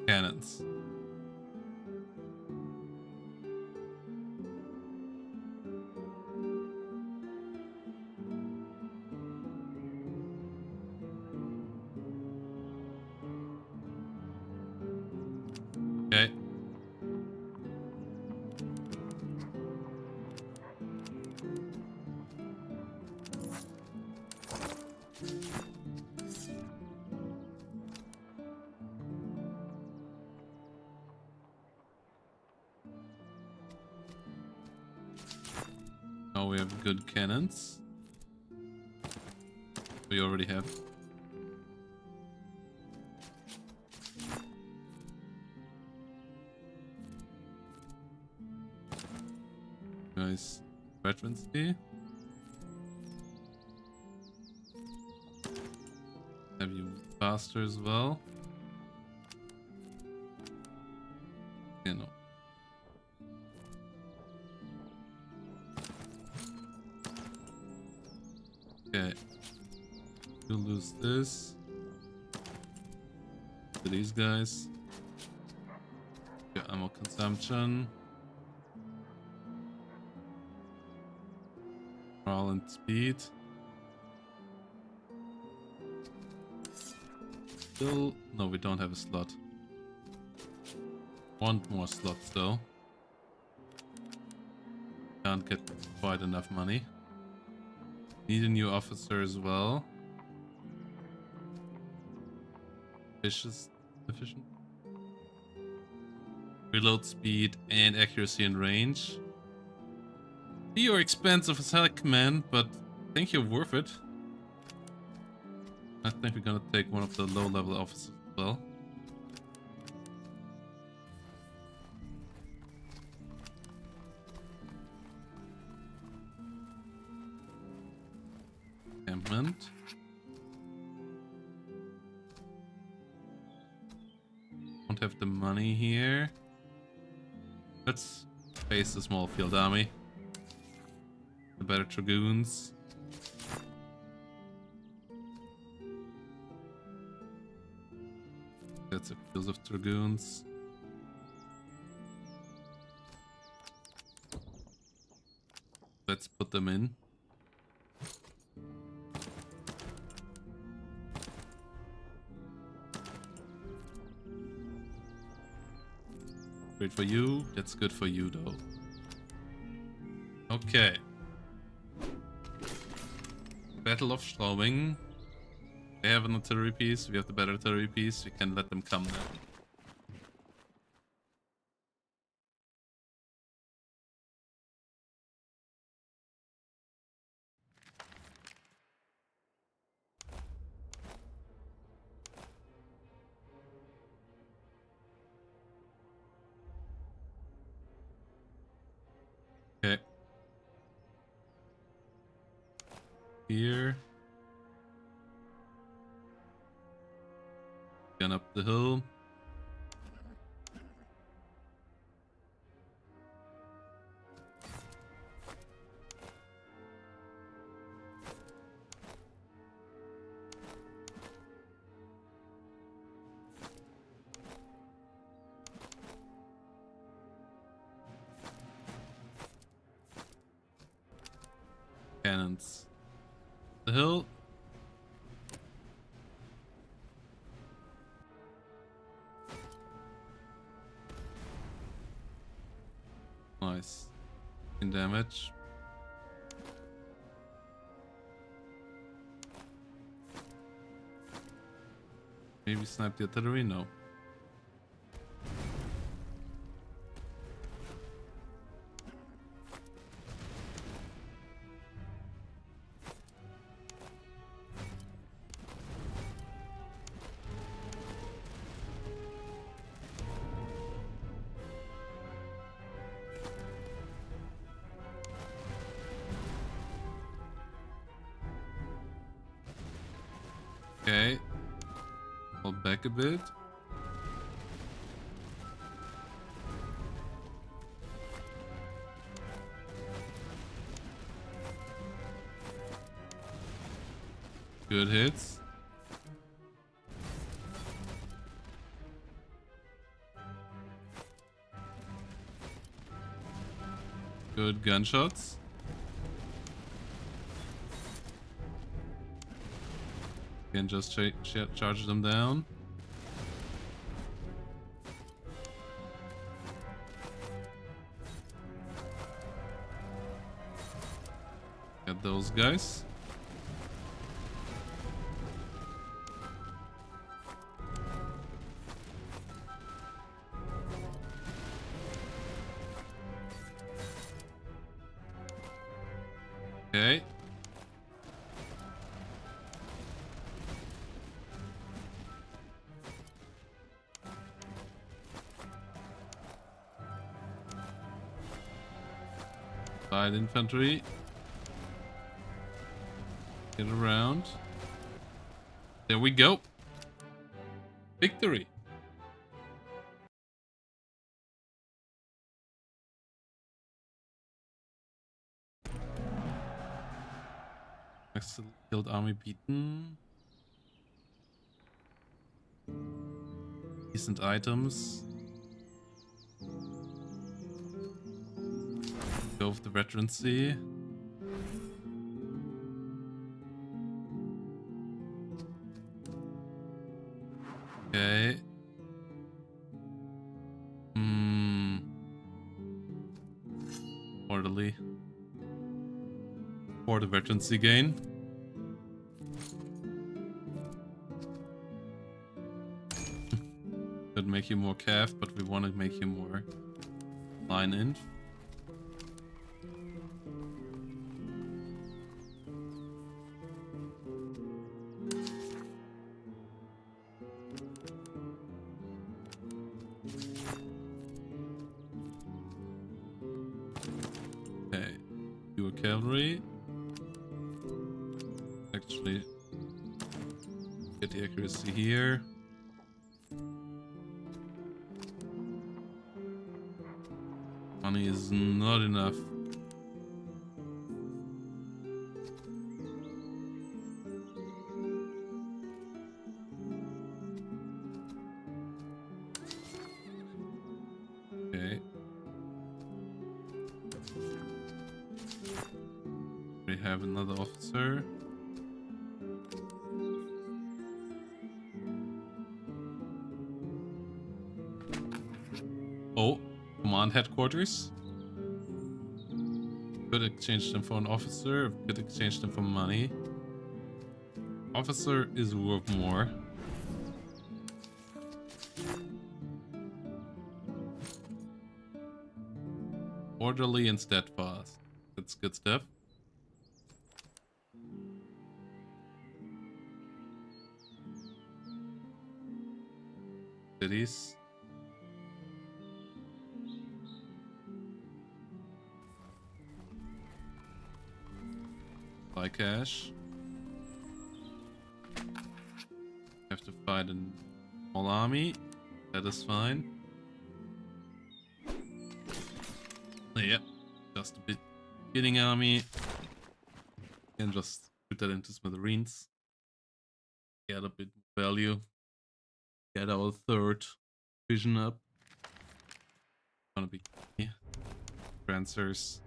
Cannons. Okay. Now we have good cannons. We already have. Nice veterancy. Have you faster as well? You know. Okay. You'll lose this. To these guys. Your ammo consumption. Morale and speed. Still, no, we don't have a slot. Want more slots though. Can't get quite enough money. Need a new officer as well. Efficient. Reload speed and accuracy and range. You're expensive as heck, man, but I think you're worth it. I think we're gonna take one of the low-level officers as well. Encampment. Don't have the money here. Let's face the small field army. The better dragoons. That's a field of dragoons. Let's put them in. Great for you. That's good for you, though. Okay. Battle of Straubing. They have an artillery piece. We have the better artillery piece. We can let them come now. Okay. Here. Gun up the hill. Cannons. The hill. Nice. In damage. Maybe snipe the artillery? No. Okay. Pull back a bit. Good hits. Good gunshots. Can just charge them down. Get those guys. Okay. Light infantry. Get around. There we go. Victory. Next killed army beaten. Decent items. Go with the veterancy. Okay. Orderly. For the veterancy gain. Could make you more calf, but we want to make you more line in. Okay, do a cavalry. Actually, get the accuracy here. Money is not enough. Okay. We have another officer. Oh, command headquarters. Could exchange them for an officer, could exchange them for money. Officer is worth more. Orderly and steadfast. That's good stuff. Cities. Buy cash. Have to fight a small army. That is fine. Yeah, just a bit beginning army. Can just put that into smithereens. Get a bit more value. Get our third vision up. Gonna be key. Transfers.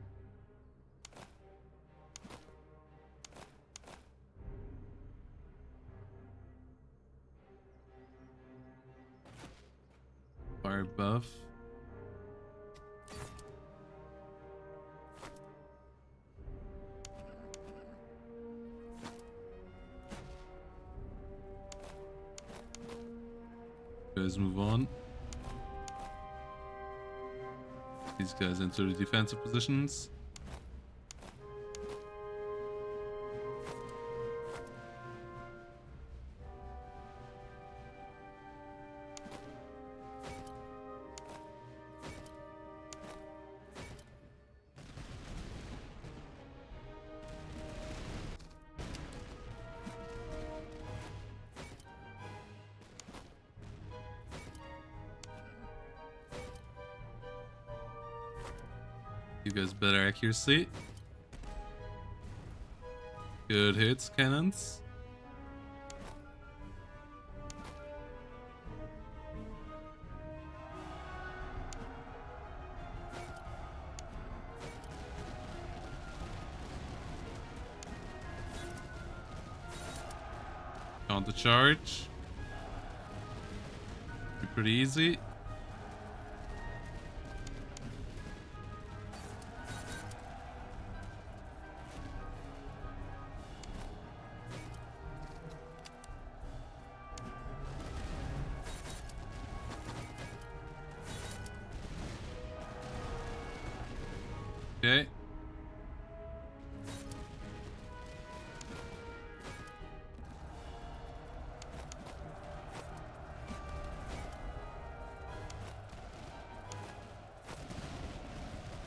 Fire buff. Guys, move on. These guys into the defensive positions. You guys better accuracy. Good hits, cannons. Counter charge. Be pretty easy. Okay.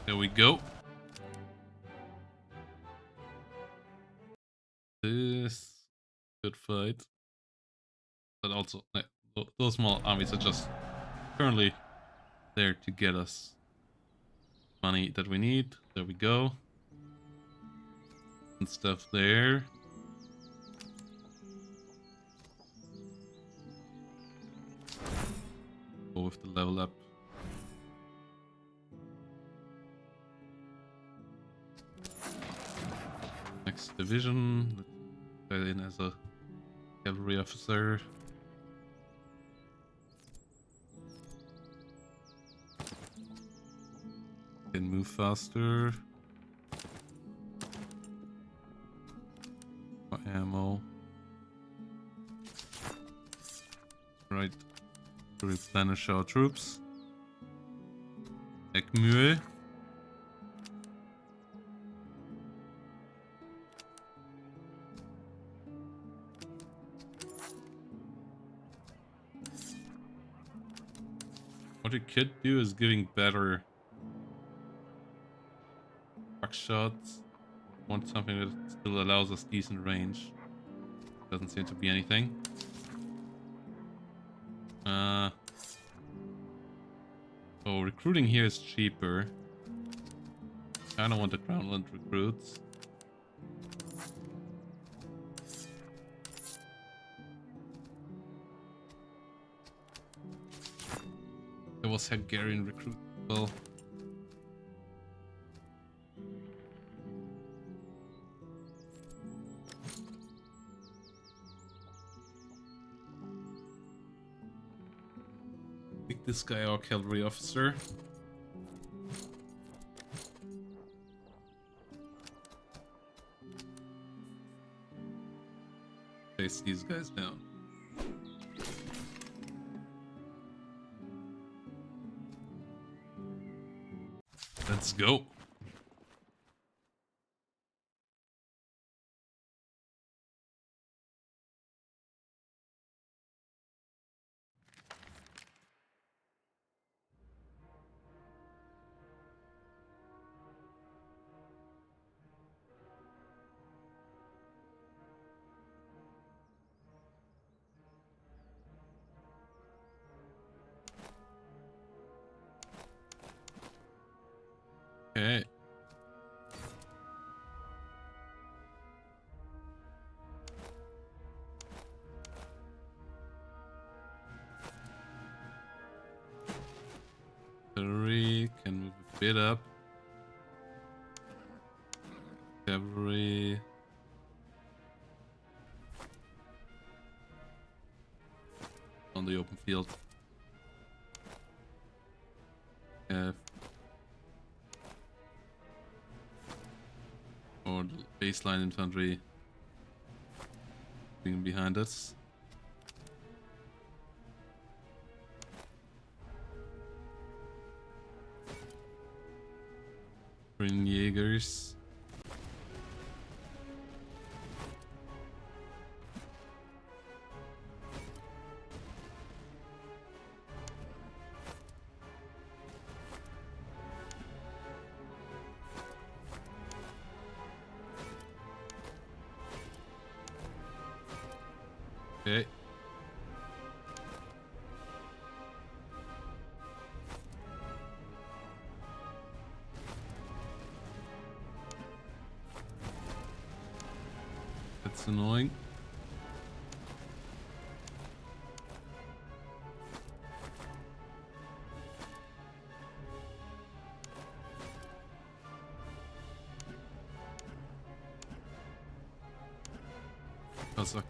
There we go. This good fight. But also, those small armies are just currently there to get us money that we need. There we go. And stuff there. Go with the level up. Next division. Let's go in as a cavalry officer. Can move faster. For ammo. Right. To replenish our troops. Eckmühl. What you could do is giving better truck shots. Want something that still allows us decent range. Doesn't seem to be anything. Oh, recruiting here is cheaper. I don't want the Crownland recruits. There was Hungarian recruit as well. Make this guy our cavalry officer. Place these guys down. Let's go. Okay. Cavalry can move a bit up. Cavalry. On the open field. Or the baseline infantry being behind us. Bring Jaegers. Okay. That's annoying.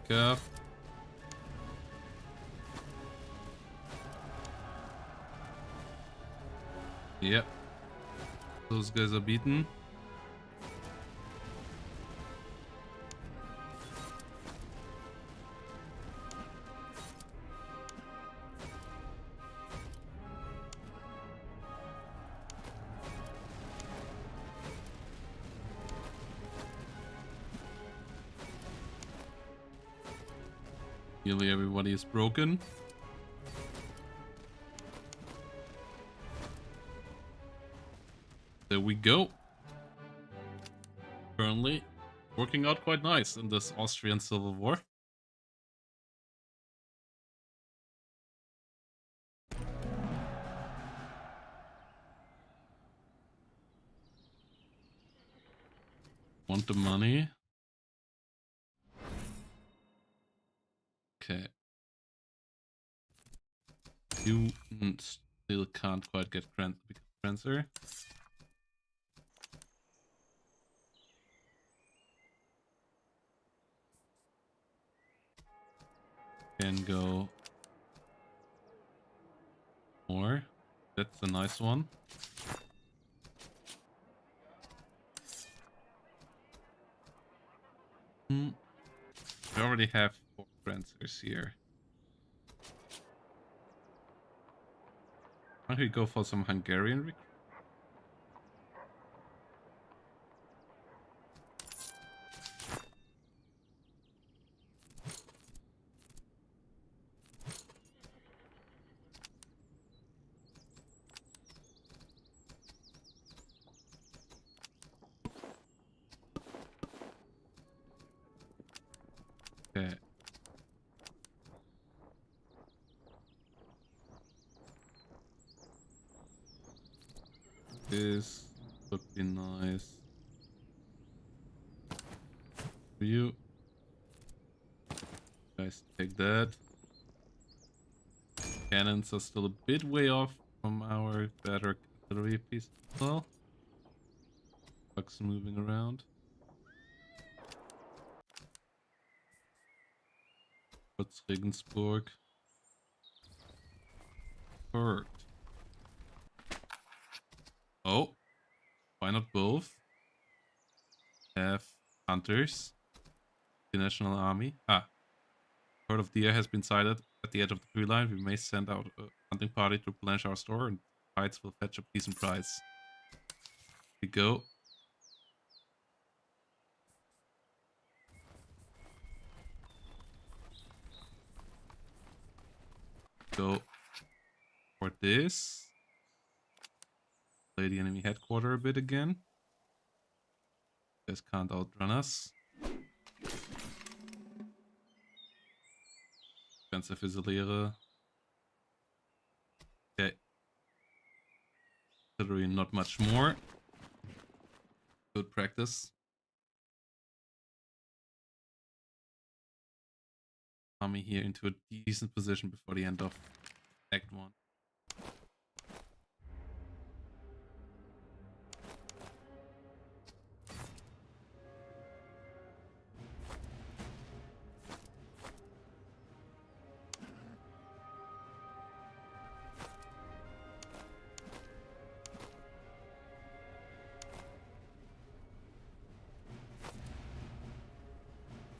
Cav. Yep. Those guys are beaten. Nearly everybody is broken. There we go. Currently working out quite nice in this Austrian Civil War. Want the money? Okay. You still can't quite get transfer. Can go more. That's a nice one. We already have 4 transfers here. Why don't we go for some Hungarian recruits? Okay. This would be nice. For you guys take that. Cannons are still a bit way off from our better artillery piece as well. Trucks moving around. What's Regensburg? Hurt. Oh, why not both? Have hunters. The National Army. Herd of deer has been sighted at the edge of the tree line. We may send out a hunting party to replenish our store, and hides will fetch a decent price. Here we go. Go for this. Play the enemy headquarters a bit again. Guys can't outrun us. Ganze Fusiliere. Okay. Artillery, not much more. Good practice. Army here into a decent position before the end of Act 1.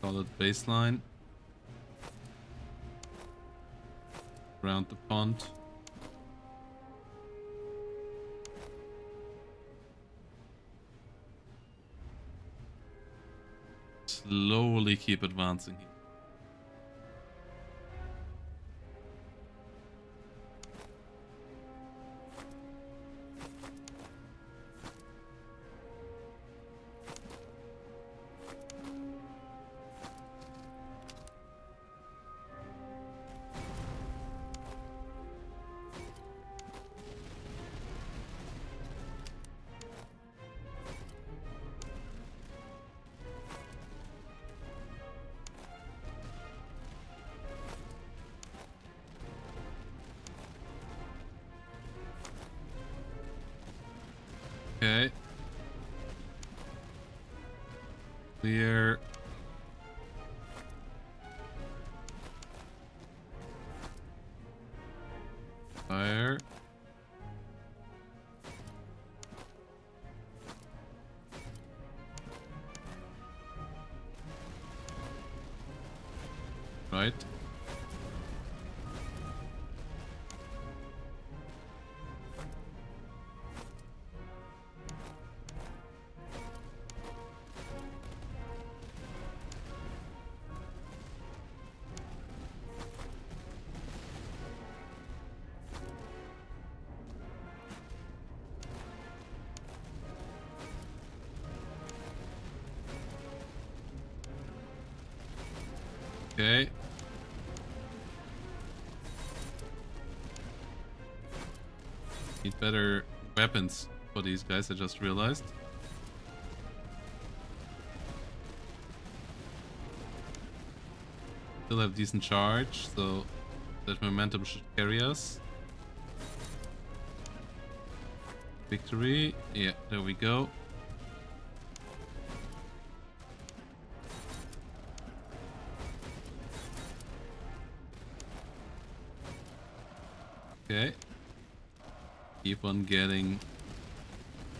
Solid baseline. Around the pond. slowly keep advancing here. Okay. Clear. Fire. Right. Okay. Need better weapons for these guys, I just realized. Still have decent charge, so that momentum should carry us. Victory. Yeah, there we go. Okay. Keep on getting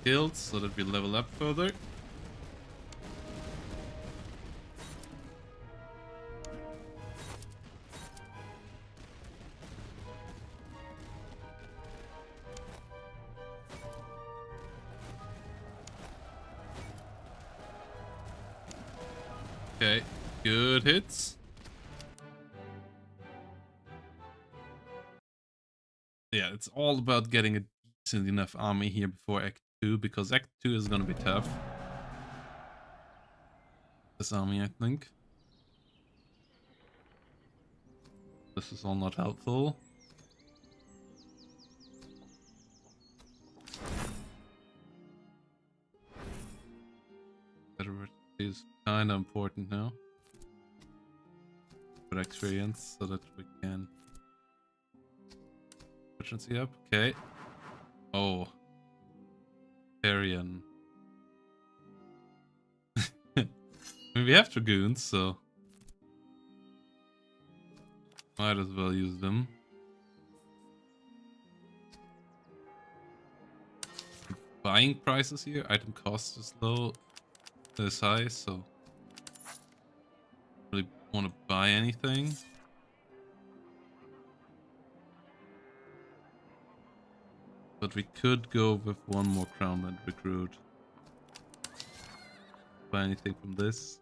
kills so that we level up further. Okay, good hits. Yeah, it's all about getting a decent enough army here before Act 2, because Act 2 is gonna be tough. This army, I think. This is all not helpful. Better is kinda important now. For experience, so that we can efficiency up. Okay. Oh. Arian. I mean, we have dragoons, so might as well use them. Buying prices here, item cost is low, is high, so really want to buy anything. But we could go with one more crownland recruit. Buy anything from this.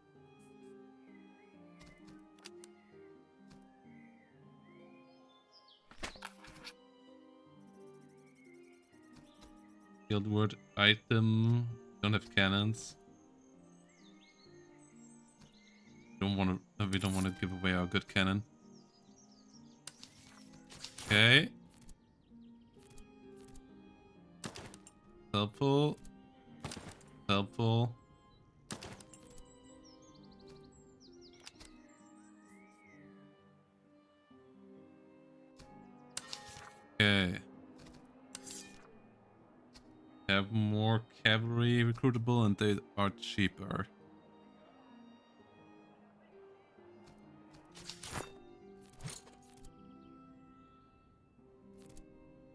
Guild word item. Don't have cannons. We don't want to give away our good cannon. Okay. Helpful. Helpful. Okay. Have more cavalry recruitable and they are cheaper.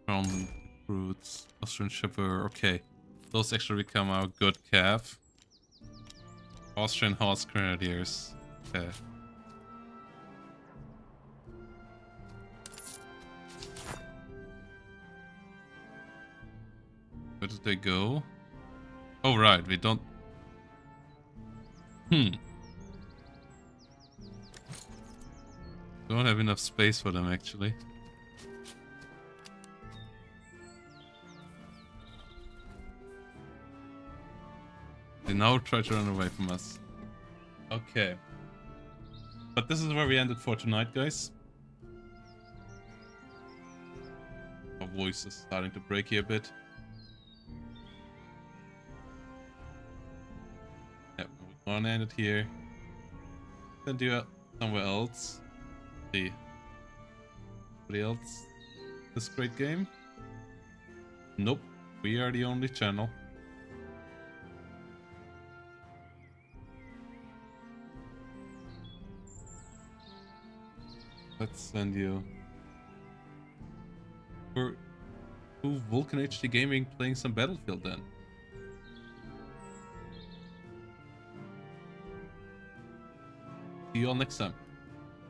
Roman recruits, Austrian shepherd, okay. Those actually become our good cav. Austrian horse grenadiers. Okay. Where did they go? Oh right, we don't... Don't have enough space for them, actually. They now try to run away from us. Okay. But this is where we ended for tonight, guys. My voice is starting to break here a bit. Yep, we're gonna end it here. Then do it somewhere else. See. Anybody else? This great game? Nope. We are the only channel. Let's send you for Vulcan HD Gaming playing some Battlefield then. See you all next time.